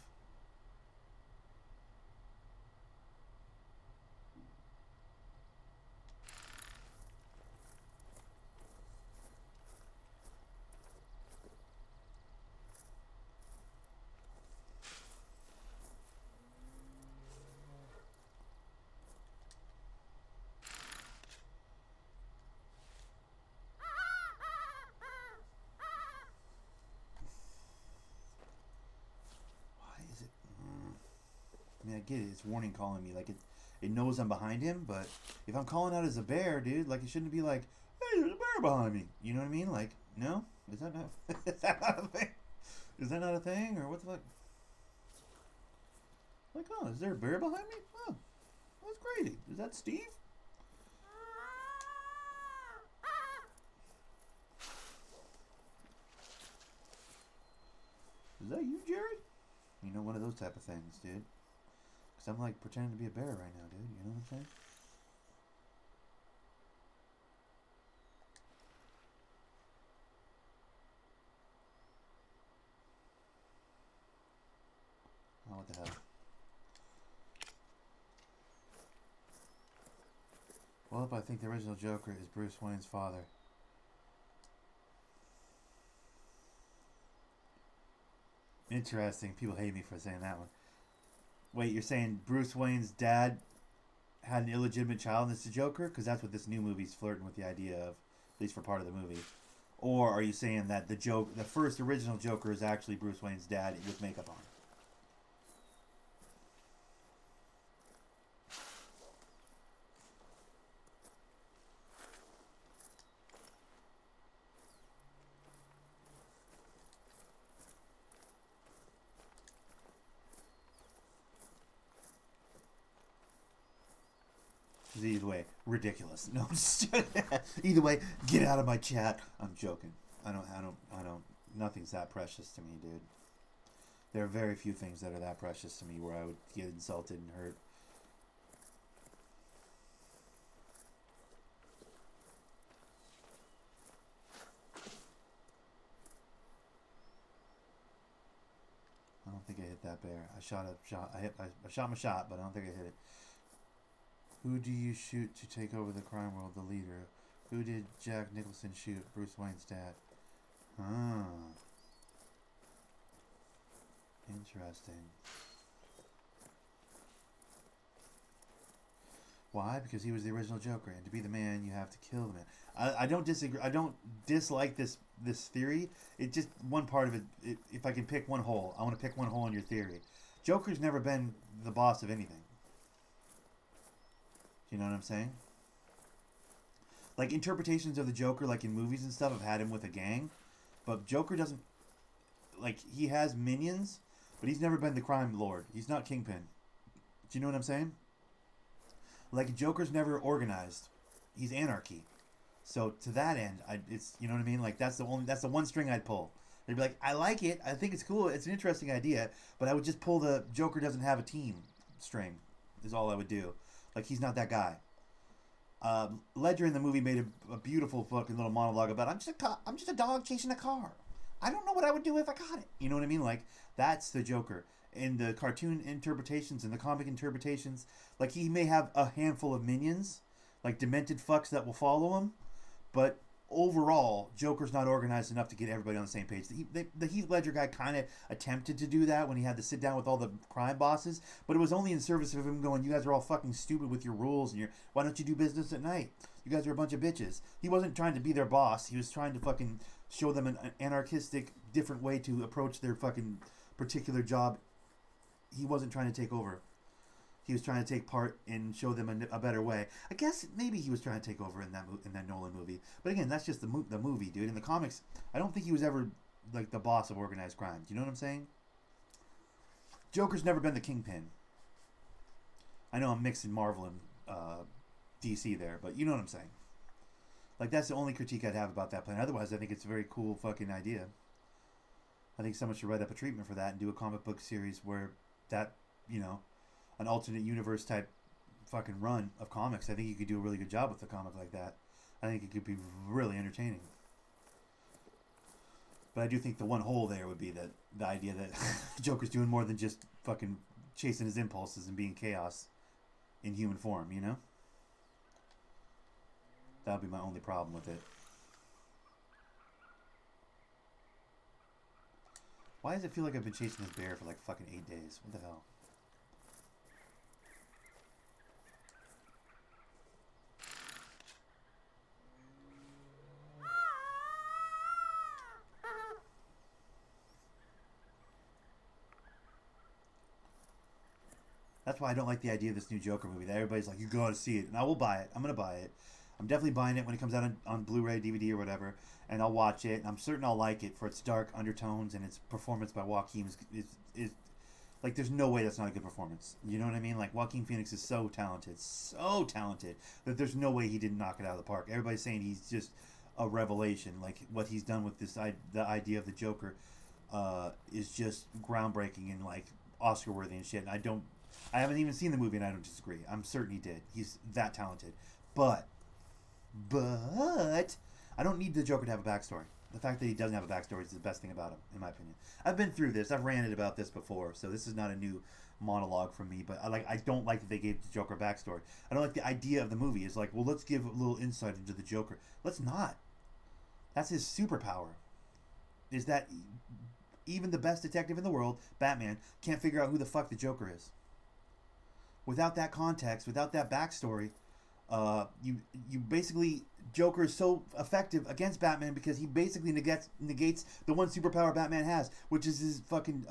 I mean, I get it. It's warning calling me. Like, it knows I'm behind him, but if I'm calling out as a bear, dude, like, it shouldn't be like, hey, there's a bear behind me. You know what I mean? Like, no? Is that not, is that not a thing? Is that not a thing? Or what the fuck? Like, oh, is there a bear behind me? Oh, that's crazy. Is that Steve? Is that you, Jerry? You know, one of those type of things, dude. Because I'm like pretending to be a bear right now, dude. You know what I'm saying? Oh, what the hell? Well, I think the original Joker is Bruce Wayne's father. Interesting. People hate me for saying that one. Wait, you're saying Bruce Wayne's dad had an illegitimate child and it's the Joker? Because that's what this new movie's flirting with the idea of, at least for part of the movie. Or are you saying that the first original Joker is actually Bruce Wayne's dad with makeup on? Either way, ridiculous. No, I'm just either way, get out of my chat. I'm joking. I don't. Nothing's that precious to me, dude. There are very few things that are that precious to me where I would get insulted and hurt. I don't think I hit that bear. I shot my shot, but I don't think I hit it. Who do you shoot to take over the crime world? The leader. Who did Jack Nicholson shoot? Bruce Wayne's dad. Interesting. Why? Because he was the original Joker, and to be the man, you have to kill the man. I don't disagree. I don't dislike this theory. It just one part of it. If I can pick one hole, I want to pick one hole in your theory. Joker's never been the boss of anything. You know what I'm saying? Like, interpretations of the Joker, like in movies and stuff, have had him with a gang. But Joker doesn't... Like, he has minions, but he's never been the crime lord. He's not Kingpin. Do you know what I'm saying? Like, Joker's never organized. He's anarchy. So, to that end, it's... You know what I mean? Like, that's the one string I'd pull. They'd be like, I like it. I think it's cool. It's an interesting idea. But I would just pull the Joker doesn't have a team string. Is all I would do. Like, he's not that guy. Ledger in the movie made a beautiful fucking little monologue about, I'm just a dog chasing a car. I don't know what I would do if I caught it. You know what I mean? Like, that's the Joker. In the cartoon interpretations and the comic interpretations, like, he may have a handful of minions, like demented fucks that will follow him, but overall, Joker's not organized enough to get everybody on the same page. The Heath Ledger guy kind of attempted to do that when he had to sit down with all the crime bosses, but it was only in service of him going, you guys are all fucking stupid with your rules, and why don't you do business at night? You guys are a bunch of bitches. He wasn't trying to be their boss. He was trying to fucking show them an anarchistic, different way to approach their fucking particular job. He wasn't trying to take over. He was trying to take part and show them a better way. I guess maybe he was trying to take over in that Nolan movie. But again, that's just the movie, dude. In the comics, I don't think he was ever like the boss of organized crime. Do you know what I'm saying? Joker's never been the Kingpin. I know I'm mixing Marvel and DC there, but you know what I'm saying. Like, that's the only critique I'd have about that plan. Otherwise, I think it's a very cool fucking idea. I think someone should write up a treatment for that and do a comic book series where that, you know, an alternate universe type fucking run of comics. I think you could do a really good job with a comic like that. I think it could be really entertaining. But I do think the one hole there would be that the idea that Joker's doing more than just fucking chasing his impulses and being chaos in human form, you know? That would be my only problem with it. Why does it feel like I've been chasing this bear for like fucking 8 days? What the hell? That's why I don't like the idea of this new Joker movie. That everybody's like, you gotta see it. And I will buy it. I'm gonna buy it. I'm definitely buying it when it comes out on Blu-ray, DVD, or whatever. And I'll watch it. And I'm certain I'll like it for its dark undertones and its performance by Joaquin is like, there's no way that's not a good performance. You know what I mean? Like, Joaquin Phoenix is so talented, that there's no way he didn't knock it out of the park. Everybody's saying he's just a revelation. Like, what he's done with the idea of the Joker. is just groundbreaking and like Oscar worthy and shit. And I haven't even seen the movie, and I don't disagree. I'm certain he did. He's that talented, but I don't need the Joker to have a backstory. The fact that he doesn't have a backstory is the best thing about him, in my opinion. I've been through this. I've ranted about this before, so this is not a new monologue from me. But I don't like that they gave the Joker a backstory. I don't like the idea of the movie. It's like, well, let's give a little insight into the Joker. Let's not. That's his superpower. Is that even the best detective in the world, Batman, can't figure out who the fuck the Joker is. Without that context, without that backstory, you basically, Joker is so effective against Batman because he basically negates the one superpower Batman has, which is his fucking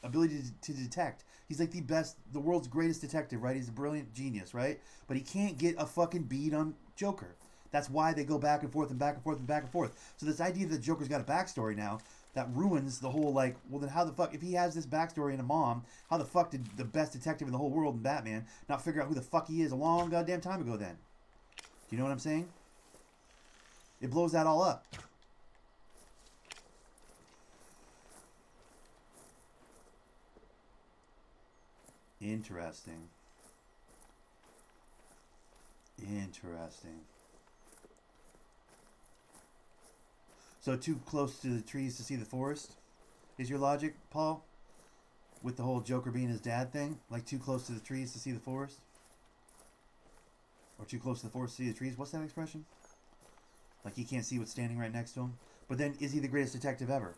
ability to detect. He's like the world's greatest detective, right? He's a brilliant genius, right? But he can't get a fucking bead on Joker. That's why they go back and forth and back and forth and back and forth. So this idea that Joker's got a backstory now, that ruins the whole, like, well, then how the fuck, if he has this backstory and a mom, how the fuck did the best detective in the whole world in Batman not figure out who the fuck he is a long goddamn time ago then? Do you know what I'm saying? It blows that all up. Interesting. So too close to the trees to see the forest is your logic, Paul? With the whole Joker being his dad thing? Like too close to the trees to see the forest? Or too close to the forest to see the trees? What's that expression? Like he can't see what's standing right next to him? But then is he the greatest detective ever?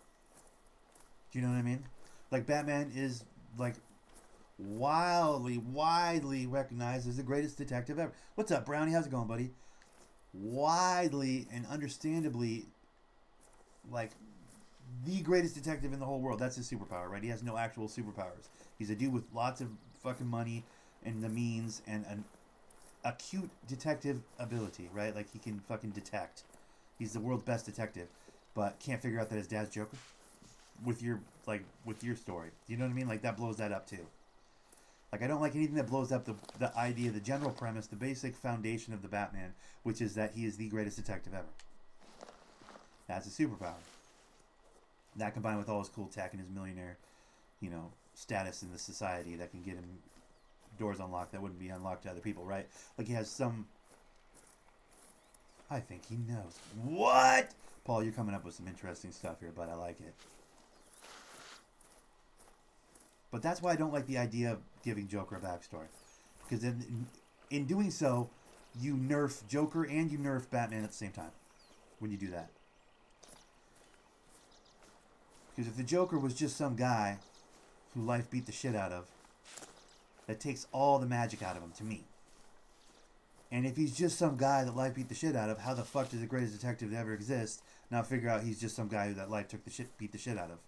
Do you know what I mean? Like Batman is like widely recognized as the greatest detective ever. What's up, Brownie? How's it going, buddy? Widely and understandably, like, the greatest detective in the whole world. That's his superpower, right? He has no actual superpowers. He's a dude with lots of fucking money and the means and an acute detective ability, right? Like, he can fucking detect. He's the world's best detective, but can't figure out that his dad's Joker. With your story. You know what I mean? Like, that blows that up, too. Like, I don't like anything that blows up the idea, the general premise, the basic foundation of the Batman, which is that he is the greatest detective ever. That's a superpower. That combined with all his cool tech and his millionaire, status in the society that can get him doors unlocked that wouldn't be unlocked to other people, right? Like he has some... I think he knows. What? Paul, you're coming up with some interesting stuff here, but I like it. But that's why I don't like the idea of giving Joker a backstory. Because in doing so, you nerf Joker and you nerf Batman at the same time. When you do that. Because if the Joker was just some guy who life beat the shit out of, that takes all the magic out of him, to me. And if he's just some guy that life beat the shit out of, how the fuck does the greatest detective to ever exist now figure out he's just some guy who that life beat the shit out of?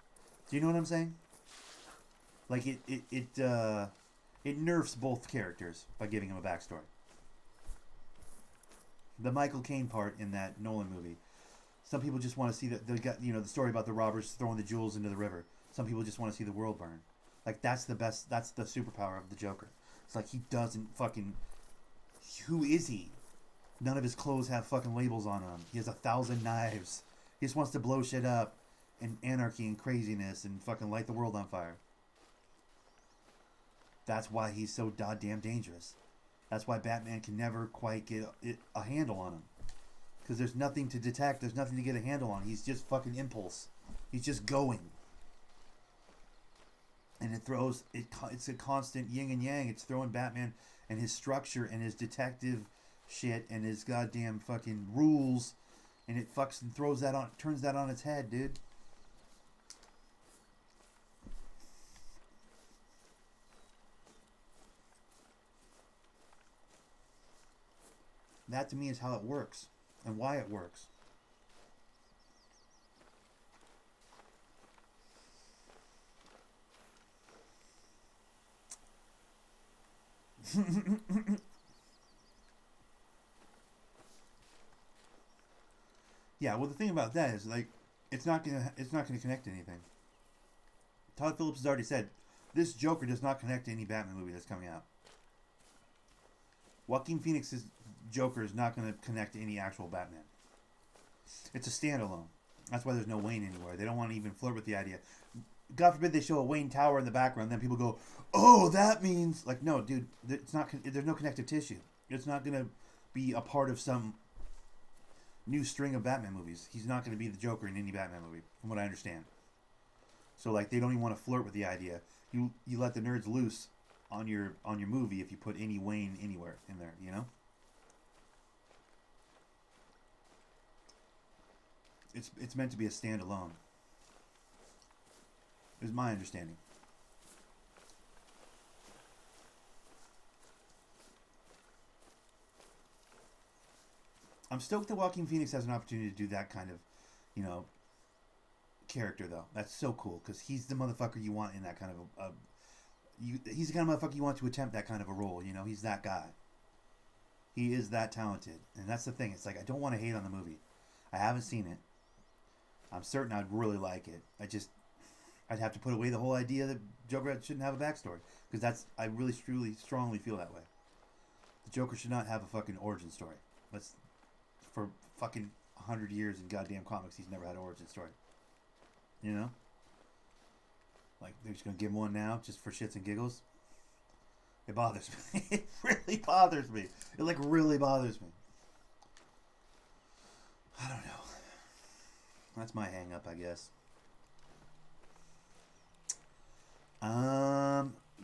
Do you know what I'm saying? Like, it nerfs both characters by giving him a backstory. The Michael Caine part in that Nolan movie. Some people just want to see the story about the robbers throwing the jewels into the river. Some people just want to see the world burn. Like, that's the superpower of the Joker. It's like he doesn't fucking... Who is he? None of his clothes have fucking labels on them. He has 1,000 knives. He just wants to blow shit up and anarchy and craziness and fucking light the world on fire. That's why he's so goddamn dangerous. That's why Batman can never quite get a handle on him. Because there's nothing to detect. There's nothing to get a handle on. He's just fucking impulse. He's just going. And it's a constant yin and yang. It's throwing Batman and his structure and his detective shit and his goddamn fucking rules. And it fucks and turns that on its head, dude. That to me is how it works. And why it works. Yeah, well the thing about that is like it's not gonna connect to anything. Todd Phillips has already said this Joker does not connect to any Batman movie that's coming out. Joaquin Phoenix's Joker is not going to connect to any actual Batman. It's a standalone. That's why there's no Wayne anywhere. They don't want to even flirt with the idea. God forbid they show a Wayne Tower in the background, then people go, "Oh, that means..." Like, no, dude, it's not. There's no connective tissue. It's not gonna be a part of some new string of Batman movies. He's not gonna be the Joker in any Batman movie, from what I understand. So, like, they don't even want to flirt with the idea. You let the nerds loose on your movie if you put any Wayne anywhere in there, you know? It's meant to be a standalone. Is my understanding. I'm stoked that Joaquin Phoenix has an opportunity to do that kind of, you know, character, though. That's so cool, because he's the motherfucker you want in that kind of he's the kind of motherfucker you want to attempt that kind of a role, you know? He's that guy. He is that talented. And that's the thing. It's like, I don't want to hate on the movie. I haven't seen it. I'm certain I'd really like it. I'd have to put away the whole idea that Joker shouldn't have a backstory. Because I really, truly, strongly feel that way. The Joker should not have a fucking origin story. For fucking 100 years in goddamn comics, he's never had an origin story. You know? Like, they're just gonna give him one now, just for shits and giggles. It bothers me. It really bothers me. It, like, really bothers me. I don't know. That's my hang up, I guess.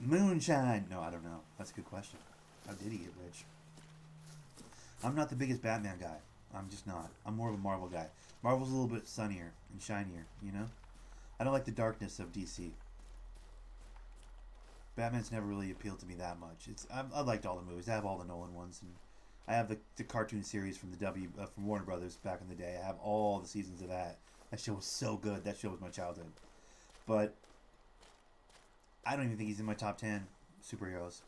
Moonshine. No, I don't know. That's a good question. How did he get rich? I'm not the biggest Batman guy. I'm just not. I'm more of a Marvel guy. Marvel's a little bit sunnier and shinier, you know? I don't like the darkness of DC. Batman's never really appealed to me that much. I liked all the movies. I have all the Nolan ones, and I have the cartoon series from from Warner Brothers back in the day. I have all the seasons of that. That show was so good. That show was my childhood. But I don't even think he's in my top 10 superheroes.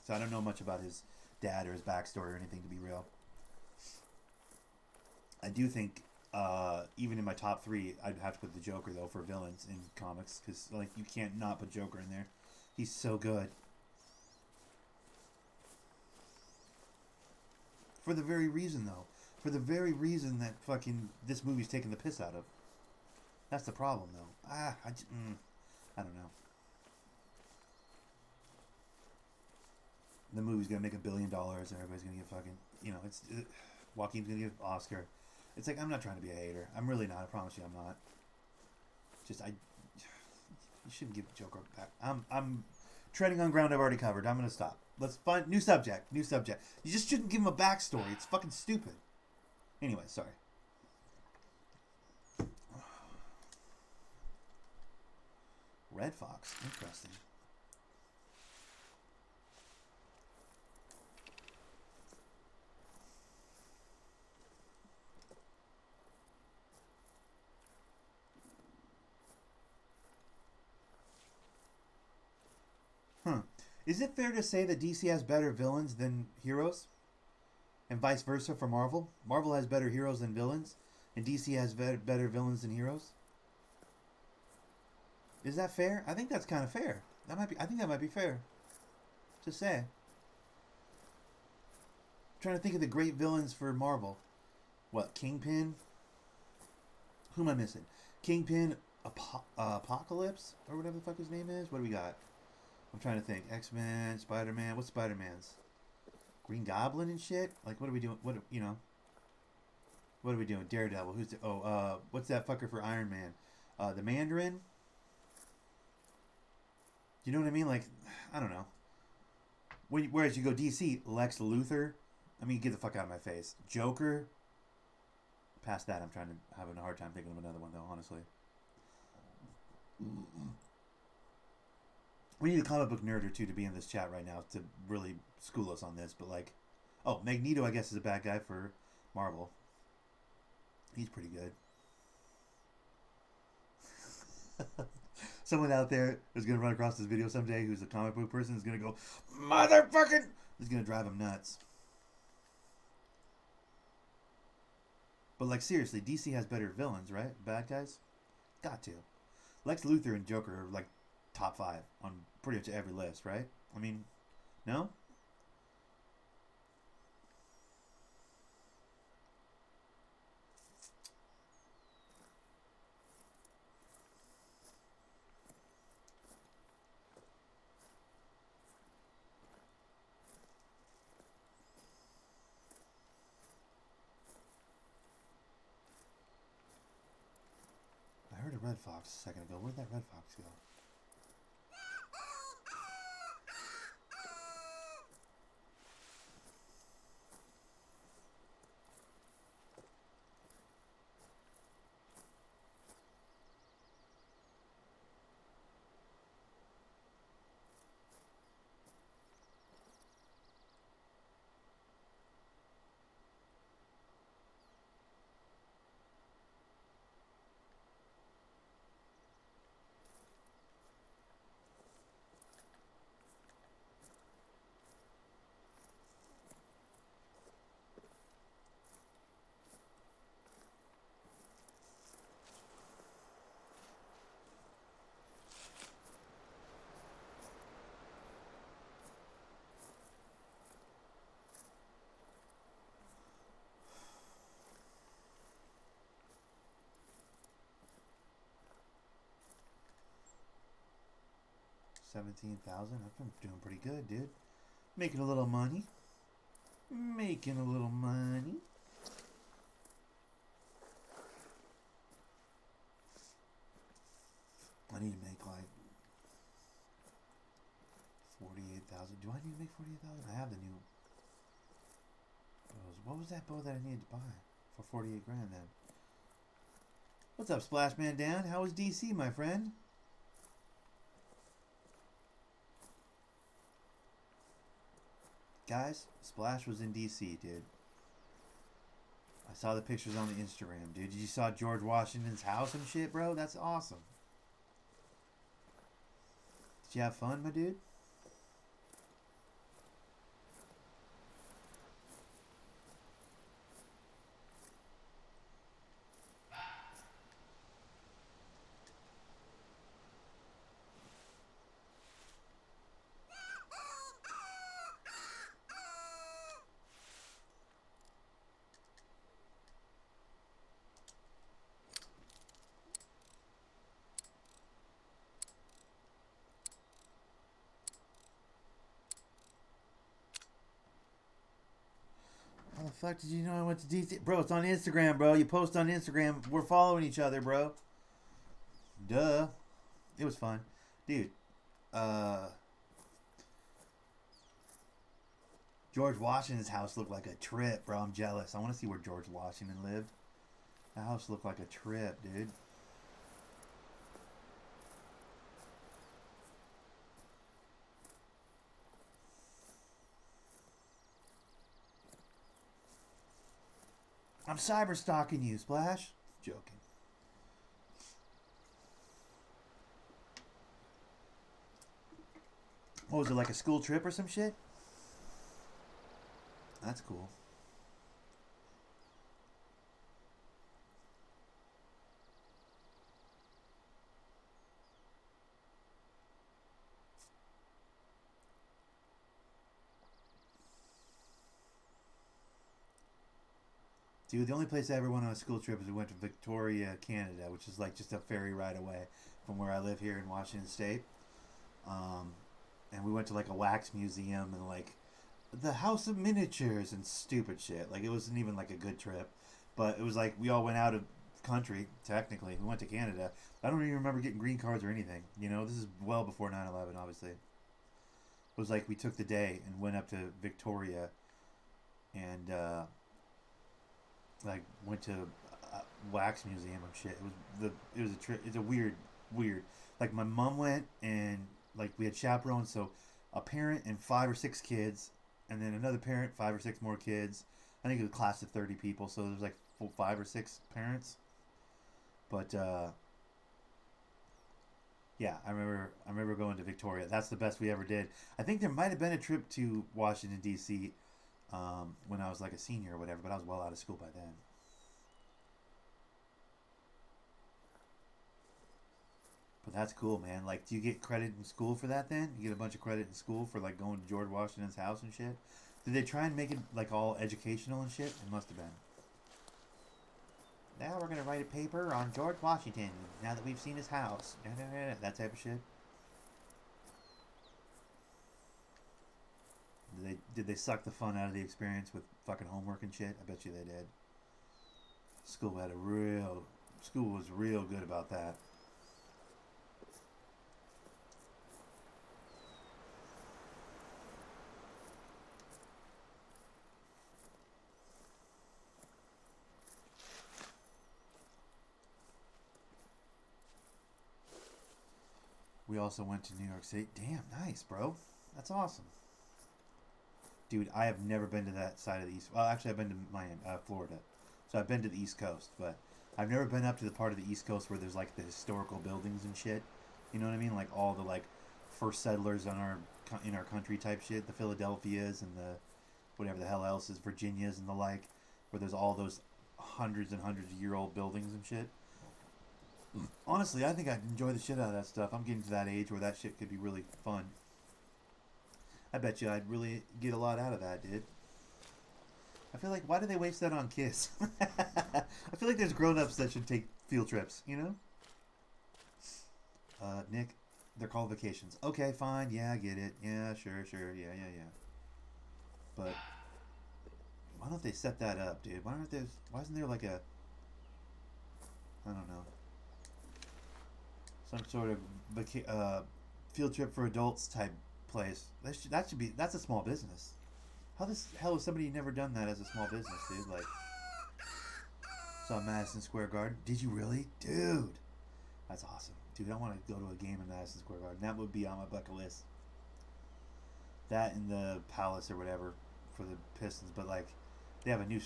So I don't know much about his dad or his backstory or anything, to be real. I do think, even in my top 3, I'd have to put the Joker, though, for villains in comics. Because, like, you can't not put Joker in there. He's so good. For the very reason, though. For the very reason that fucking this movie's taking the piss out of. That's the problem, though. I don't know. The movie's gonna make $1 billion and everybody's gonna get fucking, you know, Joaquin's gonna get an Oscar. It's like, I'm not trying to be a hater. I'm really not. I promise you, I'm not. You shouldn't give Joker back. I'm treading on ground I've already covered. I'm gonna stop. Let's find new subject. You just shouldn't give him a backstory. It's fucking stupid. Anyway, sorry. Red Fox. Interesting. Is it fair to say that DC has better villains than heroes? And vice versa for Marvel? Marvel has better heroes than villains, and DC has better villains than heroes? Is that fair? I think that's kind of fair. I think that might be fair. Just say. I'm trying to think of the great villains for Marvel. What, Kingpin? Who am I missing? Kingpin, Apocalypse? Or whatever the fuck his name is? What do we got? I'm trying to think. X-Men, Spider-Man. What's Spider-Man's? Green Goblin and shit? Like, what are we doing? What are we doing? Daredevil. What's that fucker for Iron Man? The Mandarin? You know what I mean? Like, I don't know. Whereas you go DC, Lex Luthor. I mean, get the fuck out of my face. Joker. Past that, I'm having a hard time thinking of another one, though, honestly. We need a comic book nerd or two to be in this chat right now to really school us on this. But, like, Magneto, I guess, is a bad guy for Marvel. He's pretty good. Someone out there is going to run across this video someday who's a comic book person is going to go, motherfucking... It's going to drive him nuts. But, like, seriously, DC has better villains, right? Bad guys? Got to. Lex Luthor and Joker are, like, top 5 on pretty much every list, right? I mean, no? red fox a second ago. Where'd that red fox go? $17,000. I've been doing pretty good, dude. Making a little money. Making a little money. I need to make like 48,000. Do I need to make 48,000? I have the new bows. What was that bow that I needed to buy for 48 grand then? What's up, Splash Man Dan? How was DC, my friend? Guys, Splash was in DC, dude. I saw the pictures on the Instagram, dude. You saw George Washington's house and shit, bro? That's awesome. Did you have fun, my dude? How the fuck did you know I went to DC? Bro, it's on Instagram, bro. You post on Instagram. We're following each other, bro. Duh. It was fun. Dude, George Washington's house looked like a trip, bro. I'm jealous. I want to see where George Washington lived. That house looked like a trip, dude. I'm cyber stalking you, Splash. Joking. What was it, like a school trip or some shit? That's cool. Dude, the only place I ever went on a school trip is we went to Victoria, Canada, which is like just a ferry ride away from where I live here in Washington State. And we went to like a wax museum and like the House of Miniatures and stupid shit. Like it wasn't even like a good trip, but it was like we all went out of country. Technically, we went to Canada. I don't even remember getting green cards or anything. You know, this is well before 9/11, obviously. It was like we took the day and went up to Victoria, and like went to wax museum and shit. It was a trip. It's a weird. Like my mom went and like we had chaperones, so a parent and 5 or 6 kids, and then another parent, 5 or 6 more kids. I think it was a class of 30 people, so there was like 5 or 6 parents. But yeah, I remember going to Victoria. That's the best we ever did. I think there might have been a trip to Washington D.C. When I was like a senior or whatever, but I was well out of school by then. But that's cool, man. Like, do you get credit in school for that then? You get a bunch of credit in school for like going to George Washington's house and shit? Did they try and make it like all educational and shit? It must have been. Now we're gonna write a paper on George Washington now that we've seen his house. That type of shit. Did they suck the fun out of the experience with fucking homework and shit? I bet you they did. School was real good about that. We also went to New York City. Damn, nice, bro. That's awesome. Dude, I have never been to that side of the East. Well, actually, I've been to Miami, Florida. So I've been to the East Coast, but I've never been up to the part of the East Coast where there's like the historical buildings and shit. You know what I mean? Like all the like first settlers in our country type shit. The Philadelphias and the whatever the hell else is, Virginias and the like, where there's all those hundreds and hundreds of year old buildings and shit. Honestly, I think I'd enjoy the shit out of that stuff. I'm getting to that age where that shit could be really fun. I bet you I'd really get a lot out of that, dude. I feel like, why do they waste that on Kiss? I feel like there's grown-ups that should take field trips, you know? Nick, they're called vacations. Okay, fine, yeah, I get it. Yeah, sure, yeah. But why don't they set that up, dude? Why isn't there like a, I don't know, some sort of field trip for adults type place? That's a small business. How the hell has somebody never done that as a small business, dude? Like, saw Madison Square Garden. Did you really? Dude, that's awesome. Dude, I want to go to a game in Madison Square Garden. That would be on my bucket list. That and the Palace or whatever for the Pistons. But, like, they have a new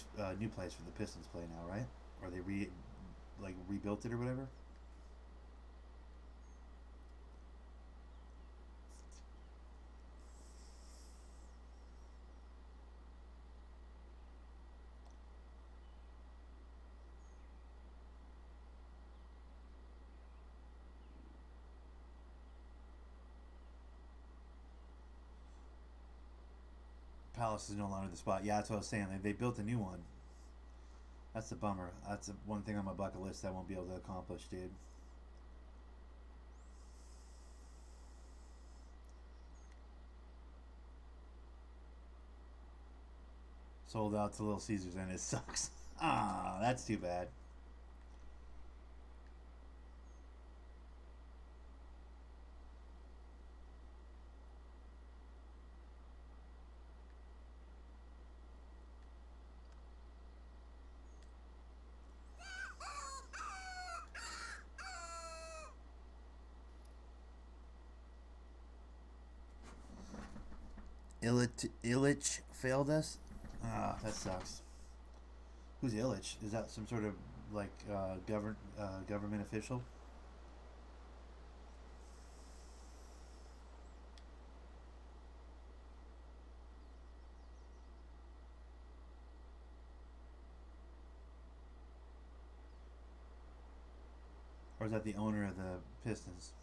place for the Pistons play now, right? Or they rebuilt it or whatever? Palace is no longer the spot. Yeah, that's what I was saying. They built a new one. That's a bummer. That's one thing on my bucket list I won't be able to accomplish, dude. Sold out to Little Caesars and it sucks. Ah, that's too bad. Illich failed us? Ah, that sucks. Who's Illich? Is that some sort of like government official? Or is that the owner of the Pistons?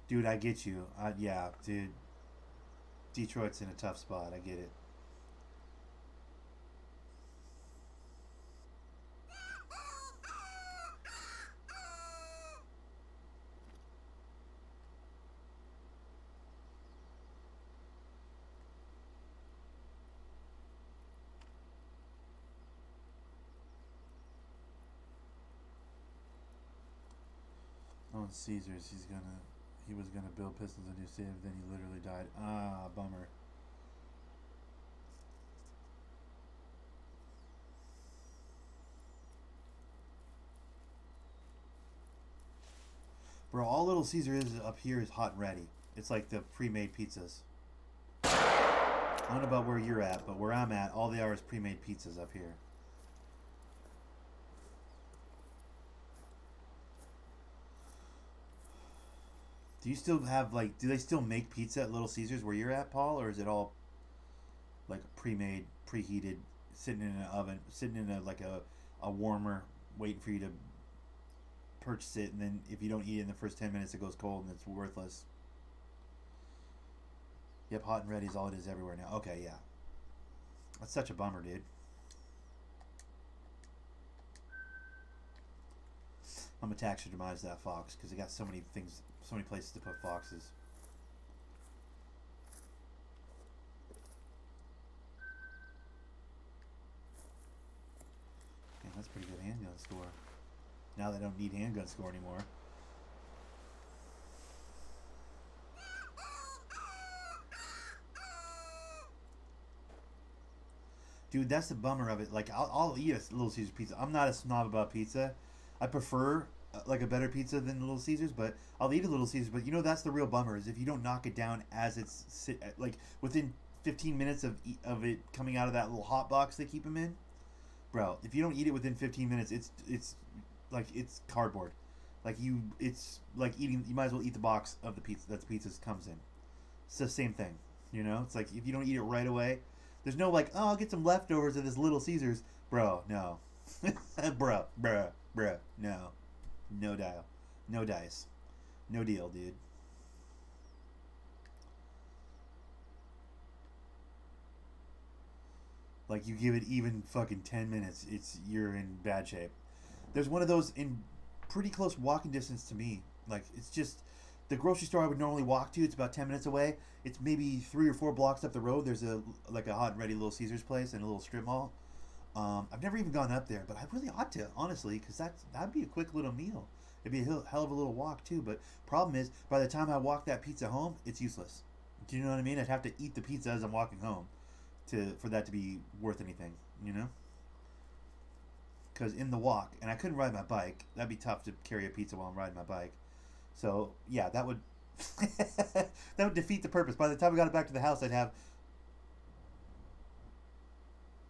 Dude, I get you. Yeah, dude. Detroit's in a tough spot. I get it. On Caesars, he was gonna build Pistons a new stadium, then he literally died. Ah, bummer. Bro, all Little Caesar is up here is hot and ready. It's like the pre-made pizzas. I don't know about where you're at, but where I'm at, all they are is pre-made pizzas up here. Do you still have like? Do they still make pizza at Little Caesars where you're at, Paul, or is it all like pre-made, preheated, sitting in an oven, sitting in a warmer, waiting for you to purchase it, and then if you don't eat it in the first 10 minutes, it goes cold and it's worthless. Yep, hot and ready is all it is everywhere now. Okay, yeah, that's such a bummer, dude. I'm gonna tax demise that fox because they got so many things, so many places to put foxes. Man, that's a pretty good handgun score. Now they don't need handgun score anymore. Dude, that's the bummer of it. Like, I'll eat a Little Caesars pizza. I'm not a snob about pizza. I prefer like a better pizza than Little Caesars, but I'll eat a Little Caesars. But you know that's the real bummer is if you don't knock it down as it's like within 15 minutes of it coming out of that little hot box they keep them in, bro. If you don't eat it within 15 minutes, it's like it's cardboard. Like it's like eating. You might as well eat the box of the pizza that the pizza comes in. It's the same thing, you know. It's like if you don't eat it right away, there's no like, oh, I'll get some leftovers of this Little Caesars, bro. No, bro, no. No dial. No dice. No deal, dude. Like you give it even fucking 10 minutes, you're in bad shape. There's one of those in pretty close walking distance to me. Like it's just the grocery store I would normally walk to. It's about 10 minutes away. It's maybe 3 or 4 blocks up the road. There's a hot and ready Little Caesars place and a little strip mall. I've never even gone up there, but I really ought to, honestly, because that'd be a quick little meal. It'd be a hell of a little walk too. But problem is, by the time I walk that pizza home, it's useless. Do you know what I mean? I'd have to eat the pizza as I'm walking home for that to be worth anything. You know? Because in the walk, and I couldn't ride my bike. That'd be tough to carry a pizza while I'm riding my bike. So yeah, that would that would defeat the purpose. By the time I got it back to the house, I'd have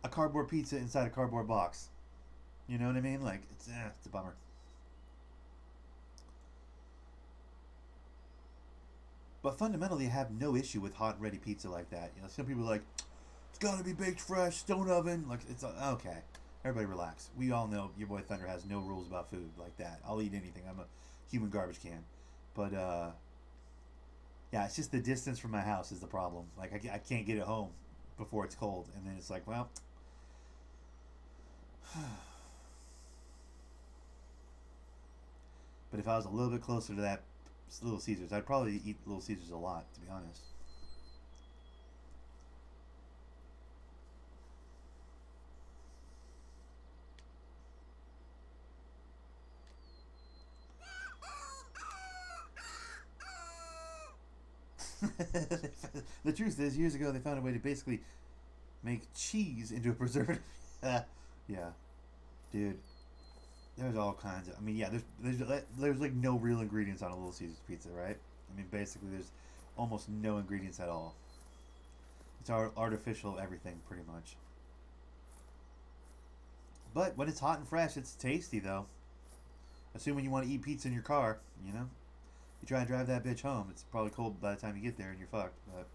a cardboard pizza inside a cardboard box. You know what I mean? Like it's a bummer. But fundamentally, I have no issue with hot and ready pizza like that. You know, some people are like, it's got to be baked fresh, stone oven. Like it's okay. Everybody relax. We all know your boy Thunder has no rules about food like that. I'll eat anything. I'm a human garbage can. But yeah, it's just the distance from my house is the problem. Like I can't get it home before it's cold, and then it's like, well. But if I was a little bit closer to that Little Caesars, I'd probably eat Little Caesars a lot, to be honest. The truth is, years ago they found a way to basically make cheese into a preservative. Yeah, dude. There's all kinds of. I mean, yeah. There's like no real ingredients on a Little Caesars pizza, right? I mean, basically, there's almost no ingredients at all. It's artificial everything, pretty much. But when it's hot and fresh, it's tasty, though. Assuming you want to eat pizza in your car, you know. You try and drive that bitch home, it's probably cold by the time you get there and you're fucked. But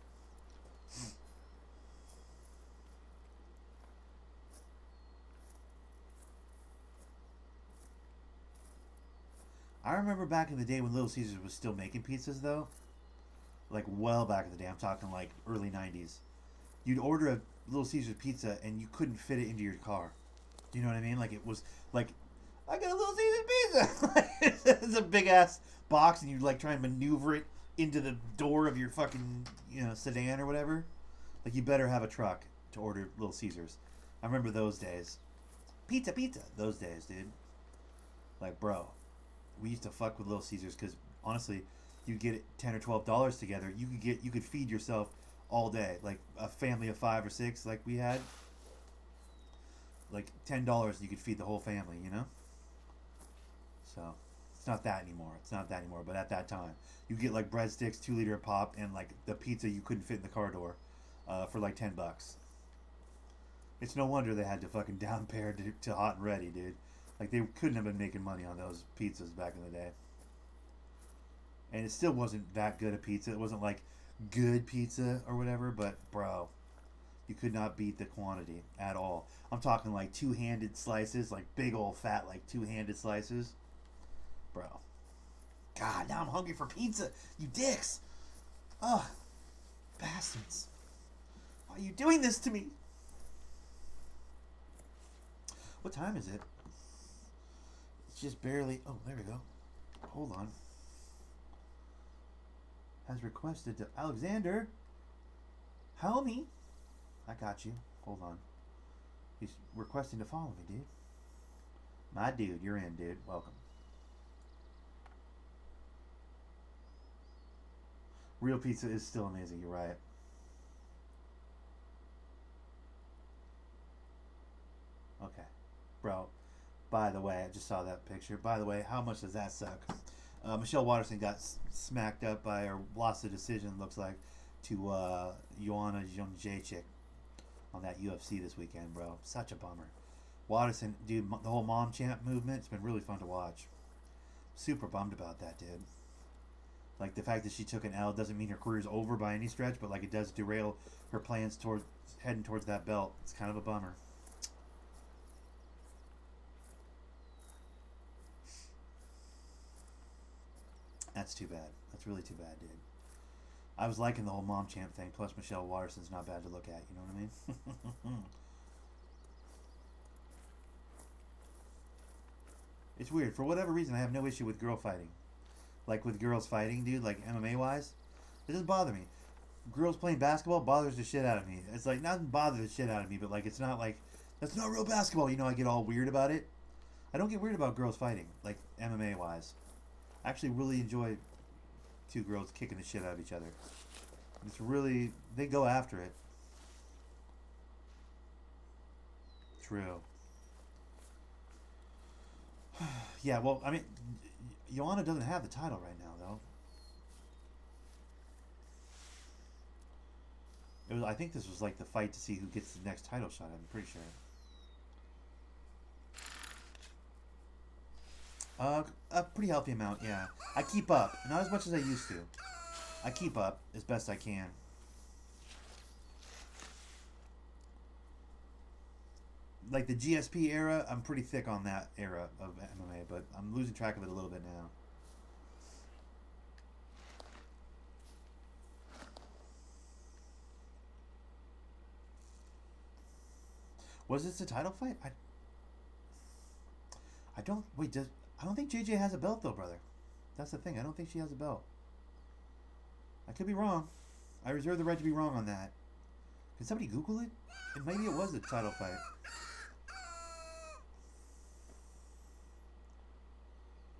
I remember back in the day when Little Caesars was still making pizzas, though. Like well back in the day, I'm talking like early '90s. You'd order a Little Caesars pizza and you couldn't fit it into your car. Do you know what I mean? Like it was like, I got a Little Caesars pizza. It's a big ass box, and you like try and maneuver it into the door of your fucking sedan or whatever. Like you better have a truck to order Little Caesars. I remember those days. Pizza. Those days, dude. Like, bro, we used to fuck with Little Caesars because honestly, you get $10 or $12 together. You could feed yourself all day, like a family of 5 or 6, like we had. Like $10, you could feed the whole family, you know. So it's not that anymore. But at that time, you get like breadsticks, 2-liter pop, and like the pizza you couldn't fit in the car door, for like $10. It's no wonder they had to fucking down pair to hot and ready, dude. Like they couldn't have been making money on those pizzas back in the day. And it still wasn't that good a pizza. It wasn't like good pizza or whatever, but bro, you could not beat the quantity at all. I'm talking like 2-handed slices, like big old fat, like 2-handed slices. Bro. God, now I'm hungry for pizza. You dicks. Ugh. Bastards. Why are you doing this to me? What time is it? It's just barely... Oh, there we go. Hold on. Has requested to... Alexander. Homie. I got you. Hold on. He's requesting to follow me, dude. My dude, you're in, dude. Welcome. Real pizza is still amazing. You're right. Okay. Bro, By the way, I just saw that picture. By the way, how much does that suck? Michelle Waterson got smacked up by, or lost the decision, looks like, to Joanna Jędrzejczyk on that UFC this weekend, bro. Such a bummer. Waterson, dude, the whole mom champ movement, it's been really fun to watch. Super bummed about that, dude. Like, the fact that she took an L doesn't mean her career's over by any stretch, but, like, it does derail her plans towards heading towards that belt. It's kind of a bummer. That's too bad. That's really too bad, dude. I was liking the whole mom champ thing, plus Michelle Waterson's not bad to look at, you know what I mean? It's weird. For whatever reason, I have no issue with girl fighting. Like, with girls fighting, dude, like MMA-wise. It doesn't bother me. Girls playing basketball bothers the shit out of me. It's like, not bother the shit out of me, but, like, it's not like, that's not real basketball. You know, I get all weird about it. I don't get weird about girls fighting, like, MMA-wise. I actually really enjoy two girls kicking the shit out of each other. It's really, they go after it. True. Yeah, well, I mean, Joanna doesn't have the title right now, though. I think this was like the fight to see who gets the next title shot, I'm pretty sure. A pretty healthy amount, yeah. I keep up. Not as much as I used to. I keep up as best I can. Like the GSP era, I'm pretty thick on that era of MMA, but I'm losing track of it a little bit now. Was this a title fight? I don't think JJ has a belt though, brother. That's the thing. I don't think she has a belt. I could be wrong. I reserve the right to be wrong on that. Can somebody Google it? And maybe it was a title fight.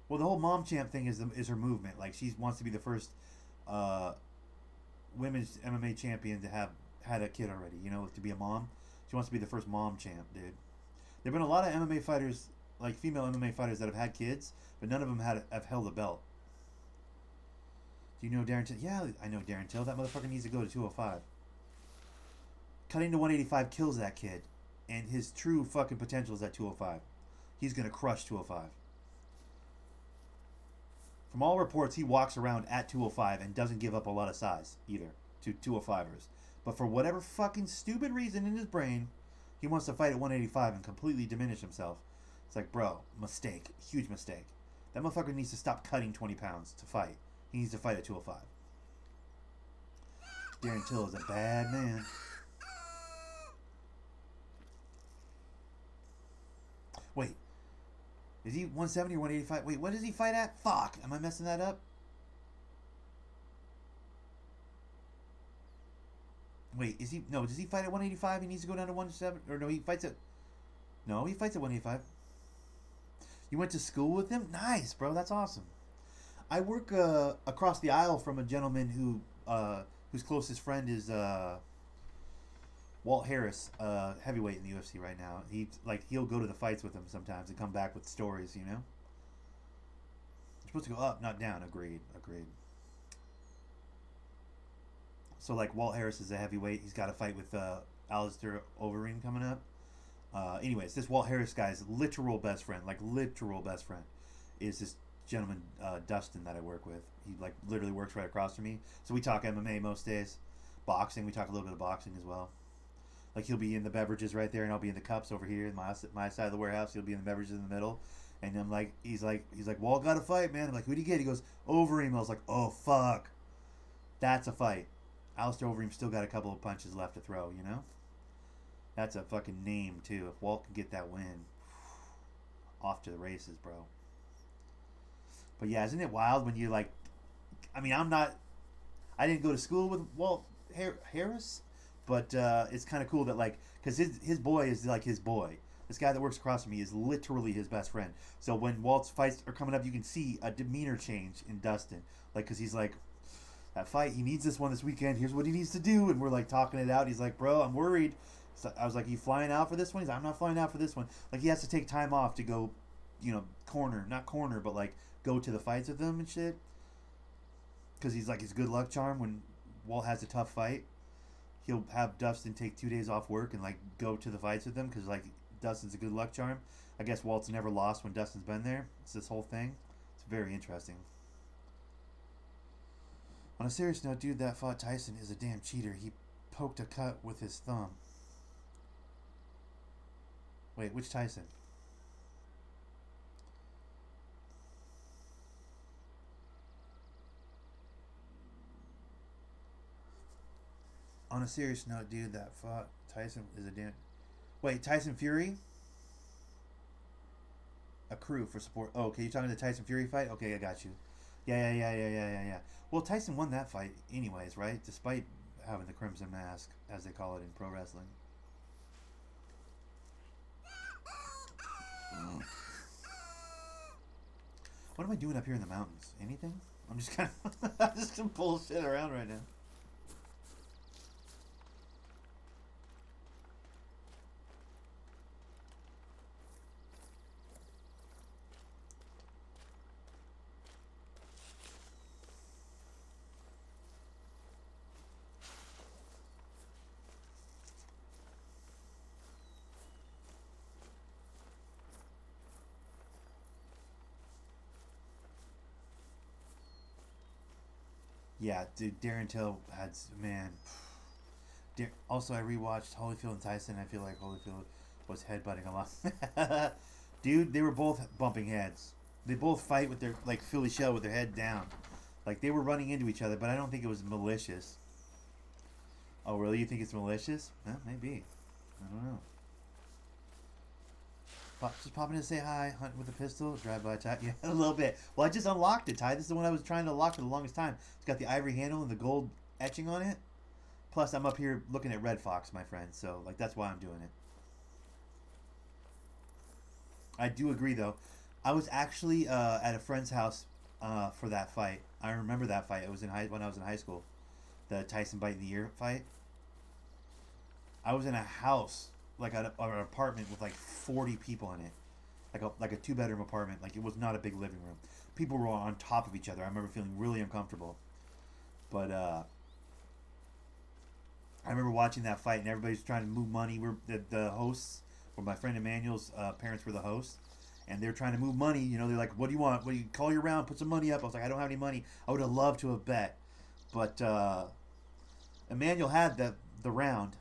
Well, the whole mom champ thing is her movement. Like, she wants to be the first women's MMA champion to have had a kid already. You know, to be a mom. She wants to be the first mom champ, dude. There've been a lot of MMA fighters, like female MMA fighters, that have had kids, but none of them have held a belt. Do you know Darren Till? Yeah, I know Darren Till. That motherfucker needs to go to 205. Cutting to 185 kills that kid, and his true fucking potential is at 205. He's gonna crush 205. From all reports, he walks around at 205 and doesn't give up a lot of size either to 205ers. But for whatever fucking stupid reason in his brain, he wants to fight at 185 and completely diminish himself. It's like, bro, mistake. Huge mistake. That motherfucker needs to stop cutting 20 pounds to fight. He needs to fight at 205. Darren Till is a bad man. Wait. Is he 170 or 185? Wait, what does he fight at? Fuck. Am I messing that up? Wait, is he... No, does he fight at 185? He needs to go down to 170? Or no, he fights at... No, he fights at 185. You went to school with him? Nice, bro. That's awesome. I work across the aisle from a gentleman whose closest friend is Walt Harris, heavyweight in the UFC right now. He'll go to the fights with him sometimes and come back with stories, you know? You're supposed to go up, not down. Agreed. So, like, Walt Harris is a heavyweight. He's got a fight with Alistair Overeem coming up. Anyways, this Walt Harris guy's literal best friend, is this gentleman, Dustin, that I work with. He, like, literally works right across from me. So we talk MMA most days. Boxing. We talk a little bit of boxing as well. Like, he'll be in the beverages right there, and I'll be in the cups over here in my side of the warehouse. He'll be in the beverages in the middle. And I'm like, he's like, Walt got a fight, man. I'm like, who'd he get? He goes, Overeem. I was like, oh, fuck. That's a fight. Alistair Overeem still got a couple of punches left to throw, you know? That's a fucking name, too. If Walt can get that win, off to the races, bro. But yeah, isn't it wild when you, like... I mean, I didn't go to school with Walt Harris, but it's kind of cool that, like... Because his boy is, like, his boy. This guy that works across from me is literally his best friend. So when Walt's fights are coming up, you can see a demeanor change in Dustin. Like, because he's like... That fight, he needs this one this weekend. Here's what he needs to do. And we're, like, talking it out. He's like, bro, I'm worried. So I was like, "You flying out for this one?" He's like, "I'm not flying out for this one." Like he has to take time off to go, not corner, but like go to the fights with them and shit. Because he's like his good luck charm when Walt has a tough fight. He'll have Dustin take 2 days off work and like go to the fights with them because like Dustin's a good luck charm. I guess Walt's never lost when Dustin's been there. It's this whole thing. It's very interesting. On a serious note, dude that fought Tyson is a damn cheater. He poked a cut with his thumb. Wait, which Tyson? On a serious note, dude that fought Tyson is a damn... Wait, Tyson Fury? A crew for support. Oh, okay, you're talking the Tyson Fury fight? Okay, I got you. Yeah. Well, Tyson won that fight anyways, right? Despite having the Crimson Mask, as they call it in pro wrestling. What am I doing up here in the mountains? Anything? I'm just kind of... I'm just some bullshit around right now. Yeah, dude, Darren Till had, man. Also, I rewatched Holyfield and Tyson. I feel like Holyfield was headbutting a lot. Dude, they were both bumping heads. They both fight with their, like, Philly shell with their head down. Like, they were running into each other, but I don't think it was malicious. Oh, really? You think it's malicious? Maybe. I don't know. Just popping in to say hi, hunt with a pistol, drive by Ty. Yeah, a little bit. Well, I just unlocked it, Ty. This is the one I was trying to unlock for the longest time. It's got the ivory handle and the gold etching on it. Plus, I'm up here looking at Red Fox, my friend. So, like, that's why I'm doing it. I do agree, though. I was actually at a friend's house for that fight. I remember that fight. It was when I was in high school. The Tyson bite in the ear fight. I was in a house, like an apartment with like 40 people in it, like a 2-bedroom apartment. Like it was not a big living room. People were on top of each other. I remember feeling really uncomfortable. But I remember watching that fight, and everybody's trying to move money. The hosts, or my friend Emmanuel's parents were the hosts, and they're trying to move money. You know, they're like, "What do you want? What do you call your round? Put some money up." I was like, "I don't have any money. I would have loved to have bet," but Emmanuel had the round.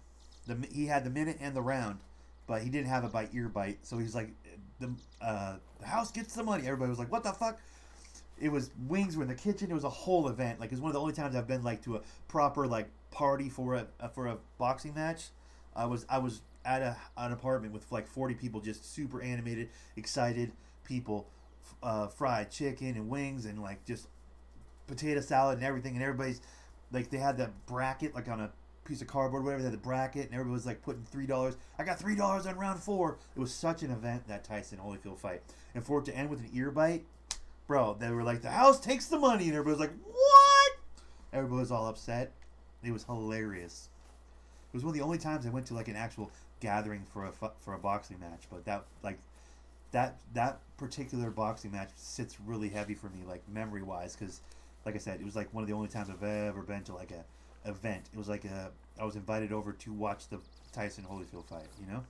He had the minute and the round, but he didn't have it by ear bite. So he's like, the house gets the money. Everybody was like, "What the fuck?" It was wings were in the kitchen. It was a whole event. Like it was one of the only times I've been like to a proper like party for a boxing match. I was at an apartment with like 40 people, just super animated, excited people, fried chicken and wings and like just potato salad and everything. And everybody's like, they had that bracket like on a piece of cardboard, whatever. They had the bracket, and everybody was like putting $3. I got $3 on round 4. It was such an event, that Tyson Holyfield fight, and for it to end with an ear bite, bro. They were like, the house takes the money, and everybody was like, what? Everybody was all upset. It was hilarious. It was one of the only times I went to like an actual gathering for a boxing match, but that particular boxing match sits really heavy for me, like memory wise, because like I said, it was like one of the only times I've ever been to like a event. It was like I was invited over to watch the Tyson Holyfield fight, you know?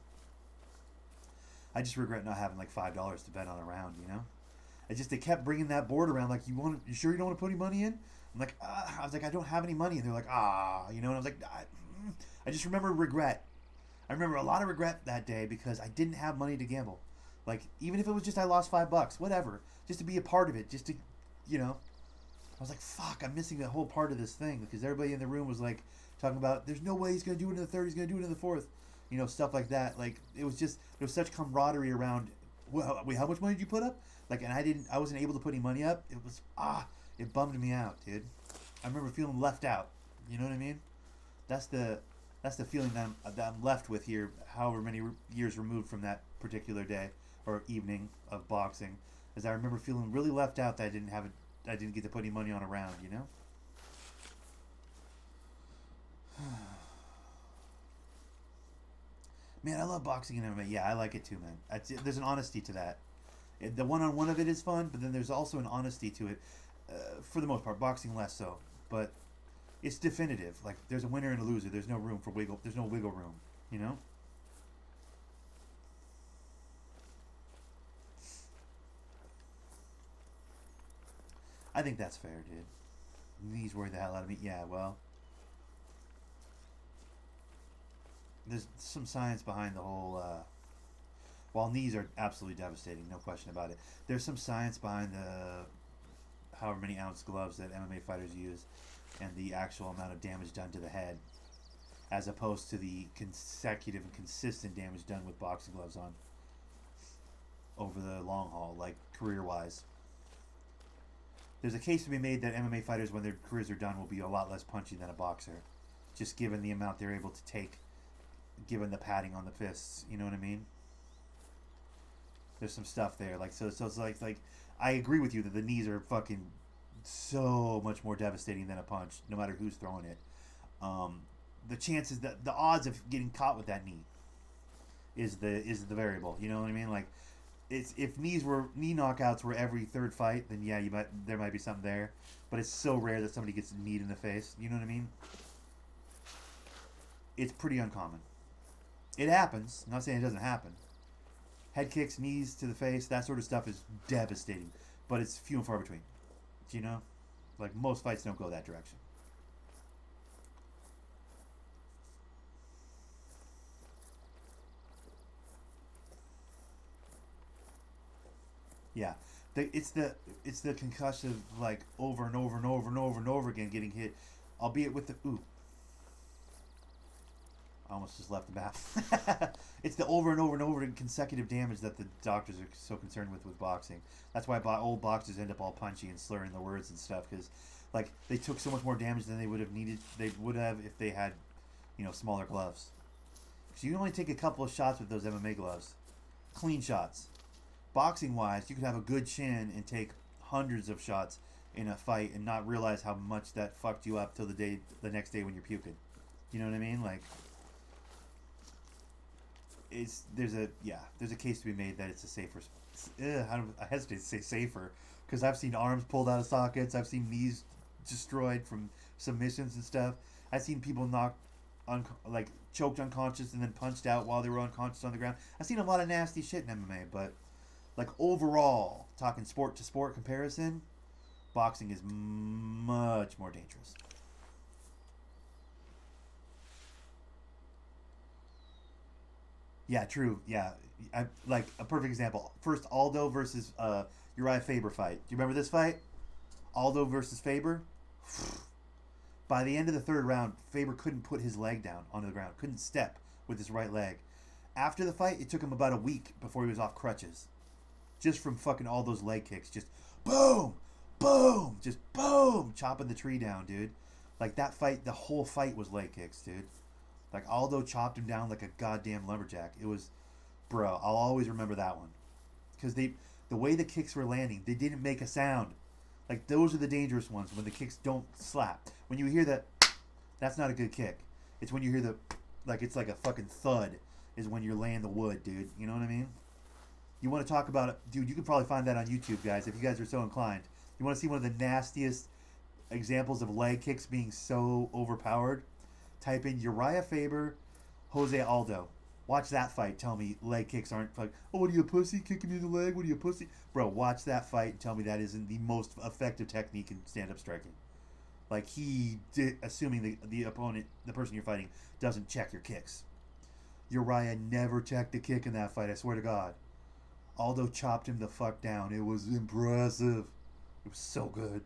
I just regret not having like $5 to bet on a round, you know? They kept bringing that board around like, you sure you don't want to put any money in? I'm like, I was like, I don't have any money. And they're like, you know? And I was like, I just remember regret. I remember a lot of regret that day because I didn't have money to gamble. Like, even if it was just I lost $5, whatever, just to be a part of it, just to, you know? I was like, fuck, I'm missing the whole part of this thing because everybody in the room was like talking about, there's no way he's going to do it in the third, he's going to do it in the fourth. You know, stuff like that. Like, it was just, there was such camaraderie around, wait, how much money did you put up? Like, and I wasn't able to put any money up. It was, it bummed me out, dude. I remember feeling left out. You know what I mean? That's the feeling that I'm left with here, however many years removed from that particular day or evening of boxing, is I remember feeling really left out that I didn't get to put any money on a round, you know? Man, I love boxing and MMA. Yeah, I like it too, man. There's an honesty to that. The one-on-one of it is fun, but then there's also an honesty to it. For the most part, boxing less so, but it's definitive. Like there's a winner and a loser. There's no room for wiggle. There's no wiggle room. You know. I think that's fair, dude. Knees worry the hell out of me. Yeah, well, there's some science behind the whole. While knees are absolutely devastating, no question about it. There's some science behind the however many ounce gloves that MMA fighters use, and the actual amount of damage done to the head, as opposed to the consecutive and consistent damage done with boxing gloves on over the long haul, like career-wise. There's a case to be made that MMA fighters, when their careers are done, will be a lot less punchy than a boxer, just given the amount they're able to take, given the padding on the fists. You know what I mean? There's some stuff there, like so it's like I agree with you that the knees are fucking so much more devastating than a punch, no matter who's throwing it. The chances that the odds of getting caught with that knee is the variable. You know what I mean? Like, it's if knee knockouts were every third fight, then yeah, there might be something there, but it's so rare that somebody gets kneed in the face. You know what I mean? It's pretty uncommon. It happens. I'm not saying it doesn't happen. Head kicks, knees to the face, that sort of stuff is devastating, but it's few and far between. You know, like most fights don't go that direction. Yeah, it's the concussive, like over and over and over and over and over again getting hit, albeit with the I almost just left the map. It's the over and over and over consecutive damage that the doctors are so concerned with boxing. That's why old boxers end up all punchy and slurring the words and stuff, because like they took so much more damage than they would have needed. They would have if they had, smaller gloves. Because you can only take a couple of shots with those MMA gloves, clean shots. Boxing wise, you could have a good chin and take hundreds of shots in a fight and not realize how much that fucked you up till the next day when you're puking. You know what I mean? Like, there's a case to be made that it's a safer. I hesitate to say safer, because I've seen arms pulled out of sockets. I've seen knees destroyed from submissions and stuff. I've seen people choked unconscious and then punched out while they were unconscious on the ground. I've seen a lot of nasty shit in MMA, but like overall, talking sport to sport comparison, boxing is much more dangerous. Yeah, true. Yeah, like a perfect example. First, Aldo versus Uriah Faber fight. Do you remember this fight? Aldo versus Faber. By the end of the third round, Faber couldn't put his leg down onto the ground. Couldn't step with his right leg. After the fight, it took him about a week before he was off crutches, just from fucking all those leg kicks. Just boom, boom, just boom, chopping the tree down, dude. Like that fight, the whole fight was leg kicks, dude. Like Aldo chopped him down like a goddamn lumberjack. It was, bro. I'll always remember that one, because the way the kicks were landing, they didn't make a sound. Like those are the dangerous ones, when the kicks don't slap. When you hear that, that's not a good kick. It's when you hear it's like a fucking thud, is when you're laying the wood, dude. You know what I mean? You want to talk about it, dude? You can probably find that on YouTube, guys, if you guys are so inclined. You want to see one of the nastiest examples of leg kicks being so overpowered? Type in Uriah Faber, Jose Aldo. Watch that fight. Tell me leg kicks aren't like, oh, what are you, a pussy? Kicking me in the leg? What are you, a pussy? Bro, watch that fight and tell me that isn't the most effective technique in stand-up striking. Like, he did, assuming the opponent, the person you're fighting, doesn't check your kicks. Uriah never checked the kick in that fight, I swear to God. Aldo chopped him the fuck down. It was impressive. It was so good.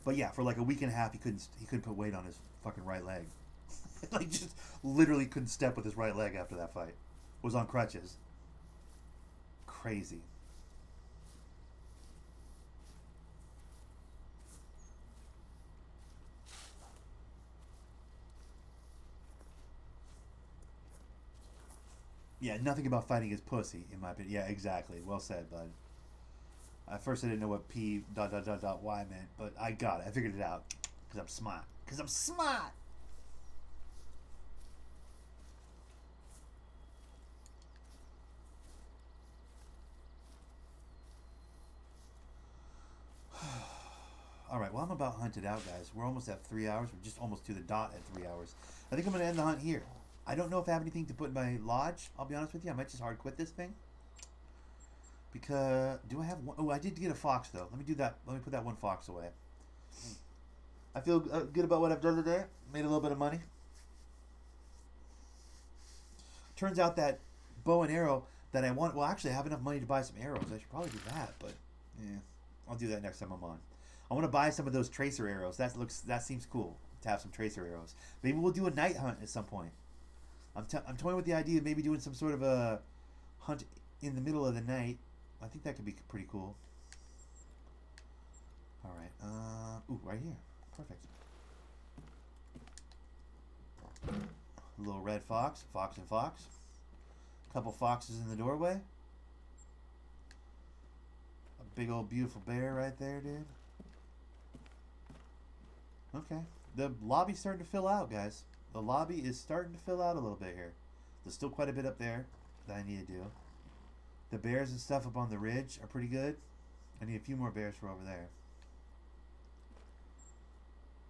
But yeah, for like a week and a half, he couldn't put weight on his fucking right leg. Like, just literally couldn't step with his right leg after that fight. Was on crutches. Crazy. Yeah, nothing about fighting is pussy, in my opinion. Yeah, exactly. Well said, bud. At first, I didn't know what P ... Y meant, but I got it. I figured it out. Because I'm smart. Well, I'm about hunted out, guys. We're almost at 3 hours. We're just almost to the dot at 3 hours. I think I'm going to end the hunt here. I don't know if I have anything to put in my lodge. I'll be honest with you. I might just hard quit this thing. Because, do I have one? Oh, I did get a fox, though. Let me do that. Let me put that one fox away. I feel good about what I've done today. Made a little bit of money. Turns out that bow and arrow that I want... Well, actually, I have enough money to buy some arrows. I should probably do that, but... Yeah, I'll do that next time I'm on. I want to buy some of those tracer arrows. That seems cool to have some tracer arrows. Maybe we'll do a night hunt at some point. I'm toying with the idea of maybe doing some sort of a hunt in the middle of the night. I think that could be pretty cool. All right. Ooh, right here. Perfect. A little red fox, fox and fox. A couple foxes in the doorway. A big old beautiful bear right there, dude. Okay. The lobby's starting to fill out, guys. The lobby is starting to fill out a little bit here. There's still quite a bit up there that I need to do. The bears and stuff up on the ridge are pretty good. I need a few more bears for over there.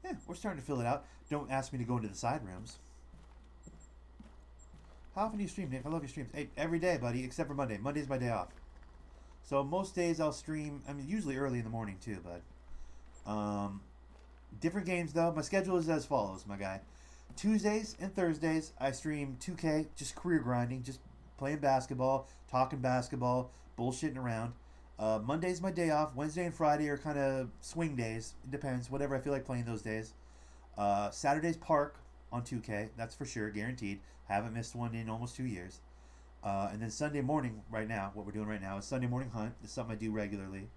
Yeah, we're starting to fill it out. Don't ask me to go into the side rooms. How often do you stream, Nick? I love your streams. Hey, every day, buddy, except for Monday. Monday's my day off. So most days I'll stream, I mean, usually early in the morning too, bud. Different games, though. My schedule is as follows, my guy. Tuesdays and Thursdays, I stream 2K, just career grinding, just playing basketball, talking basketball, bullshitting around. Monday's my day off. Wednesday and Friday are kind of swing days. It depends, whatever I feel like playing those days. Saturday's Park on 2K, that's for sure, guaranteed. Haven't missed one in almost 2 years. And then Sunday morning, right now, what we're doing right now is Sunday morning hunt. It's something I do regularly.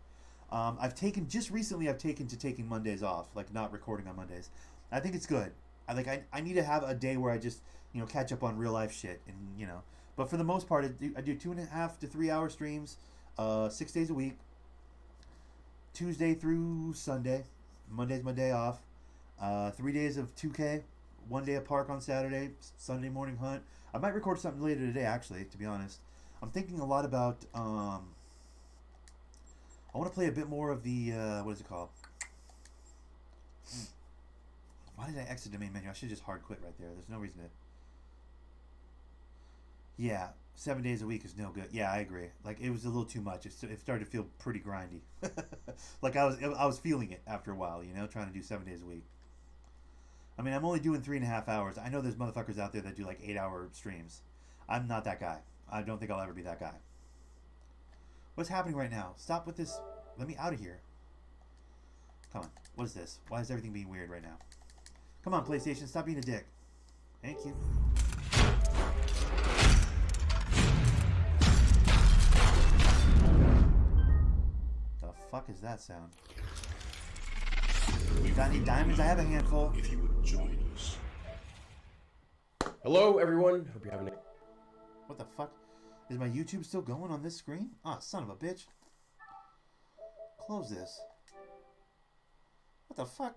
Just recently I've taken to taking Mondays off, like not recording on Mondays. I think it's good. I need to have a day where I just, catch up on real life shit and, but for the most part, I do 2.5 to 3 hour streams, 6 days a week, Tuesday through Sunday. Monday's my day off. 3 days of 2K, 1 day of Park on Saturday, Sunday morning hunt. I might record something later today, actually, to be honest. I'm thinking a lot about, I want to play a bit more of the, what is it called? Why did I exit the main menu? I should just hard quit right there. There's no reason to. Yeah, 7 days a week is no good. Yeah, I agree. Like, it was a little too much. It started to feel pretty grindy. Like, I was feeling it after a while, trying to do 7 days a week. I mean, I'm only doing 3.5 hours. I know there's motherfuckers out there that do like 8-hour streams. I'm not that guy. I don't think I'll ever be that guy. What's happening right now? Stop with this. Let me out of here. Come on. What is this? Why is everything being weird right now? Come on, PlayStation. Stop being a dick. Thank you. The fuck is that sound? Got any diamonds? I have a handful. If you would join us. Hello, everyone. Hope you're having a... What the fuck? Is my YouTube still going on this screen? Ah, son of a bitch. Close this. What the fuck?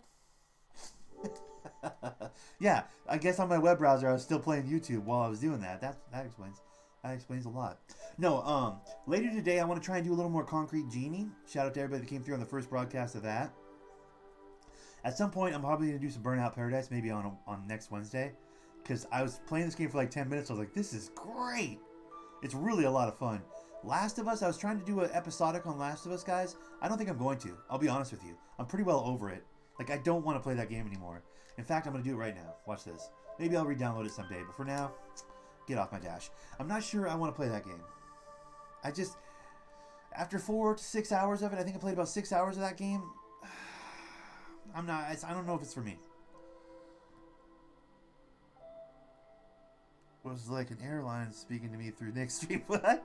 Yeah, I guess on my web browser I was still playing YouTube while I was doing that. That explains a lot. No, later today I want to try and do a little more Concrete Genie. Shout out to everybody that came through on the first broadcast of that. At some point I'm probably going to do some Burnout Paradise, maybe on next Wednesday. Because I was playing this game for like 10 minutes. I was like, this is great. It's really a lot of fun. Last of Us, I was trying to do an episodic on Last of Us, guys. I don't think I'm going to. I'll be honest with you. I'm pretty well over it. Like, I don't want to play that game anymore. In fact, I'm going to do it right now. Watch this. Maybe I'll re-download it someday. But for now, get off my dash. I'm not sure I want to play that game. I just... After 4 to 6 hours of it, I think I played about 6 hours of that game. I don't know if it's for me. It was like an airline speaking to me through Nick's stream. What?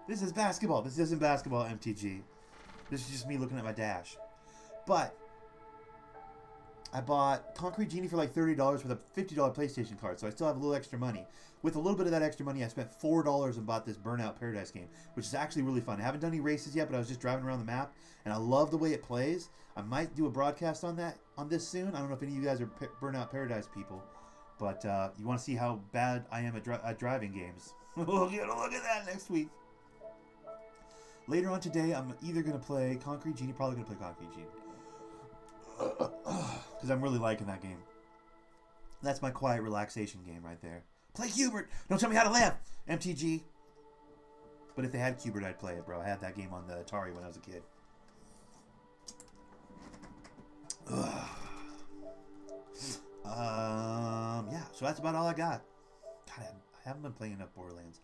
This is basketball. This isn't basketball, MTG. This is just me looking at my dash. But I bought Concrete Genie for like $30 with a $50 PlayStation card, so I still have a little extra money. With a little bit of that extra money, I spent $4 and bought this Burnout Paradise game, which is actually really fun. I haven't done any races yet, but I was just driving around the map, and I love the way it plays. I might do a broadcast on this soon. I don't know if any of you guys are Burnout Paradise people, but you want to see how bad I am at driving games. We'll get a look at that next week. Later on today, I'm either going to play Concrete Genie, probably going to play Concrete Genie. Because I'm really liking that game. That's my quiet relaxation game right there. Play Cubert. Don't tell me how to laugh. MTG. But if they had Cubert, I'd play it, bro. I had that game on the Atari when I was a kid. Yeah, so that's about all I got. God, I haven't been playing enough Borderlands.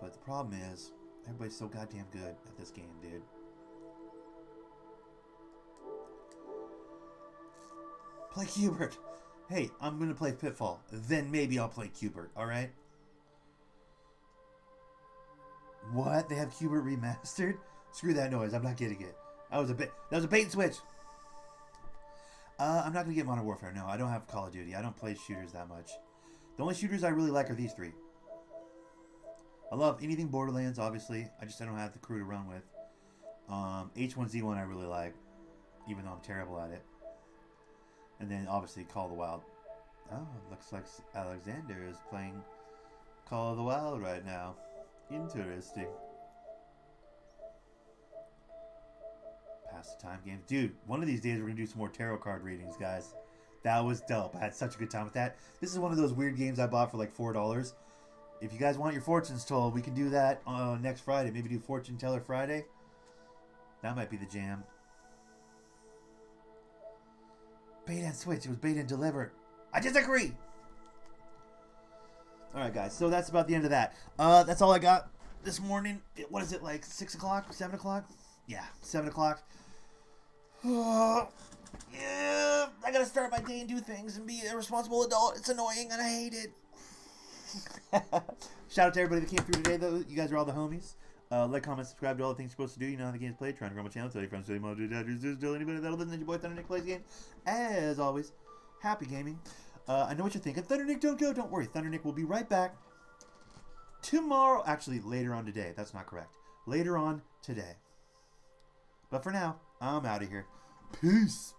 But the problem is, everybody's so goddamn good at this game, dude. Play Cubert. Hey, I'm going to play Pitfall. Then maybe I'll play Cubert, alright? What? They have Cubert remastered? Screw that noise. I'm not getting it. That was a bait and switch. I'm not going to get Modern Warfare. No, I don't have Call of Duty. I don't play shooters that much. The only shooters I really like are these three. I love anything Borderlands, obviously. I don't have the crew to run with. H1Z1 I really like, even though I'm terrible at it. And then, obviously, Call of the Wild. Oh, looks like Alexander is playing Call of the Wild right now. Interesting. Pass the time games. Dude, one of these days we're going to do some more tarot card readings, guys. That was dope. I had such a good time with that. This is one of those weird games I bought for like $4. If you guys want your fortunes told, we can do that next Friday. Maybe do Fortune Teller Friday. That might be the jam. Bait and switch. It was bait and deliver. I disagree. Alright, guys. So that's about the end of that. That's all I got this morning. What is it, like 6 o'clock? 7 o'clock? Yeah, 7 o'clock. Yeah, I gotta start my day and do things and be a responsible adult. It's annoying and I hate it. Shout out to everybody that came through today, though. You guys are all the homies. Like, comment, subscribe to all the things you're supposed to do. You know how the game's played. Trying to grow my channel. Tell your friends, tell your mom, do dad, tell anybody that'll listen to your boy Thundernick plays game. As always, happy gaming. I know what you're thinking. Thundernick, don't go. Don't worry. Thundernick will be right back tomorrow. Actually, later on today. That's not correct. Later on today. But for now, I'm out of here. Peace.